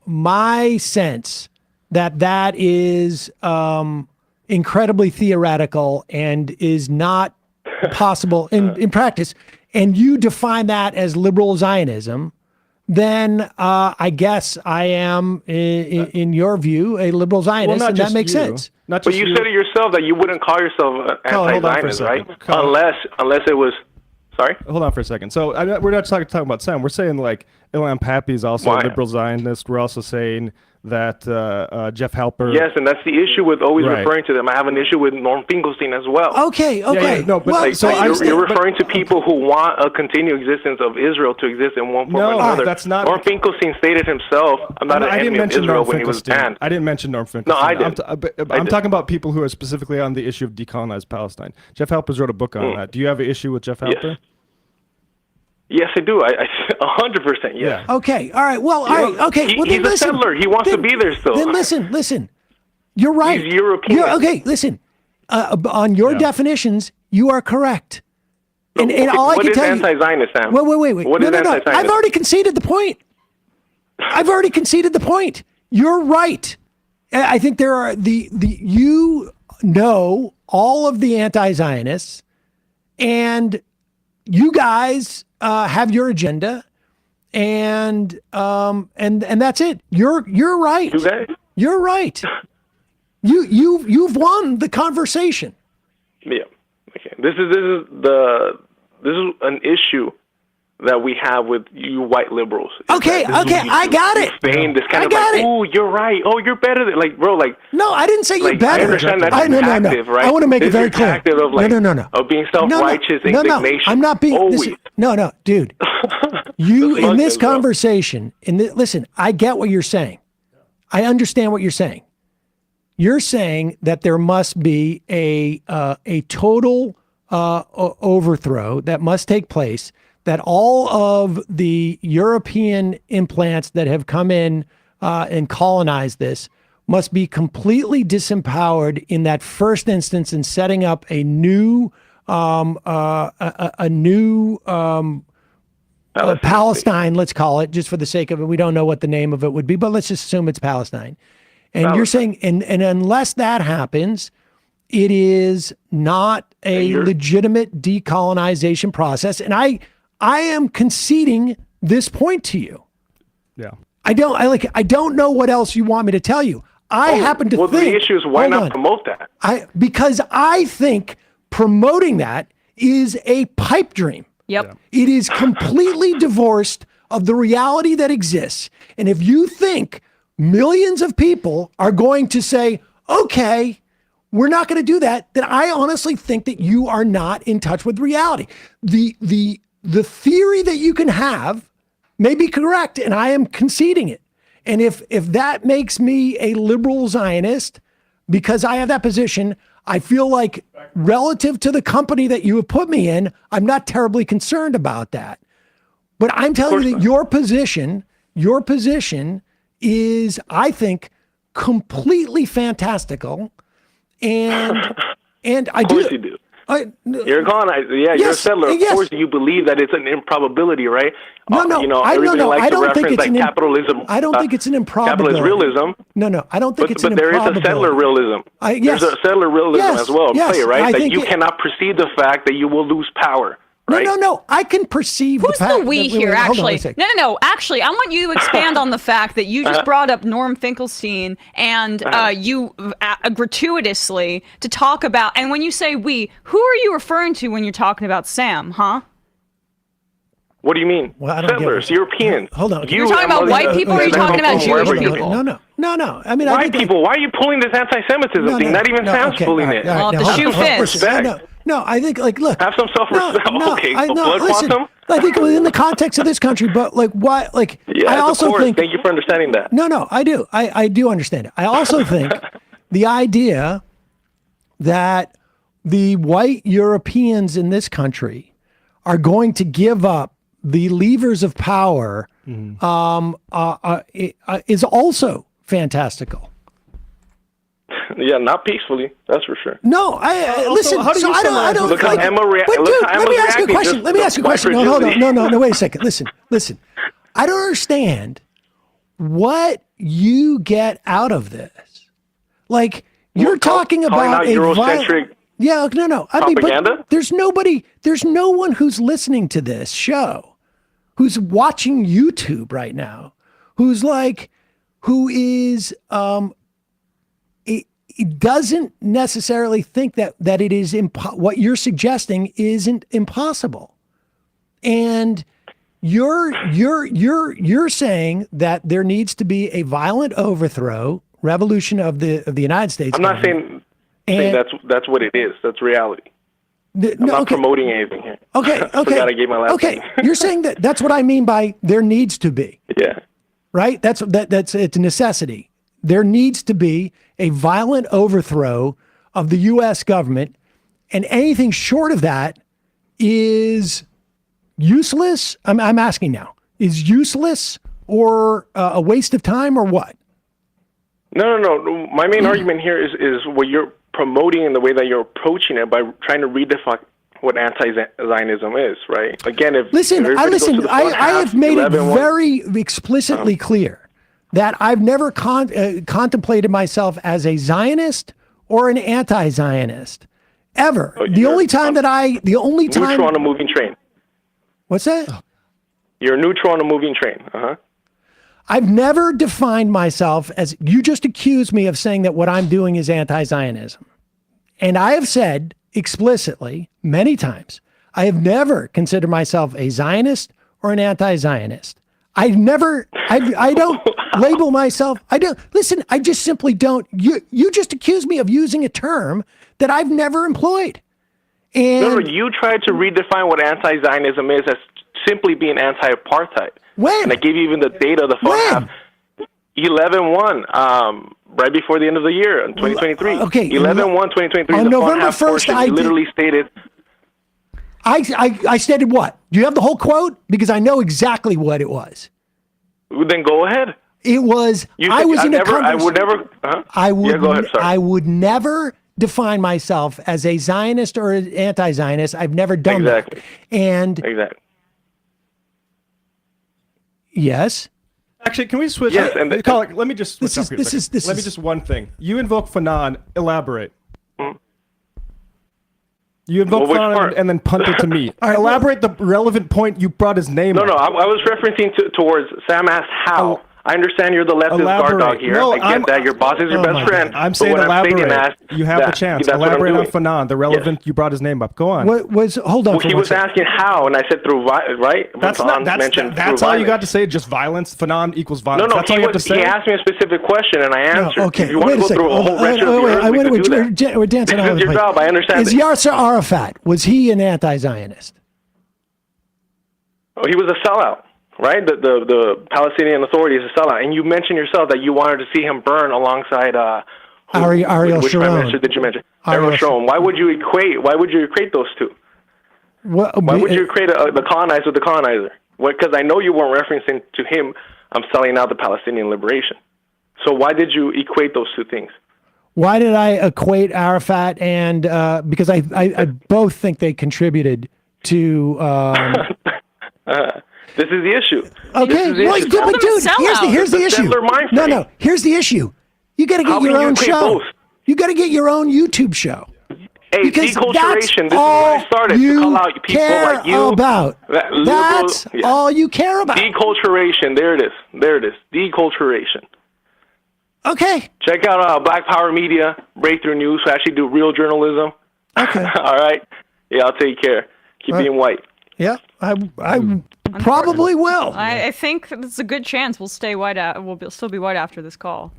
my sense that is incredibly theoretical and is not possible in practice, and you define that as liberal Zionism, then I guess I am, in your view, a liberal Zionist, and that makes sense. But you said it yourself that you wouldn't call yourself Colin, hold on for a anti-Zionist, second. right? Colin. Unless it was. Sorry. Hold on for a second. So we're not talking about Sam. We're saying like Ilham Pappy is also a liberal Zionist. We're also saying that Jeff Halper. Yes, and that's the issue with always Right. referring to them. I have an issue with Norm Finkelstein as well. Okay. No, but well, so you're referring to people who want a continued existence of Israel to exist in one form or No, another. that's not- Norm Finkelstein stated himself, "I'm not an I didn't enemy of mention Israel" Norm when he was Finkelstein. banned. I didn't mention Norm Finkelstein. No, I did. I'm talking about people who are specifically on the issue of decolonized Palestine. Jeff Halper's wrote a book on that. Do you have an issue with Jeff Halper? Yes, I do. I 100%. Yes. Okay. All right. Well, all right. Okay. Well, He's then a listen. settler. He wants to be there still. Then listen. You're right. He's European. Okay. Listen. On your definitions, you are correct. And all I What can is tell you. anti-Zionist, Sam? Wait. What is No. anti-Zionist? I've already conceded the point. You're right. I think there are you know all of the anti-Zionists, and you guys have your agenda, and that's it. You're right. You're right. You've won the conversation. Yeah. Okay. This is an issue that we have with you white liberals. Okay, I got it. Saying this kind of like, oh, you're right. Oh, you're better than bro. Like, no, I didn't say you're like, better. I understand that No. active, right? I want to make this it very is clear. active of like, No. of being self-righteous No, indignation. I'm not being. Always. No, dude. You in this conversation. Listen, I get what you're saying. I understand what you're saying. You're saying that there must be a total overthrow that must take place, that all of the European implants that have come in and colonized this must be completely disempowered in that first instance in setting up a new Palestine, let's call it, just for the sake of it. We don't know what the name of it would be, but let's just assume it's Palestine. And you're saying, and unless that happens, it is not a legitimate decolonization process. And I am conceding this point to you. Yeah. I don't know what else you want me to tell you. I happen to well, think. The issue is why hold not on. promote that? Because I think promoting that is a pipe dream. Yep. It is completely divorced of the reality that exists. And if you think millions of people are going to say, okay, we're not going to do that, then I honestly think that you are not in touch with reality. The theory that you can have may be correct, and I am conceding it. And if that makes me a liberal Zionist, because I have that position, I feel like relative to the company that you have put me in, I'm not terribly concerned about that. But I'm telling you that your position is, I think, completely fantastical. And I do. Of course you do. You're gone. You're a settler. Of course, you believe that it's an improbability, right? Everybody likes to reference capitalism. I don't think it's an improbability. Capitalist realism. No, I don't think it's an improbability. But there is a settler realism. There's a settler realism as well in play, right? That you cannot perceive the fact that you will lose power. Right? No. I can perceive. Who's the we here, actually? No. Actually, I want you to expand on the fact that you just brought up Norm Finkelstein and you gratuitously to talk about. And when you say we, who are you referring to when you're talking about Sam? Huh? What do you mean? Settlers, Europeans. Hold on. You're talking about white people, or are you talking about Jewish people? No. I mean, white people. Why are you pulling this anti-Semitism thing? Not even Sam's pulling it. Well, the shoe fits. No, I think look. Have some self-respect. Listen, I think within the context of this country, but why? Yeah, I also of course. think. Thank you for understanding that. No, I do. I do understand it. I also think the idea that the white Europeans in this country are going to give up the levers of power is also fantastical. Yeah, not peacefully. That's for sure. No, listen. how do you I don't. Look how Emma but dude, let me ask you a question. Let me ask you a question. No, hold on. No. Wait a second. Listen. I don't understand what you get out of this. Like you're talking about a Eurocentric. Yeah, no. I mean, but there's no one who's listening to this show, who's watching YouTube right now, who is it doesn't necessarily think that it is what you're suggesting isn't impossible. And you're saying that there needs to be a violent overthrow, revolution of the United States. I'm not saying that's what it is. That's reality. I'm not promoting anything here. Okay. I forgot I gave my last name. You're saying that's what I mean by there needs to be. Yeah. Right? That's it's a necessity. There needs to be a violent overthrow of the U.S. government, and anything short of that is useless. I'm asking now, is useless or a waste of time or what? No. My main argument here is what you're promoting in the way that you're approaching it by trying to redefine what anti-Zionism is, right? Again, I have made it very explicitly clear that I've never contemplated myself as a Zionist or an anti-Zionist ever. Neutral on a moving train. What's that? You're neutral on a moving train. I've never defined myself as, you just accused me of saying that what I'm doing is anti-Zionism. And I have said explicitly many times, I have never considered myself a Zionist or an anti-Zionist. I don't label myself. Listen, I just simply don't. You just accused me of using a term that I've never employed. And you tried to redefine what anti-Zionism is as simply being anti-apartheid. When? And I gave you even the data of the phone. 11-1, right before the end of the year in 2023. Okay. 11-1, 2023. On November 1st, I literally stated. I stated what? Do you have the whole quote? Because I know exactly what it was. Then go ahead. It was. I was in a conversation. I would never. Go ahead. Sorry. I would never define myself as a Zionist or an anti-Zionist. I've never done that. And exactly. Yes. Actually, can we switch? Yes, let me just switch up here. This is just one thing. You invoke Fanon. Elaborate. You invoke Fanon and then punt it to me. All right, elaborate the relevant point. You brought his name. No. I was referencing towards Sam asked how. I understand you're the leftist guard dog here. No, I get that. Your boss is your best friend. I'm but saying when I'm stating elaborate. that, You have the chance. That's what I'm Elaborate on doing. Fanon, the relevant. You brought his name up. Go on. Hold on. Well, for he one was second. asking how, and I said through right. That's Fanon not. That's mentioned that's through all you got violence. to say. Just violence. Fanon equals No, violence. no. That's all you have to say. He asked me a specific question, and I answered. Okay, If you want wait to a go second. through a whole Wait, retro, we're dancing This all over is the your place. job. I understand Is it. Yasser Arafat, was he an anti-Zionist? Oh, he was a sellout, right? The Palestinian Authority is a sellout, and you mentioned yourself that you wanted to see him burn alongside Ariel which Prime Sharon. Minister did you mention? Ariel Ariel Sharon. Why would you equate those two? Why would you equate the colonizer with the colonizer? Because I know you weren't referencing to him. I'm selling out the Palestinian liberation. So why did you equate those two things? Why did I equate Arafat and because I both think they contributed to. This is the issue. Okay, This is the well, issue. yeah, but dude, here's the issue. Settler mind No, frame. no, here's the issue. You got to How get your can you own equate show. both? You got to get your own YouTube show. Hey, Because deculturation. that's This is all where I started you to call out people care like you. about. That's all you care about. Deculturation. There it is. There it is. Deculturation. Okay. Check out Black Power Media, Breakthrough News, who actually do real journalism. Okay. All right. Yeah, I'll take care. Keep being white. Yeah, I probably will. I think it's a good chance we'll stay white. We'll still be white after this call.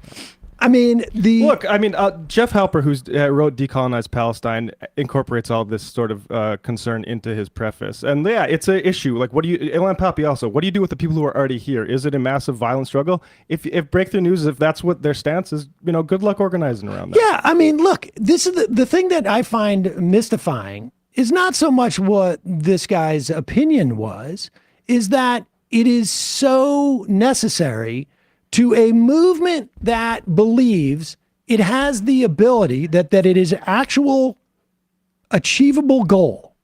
I mean, Look, I mean, Jeff Halper, who's wrote Decolonize Palestine, incorporates all this sort of concern into his preface. And yeah, it's an issue. Like, what do you, Ilan Pappy also, what do you do with the people who are already here? Is it a massive violent struggle? If Breakthrough News, if that's what their stance is, good luck organizing around that. Yeah, I mean, look, this is the thing that I find mystifying is not so much what this guy's opinion was, is that it is so necessary to a movement that believes it has the ability, that it is actual achievable goal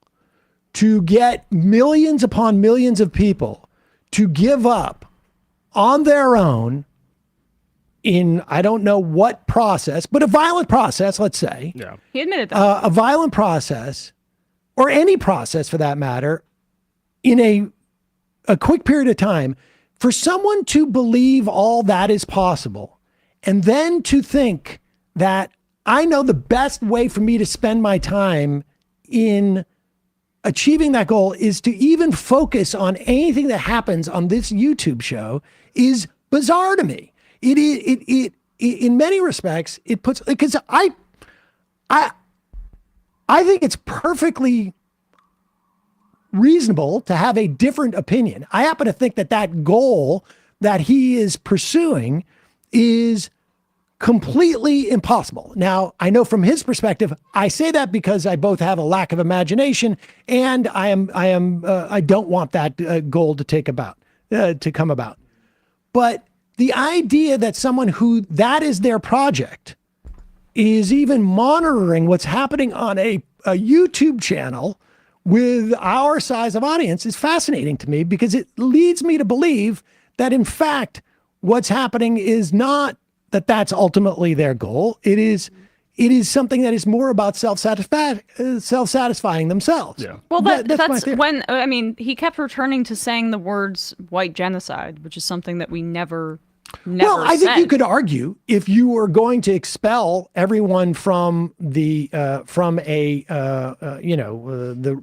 to get millions upon millions of people to give up on their own in, I don't know what process, but a violent process, let's say. Yeah. He admitted that. A violent process, or any process for that matter, in a quick period of time, for someone to believe all that is possible, and then to think that I know the best way for me to spend my time in achieving that goal is to even focus on anything that happens on this YouTube show is bizarre to me. It in many respects, it puts, because I think it's perfectly reasonable to have a different opinion. I happen to think that goal that he is pursuing is completely impossible. Now, I know from his perspective, I say that because I both have a lack of imagination and I don't want that goal to come about. But the idea that someone who that is their project is even monitoring what's happening on a YouTube channel with our size of audience is fascinating to me, because it leads me to believe that in fact, what's happening is not that that's ultimately their goal. It is something that is more about self-satisfying themselves. Yeah. Well, my that's theory. when, I mean, he kept returning to saying the words white genocide, which is something that we never Well, I think said. you could argue, if you were going to expel everyone from the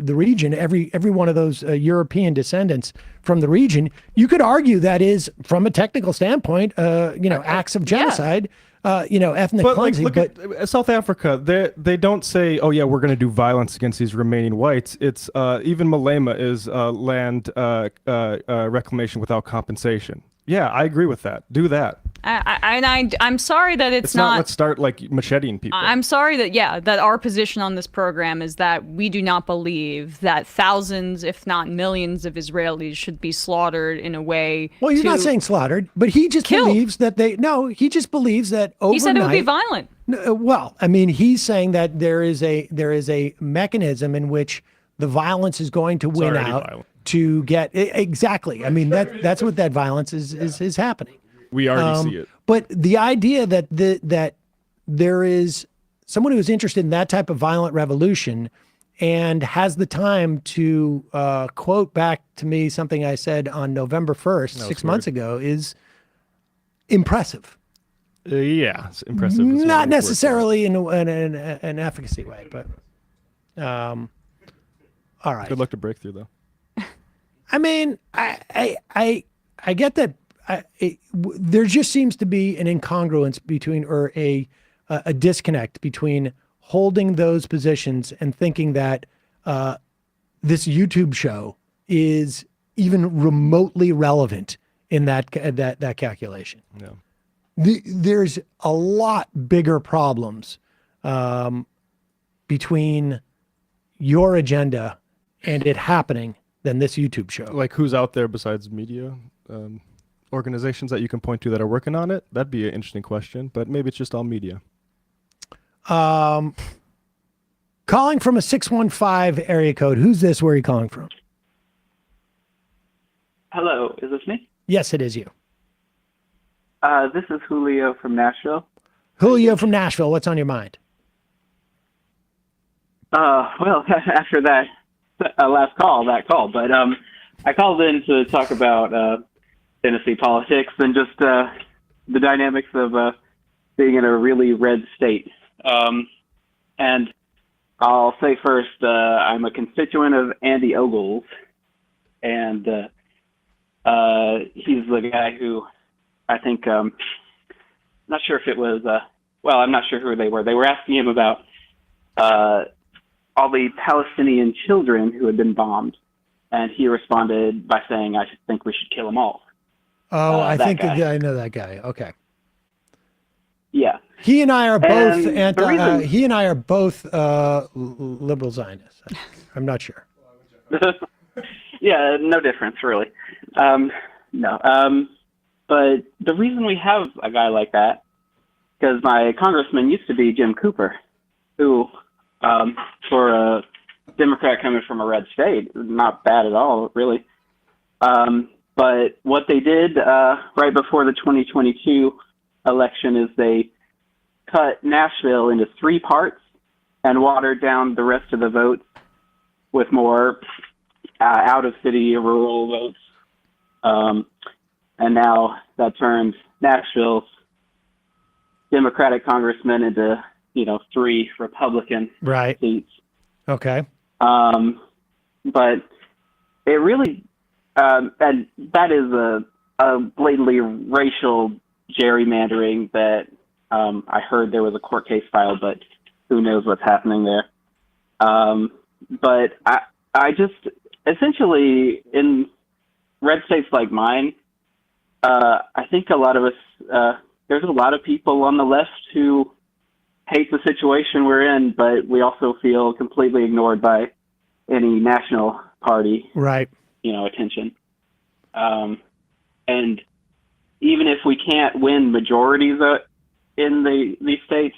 region, every one of those European descendants from the region, you could argue that is, from a technical standpoint, acts of genocide, ethnic But cleansing. look at South Africa. They don't say, "Oh yeah, we're going to do violence against these remaining whites." It's even Malema is land reclamation without compensation. Yeah, I agree with that. Do that. I'm sorry that it's not. Let's start like macheting people. I'm sorry that our position on this program is that we do not believe that thousands, if not millions, of Israelis should be slaughtered in a way. Well, he's not saying slaughtered, but he just believes that he just believes that overnight. He said it would be violent. Well, I mean, he's saying that there is a mechanism in which the violence is going to win out violent. to get exactly. I mean, that's what that violence is happening. We already see it. But the idea that that there is someone who is interested in that type of violent revolution and has the time to quote back to me something I said on November 1st, 6 months ago, is impressive. Yeah, it's impressive. Not necessarily in an efficacy way, but all right. Good luck to breakthrough, though. I mean, I get that. There just seems to be an incongruence between, or a disconnect between holding those positions and thinking that this YouTube show is even remotely relevant in that calculation. Yeah. There's a lot bigger problems between your agenda and it happening than this YouTube show. Like, who's out there besides media organizations that you can point to that are working on it? That'd be an interesting question, but maybe it's just all media. Calling from a 615 area code. Who's this? Where are you calling from? Hello, is this me? Yes, it is you. This is Julio from Nashville. Julio from Nashville. What's on your mind? Well, after that last call, but I called in to talk about Tennessee politics and just the dynamics of being in a really red state. And I'll say first, I'm a constituent of Andy Ogles, and he's the guy who I think, not sure if it was, well, I'm not sure who they were. They were asking him about all the Palestinian children who had been bombed, and he responded by saying, I think we should kill them all. Oh, I think guy. I know that guy. Okay. Yeah. He and I are both And the reason- he and I are both liberal Zionists. I'm not sure. Yeah, no difference really. No. But the reason we have a guy like that, because my congressman used to be Jim Cooper, who, for a Democrat coming from a red state, not bad at all, really. But what they did right before the 2022 election is they cut Nashville into 3 parts and watered down the rest of the votes with more out-of-city rural votes. And now that turns Nashville's Democratic congressmen into, 3 Republican Right. seats. Okay. But it really, and that is a blatantly racial gerrymandering that I heard there was a court case filed, but who knows what's happening there. But I just, essentially, in red states like mine, I think a lot of us, there's a lot of people on the left who hate the situation we're in, but we also feel completely ignored by any national party, Right. Attention. And even if we can't win majorities in these states,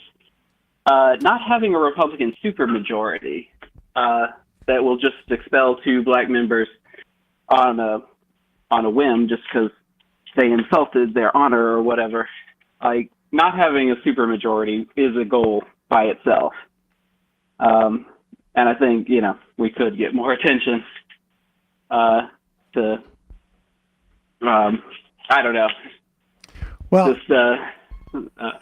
not having a Republican supermajority that will just expel 2 black members on a whim just because they insulted their honor or whatever, like, not having a supermajority is a goal by itself. And I think, we could get more attention to, I don't know. Well, just,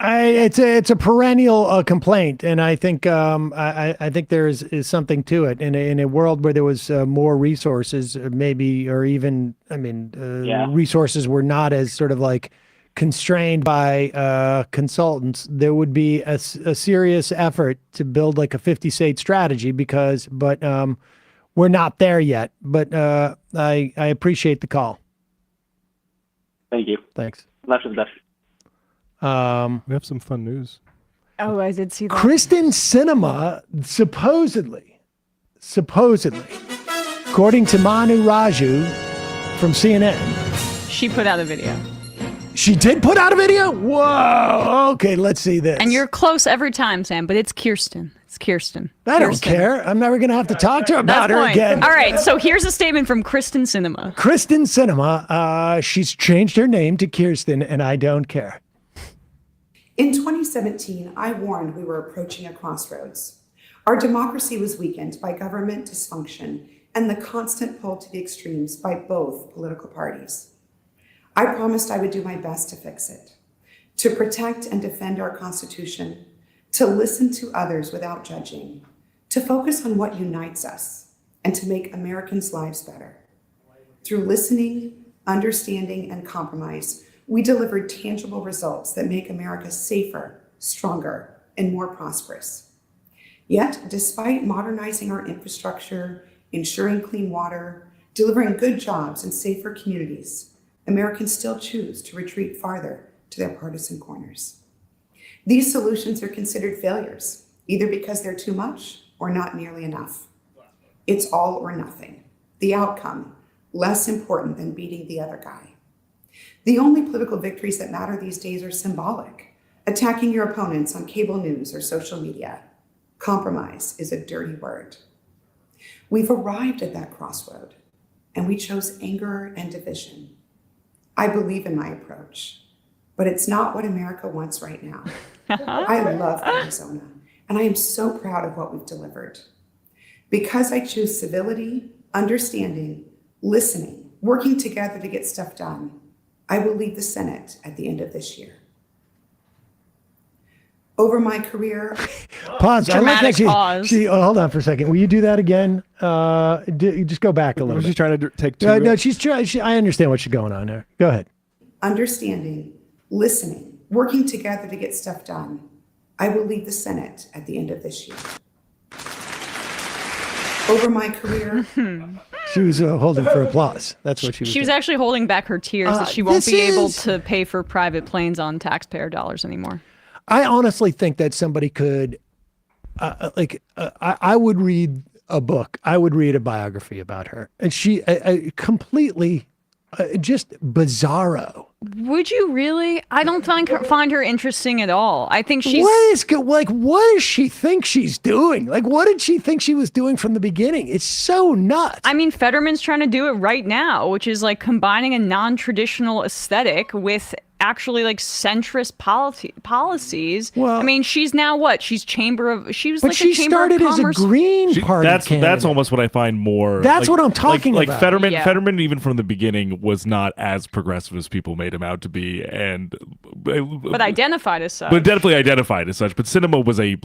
it's a perennial complaint, and I think I think there is something to it. In a world where there was more resources, maybe, or even, resources were not as sort of like constrained by consultants, there would be a serious effort to build like a 50-state strategy but we're not there yet. But I appreciate the call. Thank you. Thanks. Left is best. We have some fun news. Oh, I did see that. Kristen Cinema supposedly, according to Manu Raju from CNN, She put out a video. she did put out a video? Whoa. Okay, let's see this. And you're close every time, Sam, but it's Kirsten. It's Kirsten. I don't Kirsten. care. I'm never going to have to talk to her about That's her fine. again. All right, so here's a statement from Kristen Cinema. Kristen Cinema, she's changed her name to Kirsten, and I don't care. In 2017, I warned we were approaching a crossroads. Our democracy was weakened by government dysfunction and the constant pull to the extremes by both political parties. I promised I would do my best to fix it. to protect and defend our Constitution, to listen to others without judging, to focus on what unites us, and to make Americans' lives better. Through listening, understanding, and compromise, we delivered tangible results that make America safer, stronger, and more prosperous. Yet, despite modernizing our infrastructure, ensuring clean water, delivering good jobs and safer communities, Americans still choose to retreat farther to their partisan corners. These solutions are considered failures, either because they're too much or not nearly enough. It's all or nothing. The outcome, less important than beating the other guy. The only political victories that matter these days are symbolic. Attacking your opponents on cable news or social media. Compromise is a dirty word. We've arrived at that crossroad, and we chose anger and division. I believe in my approach, but it's not what America wants right now. I love Arizona, and I am so proud of what we've delivered. Because I choose civility, understanding, listening, working together to get stuff done, I will leave the Senate at the end of this year. Over my career... Pause. Dramatic pause. Hold on for a second. Will you do that again? Just go back a little bit. She's trying to take two. No, she's trying. I understand what's going on there. Go ahead. Understanding, listening, working together to get stuff done. I will leave the Senate at the end of this year. Over my career... She was holding for applause. That's what she was. She was doing. actually holding back her tears that she won't be able is- to pay for private planes on taxpayer dollars anymore. I honestly think that somebody could, I would read a book. I would read a biography about her, and she completely, just bizarro. Would you really? I don't find her interesting at all. I think she's... What does she think she's doing? Like, what did she think she was doing from the beginning? It's so nuts. I mean, Fetterman's trying to do it right now, which is like combining a non-traditional aesthetic with actually like centrist policies. Well, I mean, she's now what? She's chamber of... She was but like she a chamber started of as a commerce... Green Party That's candidate. almost what I find more. That's what I'm talking like about. Fetterman, Yeah. Fetterman, even from the beginning, was not as progressive as people made him out to be, and But identified as such. but definitely identified as such. But Sinema was a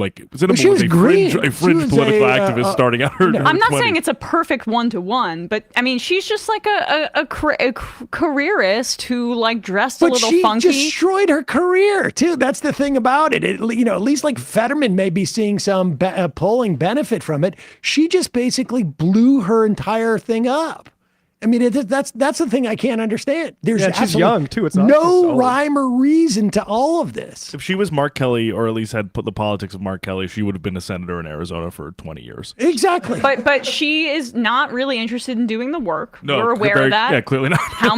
she was green. fringe She was political a, activist starting out. Her I'm not 20s. saying it's a perfect one-to-one, but I mean, she's just like a careerist who like dressed a But little she funky. destroyed her career too. That's the thing about it. At least like Fetterman may be seeing some polling benefit from it. She just basically blew her entire thing up. I mean, that's the thing I can't understand. There's Yeah, she's absolutely young, too. It's not no just old. rhyme or reason to all of this. If she was Mark Kelly, or at least had put the politics of Mark Kelly, she would have been a senator in Arizona for 20 years. Exactly. But she is not really interested in doing the work. No, We're aware of that. Yeah, clearly not. How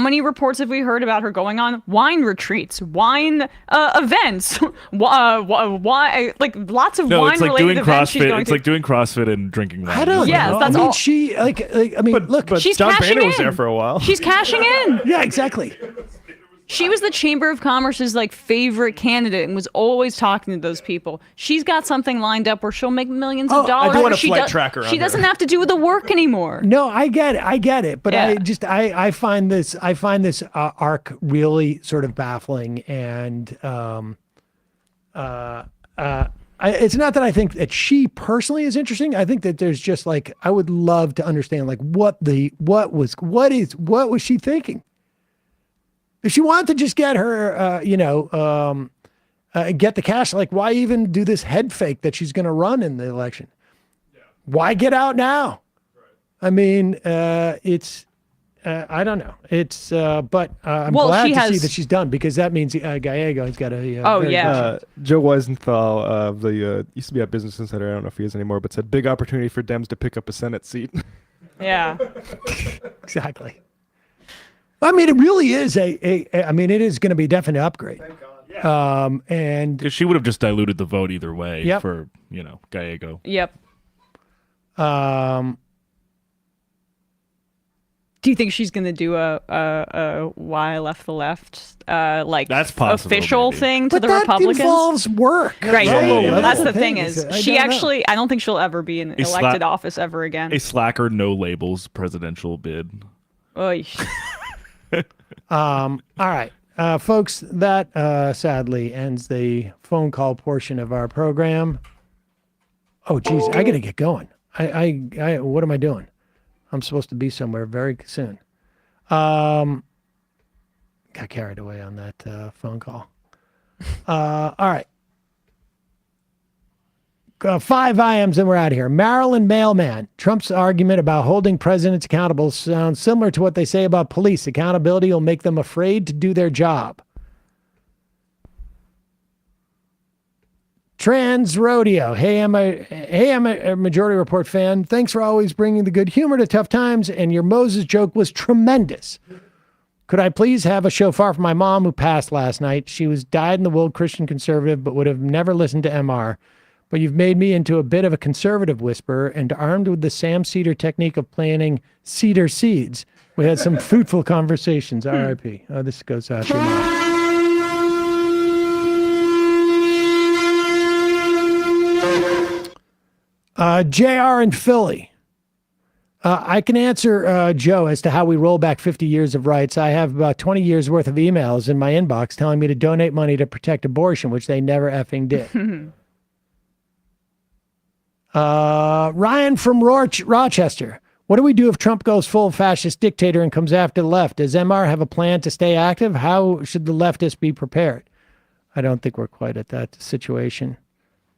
many reports have we heard about her going on wine retreats, wine events, why like lots of No, wine it's like related doing events she's CrossFit. going It's to. like doing CrossFit and drinking wine. I don't Yes, know. that's I mean, all. she I mean, look. But She's John cashing Boehner was in. there for a while. She's cashing in. Yeah, exactly. She was the Chamber of Commerce's like favorite candidate and was always talking to those people. She's got something lined up where she'll make millions of dollars. I do want where a she flight tracker on She her. doesn't have to do the work anymore. No, I get it. But Yeah. I find this arc really sort of baffling, and it's not that I think that she personally is interesting. I think that there's just like, I would love to understand like what was she thinking? If she wanted to just get her, get the cash, like why even do this head fake that she's going to run in the election? Why get out now? I mean, it's, I don't know. It's, but I'm glad to see that she's done, because that means Gallego has got a. Joe Weisenthal of the used to be at Business Insider. I don't know if he is anymore, but said big opportunity for Dems to pick up a Senate seat. Yeah. Exactly. I mean, it really is I mean, it is going to be a definite upgrade. Thank God. And 'Cause she would have just diluted the vote either way. Yep. For Gallego. Yep. Do you think she's going to do a why I left the left like That's possible, official maybe. thing to But the that Republicans? involves work. Right. Yeah. That's the thing is, I she don't know. actually, I don't think she'll ever be in A sla- elected office ever again. A slacker, no labels presidential bid. Oy. All right. Folks, that sadly ends the phone call portion of our program. Oh, geez, I got to get going. What am I doing? I'm supposed to be somewhere very soon. Got carried away on that phone call. All right. 5 IMs and we're out of here. Maryland mailman. Trump's argument about holding presidents accountable sounds similar to what they say about police. Accountability will make them afraid to do their job. Trans Rodeo. Hey, I'm a Majority Report fan. Thanks for always bringing the good humor to tough times, and your Moses joke was tremendous. Could I please have a shofar for my mom who passed last night? She was dyed-in-the-wool Christian conservative, but would have never listened to MR. But you've made me into a bit of a conservative whisperer, and armed with the Sam Seder technique of planting cedar seeds, we had some fruitful conversations. R.I.P. Oh, this goes out to your mom. JR in Philly. I can answer Joe as to how we roll back 50 years of rights. I have about 20 years worth of emails in my inbox telling me to donate money to protect abortion, which they never effing did. Ryan from Rochester. What do we do if Trump goes full fascist dictator and comes after the left? Does MR have a plan to stay active? How should the leftists be prepared? I don't think we're quite at that situation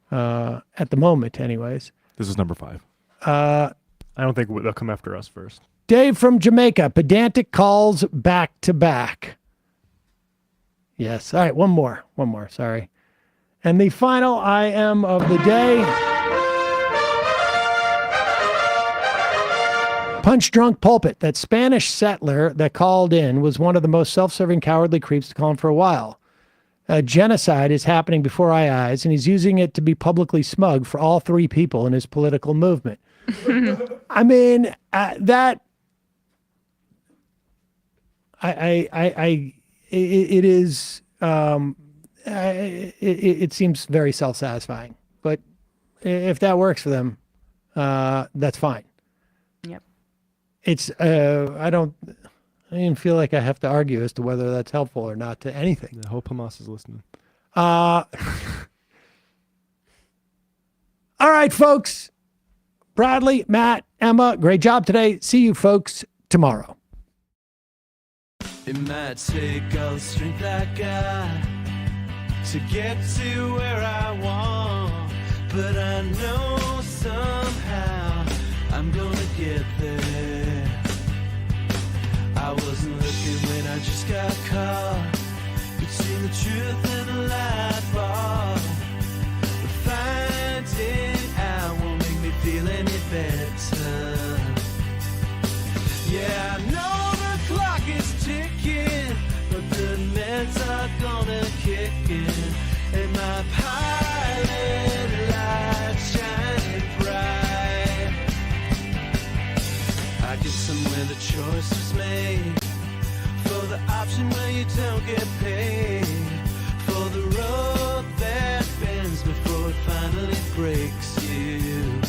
at the moment anyways. This is number 5. I don't think they'll come after us first. Dave from Jamaica. Pedantic calls back to back. Yes. All right. One more. Sorry. And the final IM of the day. Punch Drunk Pulpit. That Spanish settler that called in was one of the most self-serving cowardly creeps to call him for a while. Genocide is happening before our eyes, and he's using it to be publicly smug for all 3 people in his political movement. I mean, it is, it seems very self-satisfying, but if that works for them, that's fine. Yep. It's, I don't even feel like I have to argue as to whether that's helpful or not to anything. I hope Hamas is listening. All right, folks. Bradley, Matt, Emma, great job today. See you folks tomorrow. It might take all the strength I got to get to where I want, but I know somehow I'm gonna get there. I wasn't looking when I just got caught between the truth and the light bar, but finding out won't make me feel any better. Yeah, I know the clock is ticking, but the meds are gonna kick in, and my pilot light shining bright. I get somewhere the choice was made, for the option where you don't get paid, for the road that bends before it finally breaks you.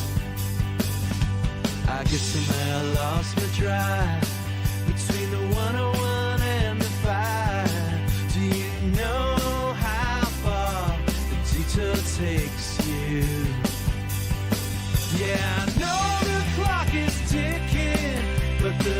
I guess somehow I lost my drive between the 101 and the 5. Do you know how far the detour takes you? Yeah, I know the clock is ticking, but the